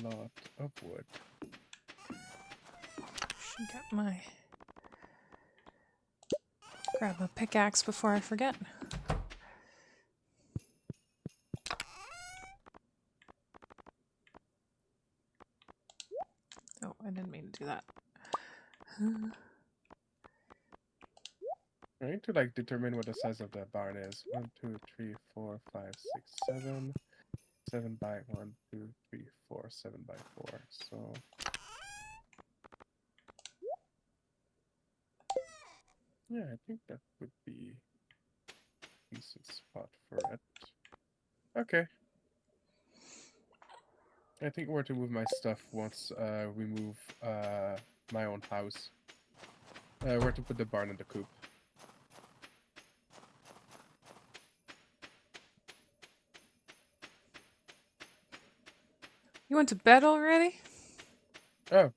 a lot of wood. Should get my. Grab a pickaxe before I forget. Oh, I didn't mean to do that. I need to like determine what the size of that barn is. 1, 2, 3, 4, 5, 6, 7. 7 by 1, 2, 3, 4, 7 by 4. So yeah, I think that would be a decent spot for it. Okay. I think where to move my stuff once we move my own house. Where to put the barn and the coop. You went to bed already? Oh,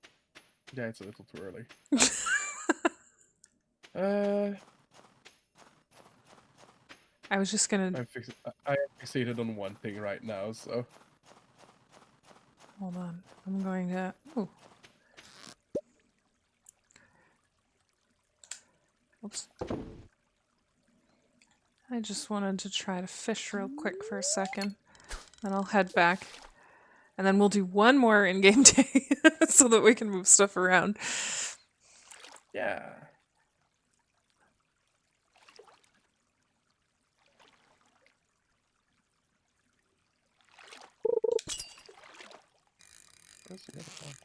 yeah, it's a little too early. Uh, I was just gonna. I am fixated on one thing right now, so Hold on. I'm going to. Ooh. Oops. I just wanted to try to fish real quick for a second. Then I'll head back. And then we'll do one more in game day so that we can move stuff around. yeah. Where's the other one?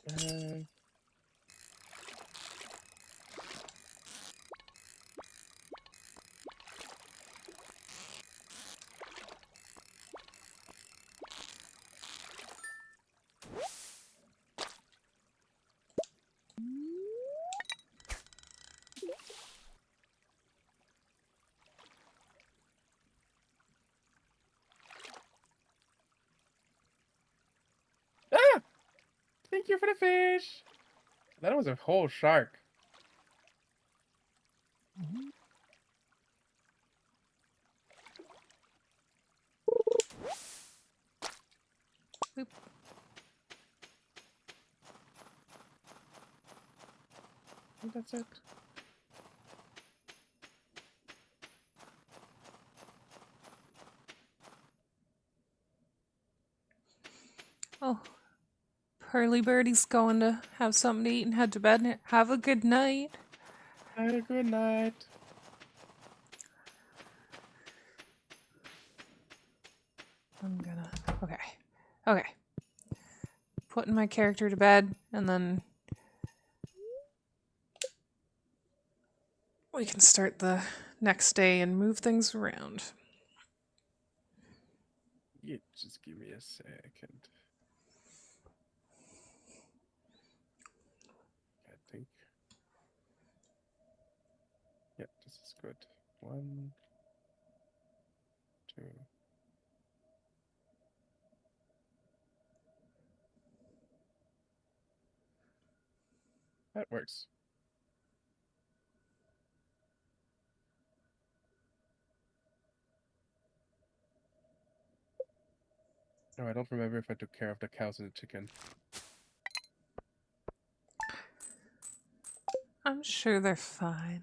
Uh, Thank you for the fish. That was a whole shark. Oop. I think that's it. Oh, Pearly Birdie's going to have something to eat and head to bed. Have a good night. Have a good night. I'm gonna... Okay. Putting my character to bed, and then we can start the next day and move things around. Yeah, just give me a second. I think. Yeah, this is good. 1, 2. That works. No, I don't remember if I took care of the cows and the chicken. I'm sure they're fine.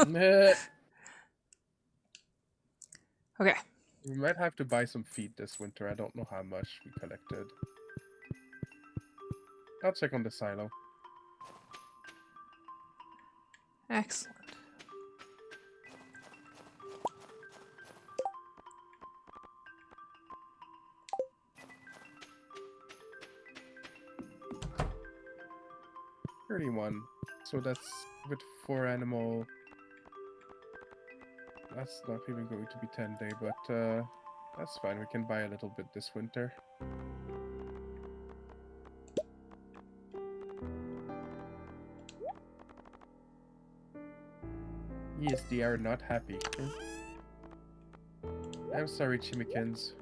Nah. Okay. We might have to buy some feed this winter. I don't know how much we collected. I'll check on the silo. Excellent. $31. So that's with 4 animal. That's not even going to be 10-day, but that's fine. We can buy a little bit this winter. Yes, they are not happy. I'm sorry, Chimikins.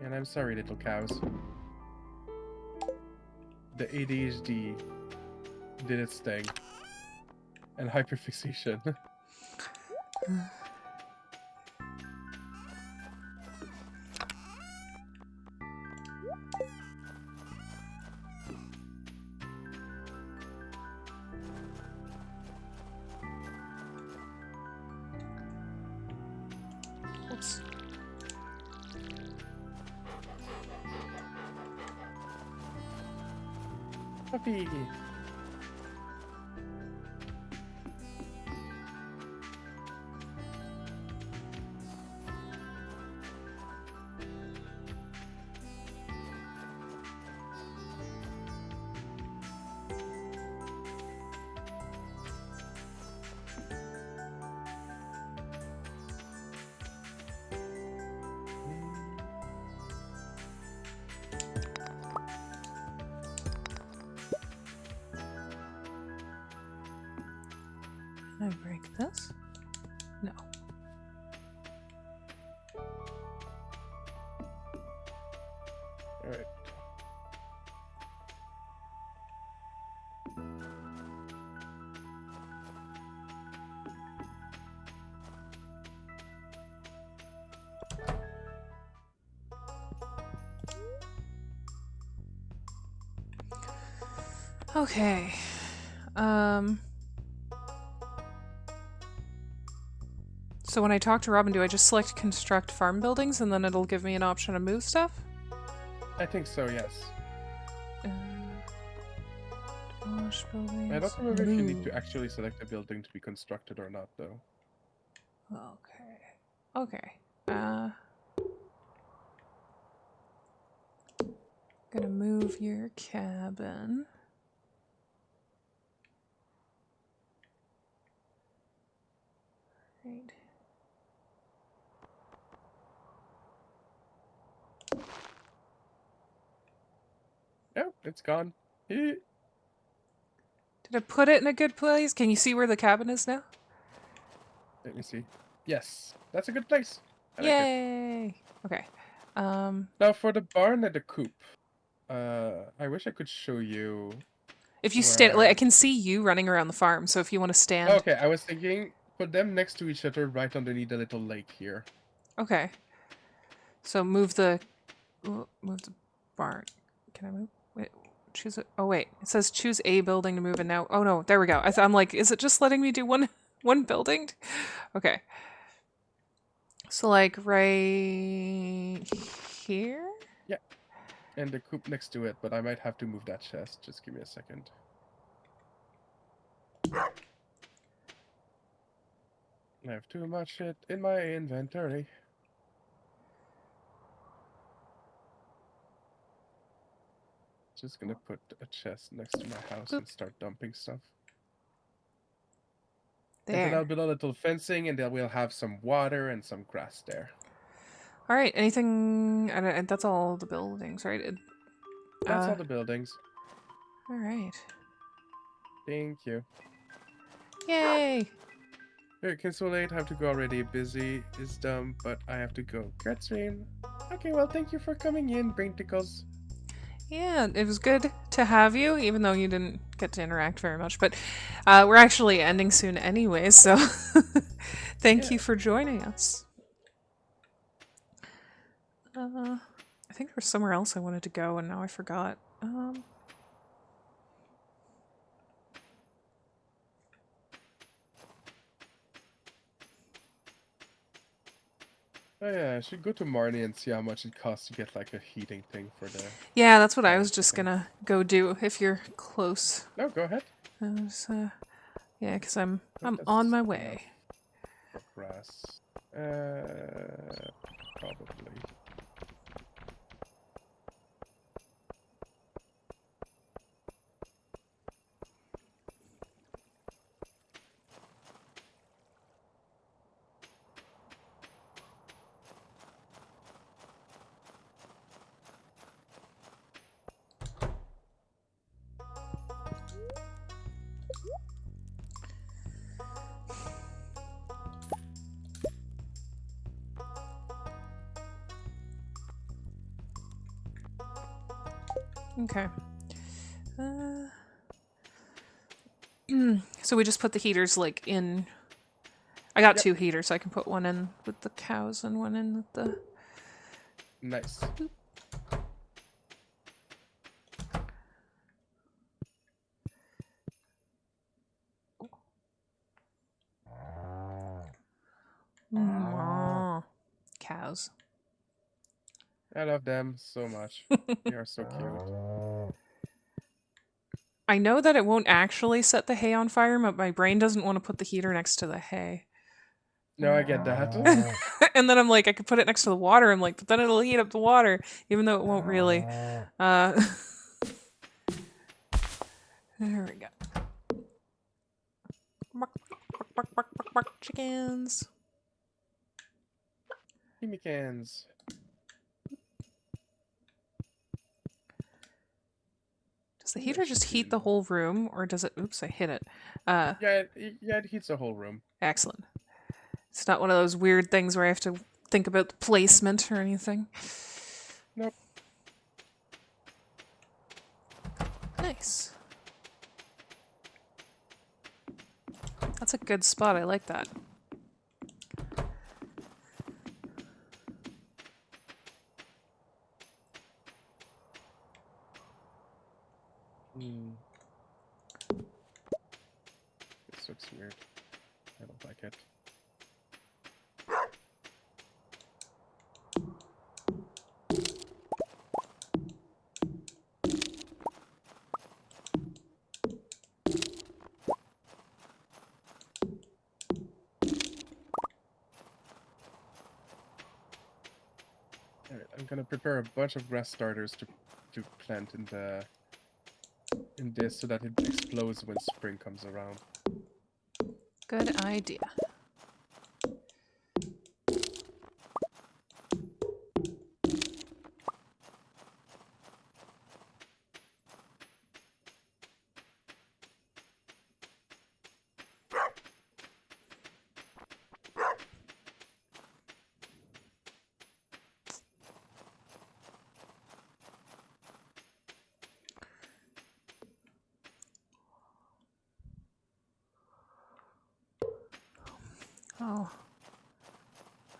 And I'm sorry, little cows. The ADHD did its thing. And hyperfixation. Oops. Puppy! Can I break this? No. Alright. Okay. So when I talk to Robin, do I just select construct farm buildings and then it'll give me an option to move stuff? I think so, yes. Demolish buildings. I don't remember if you need move. to actually select a building to be constructed or not, though. Okay. Gonna move your cabin. Right. Oh, it's gone. Eh. Did I put it in a good place? Can you see where the cabin is now? Let me see. Yes, that's a good place. I like it. Yay! Okay. Now for the barn and the coop. I wish I could show you If you stand, like, I where. can see you running around the farm. So if you want to stand, Okay, I was thinking put them next to each other, right underneath the little lake here. okay. So move the barn. Can I move? Wait, choose it. Oh wait, it says choose a building to move in now. Oh no, there we go. I'm like, is it just letting me do one building? Okay. So like right here. Yeah, and the coop next to it, but I might have to move that chest. Just give me a second. I have too much shit in my inventory. Just gonna put a chest next to my house Boop. and start dumping stuff. And then I'll There. build a little fencing, and then we'll have some water and some grass there. All right. Anything? And that's all the buildings, right? That's all the buildings. All right. Thank you. Yay! Okay, Kinsolate, have to go already. Busy is dumb, but I have to go. Gretchen. Okay, well, thank you for coming in, Brain Tickles. Yeah, it was good to have you, even though you didn't get to interact very much. But we're actually ending soon anyway, so thank Yeah. you for joining us. I think there was somewhere else I wanted to go, and now I forgot. Oh yeah, I should go to Marnie and see how much it costs to get like a heating thing for the Yeah, that's what I was fire just thing. gonna go do if you're close. No, go ahead. Yeah, because I'm What on does my enough way. for grass? Probably. Okay. So we just put the heaters like in. I got Yep. two heaters, so I can put one in with the cows and one in with the. Nice. Aw, cows. I love them so much. They are so cute. I know that it won't actually set the hay on fire, but my brain doesn't want to put the heater next to the hay. No, I get that. And then I'm like, I could put it next to the water. I'm like, but then it'll heat up the water, even though it won't really. Uh, there we go. Bark, bark, bark, bark, bark, bark, chickens. Gimme cans. Does the Ooh, I heater should just do heat the whole room, or does it? Oops, I hit it. Yeah, it heats the whole room. Excellent. It's not one of those weird things where I have to think about the placement or anything. Nope. Nice. That's a good spot. I like that. This looks weird. I don't like it. Alright, I'm gonna prepare a bunch of grass starters to plant in this so that it explodes when spring comes around. Good idea. Oh.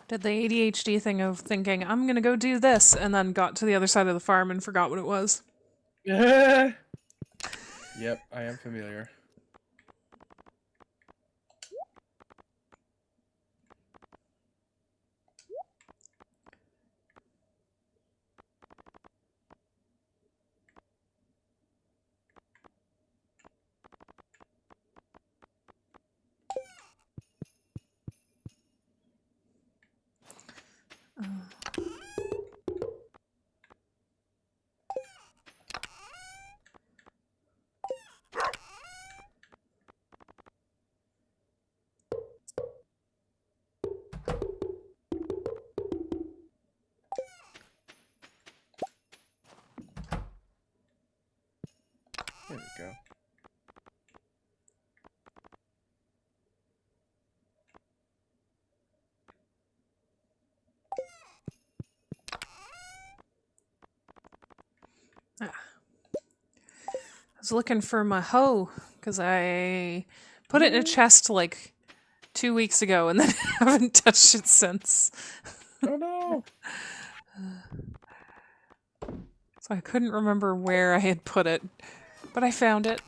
Did the ADHD thing of thinking, I'm gonna go do this, and then got to the other side of the farm and forgot what it was. Yep, I am familiar. There we go. I was looking for my hoe, because I put it in a No. chest like 2 weeks ago and then haven't touched it since. Oh no. So I couldn't remember where I had put it, but I found it.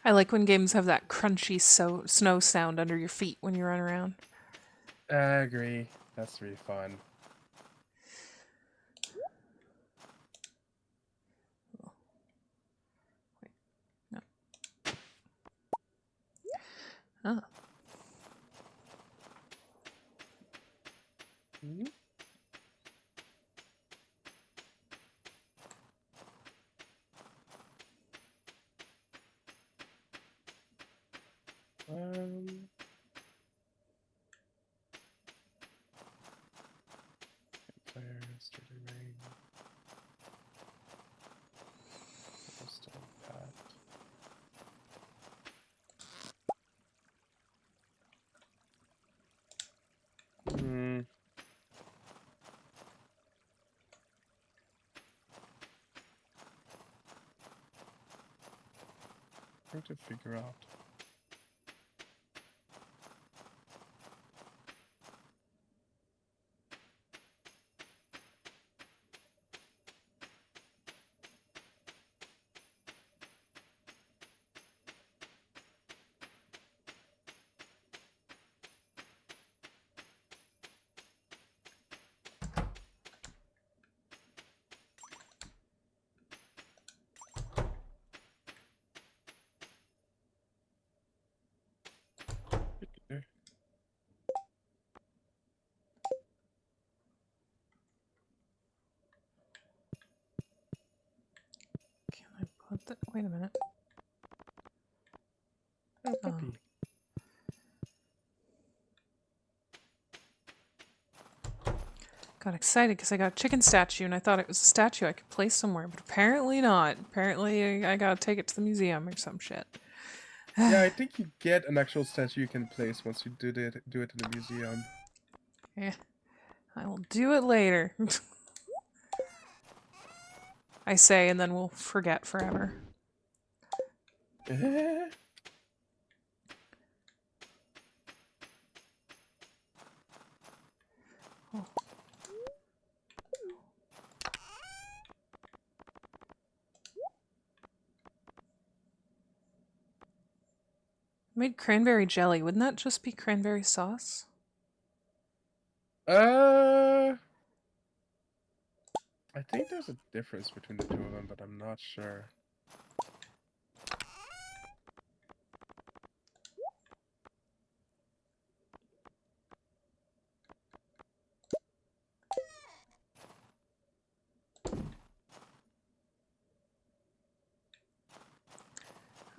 I like when games have that crunchy snow sound under your feet when you run around. I agree. That's really fun. No. Oh. Mhm. Um, fire, starting rain. Almost on that. Hmm. Trying to figure out. Can I put that? Wait a minute. Oh, Oh. puppy. Got excited because I got a chicken statue and I thought it was a statue I could place somewhere, but apparently not. Apparently I gotta take it to the museum or some shit. Yeah, I think you get an actual statue you can place once you do it in the museum. Yeah, I will do it later. I say, and then we'll forget forever. Oh. Made cranberry jelly. Wouldn't that just be cranberry sauce? uh, I think there's a difference between the two of them, but I'm not sure.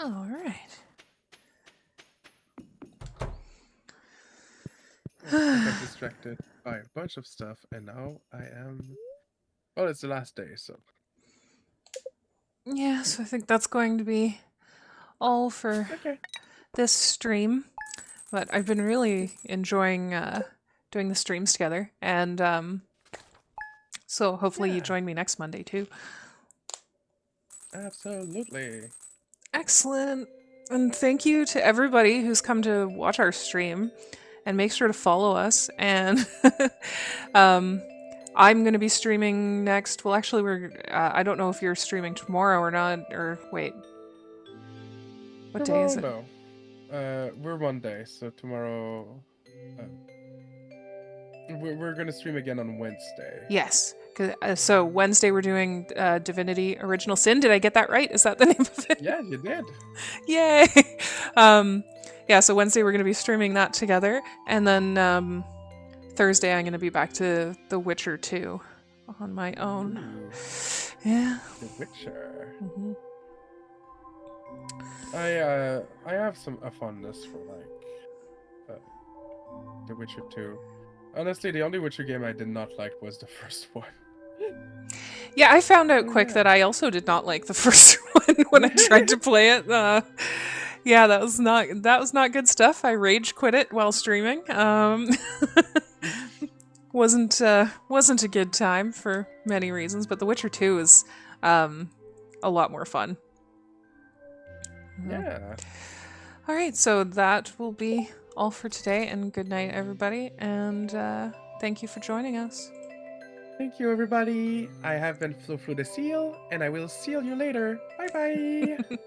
All right. I got distracted by a bunch of stuff, and now I am. Well, it's the last day, so. Yeah, so I think that's going to be all for Okay. this stream. But I've been really enjoying doing the streams together, and so hopefully you Yeah. join me next Monday too. Absolutely. Excellent. And thank you to everybody who's come to watch our stream. And make sure to follow us. And um, I'm going to be streaming next. Well, actually, I don't know if you're streaming tomorrow or not. Or wait, what day Tomorrow, is it? no. We're one day, so tomorrow. Uh, we're gonna stream again on Wednesday. Yes. So Wednesday we're doing Divinity Original Sin. Did I get that right? Is that the name of it? Yeah, you did. Yay! um, yeah, so Wednesday we're going to be streaming that together. And then Thursday I'm going to be back to The Witcher 2 on my own. Ooh, Yeah. The Witcher. Mm-hmm. I have a fondness for The Witcher 2. Honestly, the only Witcher game I did not like was the first one. Yeah, I found out Oh, quick yeah. that I also did not like the first one when I tried to play it. Yeah, that was not good stuff. I rage quit it while streaming. Wasn't a good time for many reasons, but The Witcher 2 is a lot more fun. Yeah. All right, so that will be all for today, and good night, everybody, and thank you for joining us. Thank you, everybody. I have been Flofloseal, and I will see you later. Bye bye.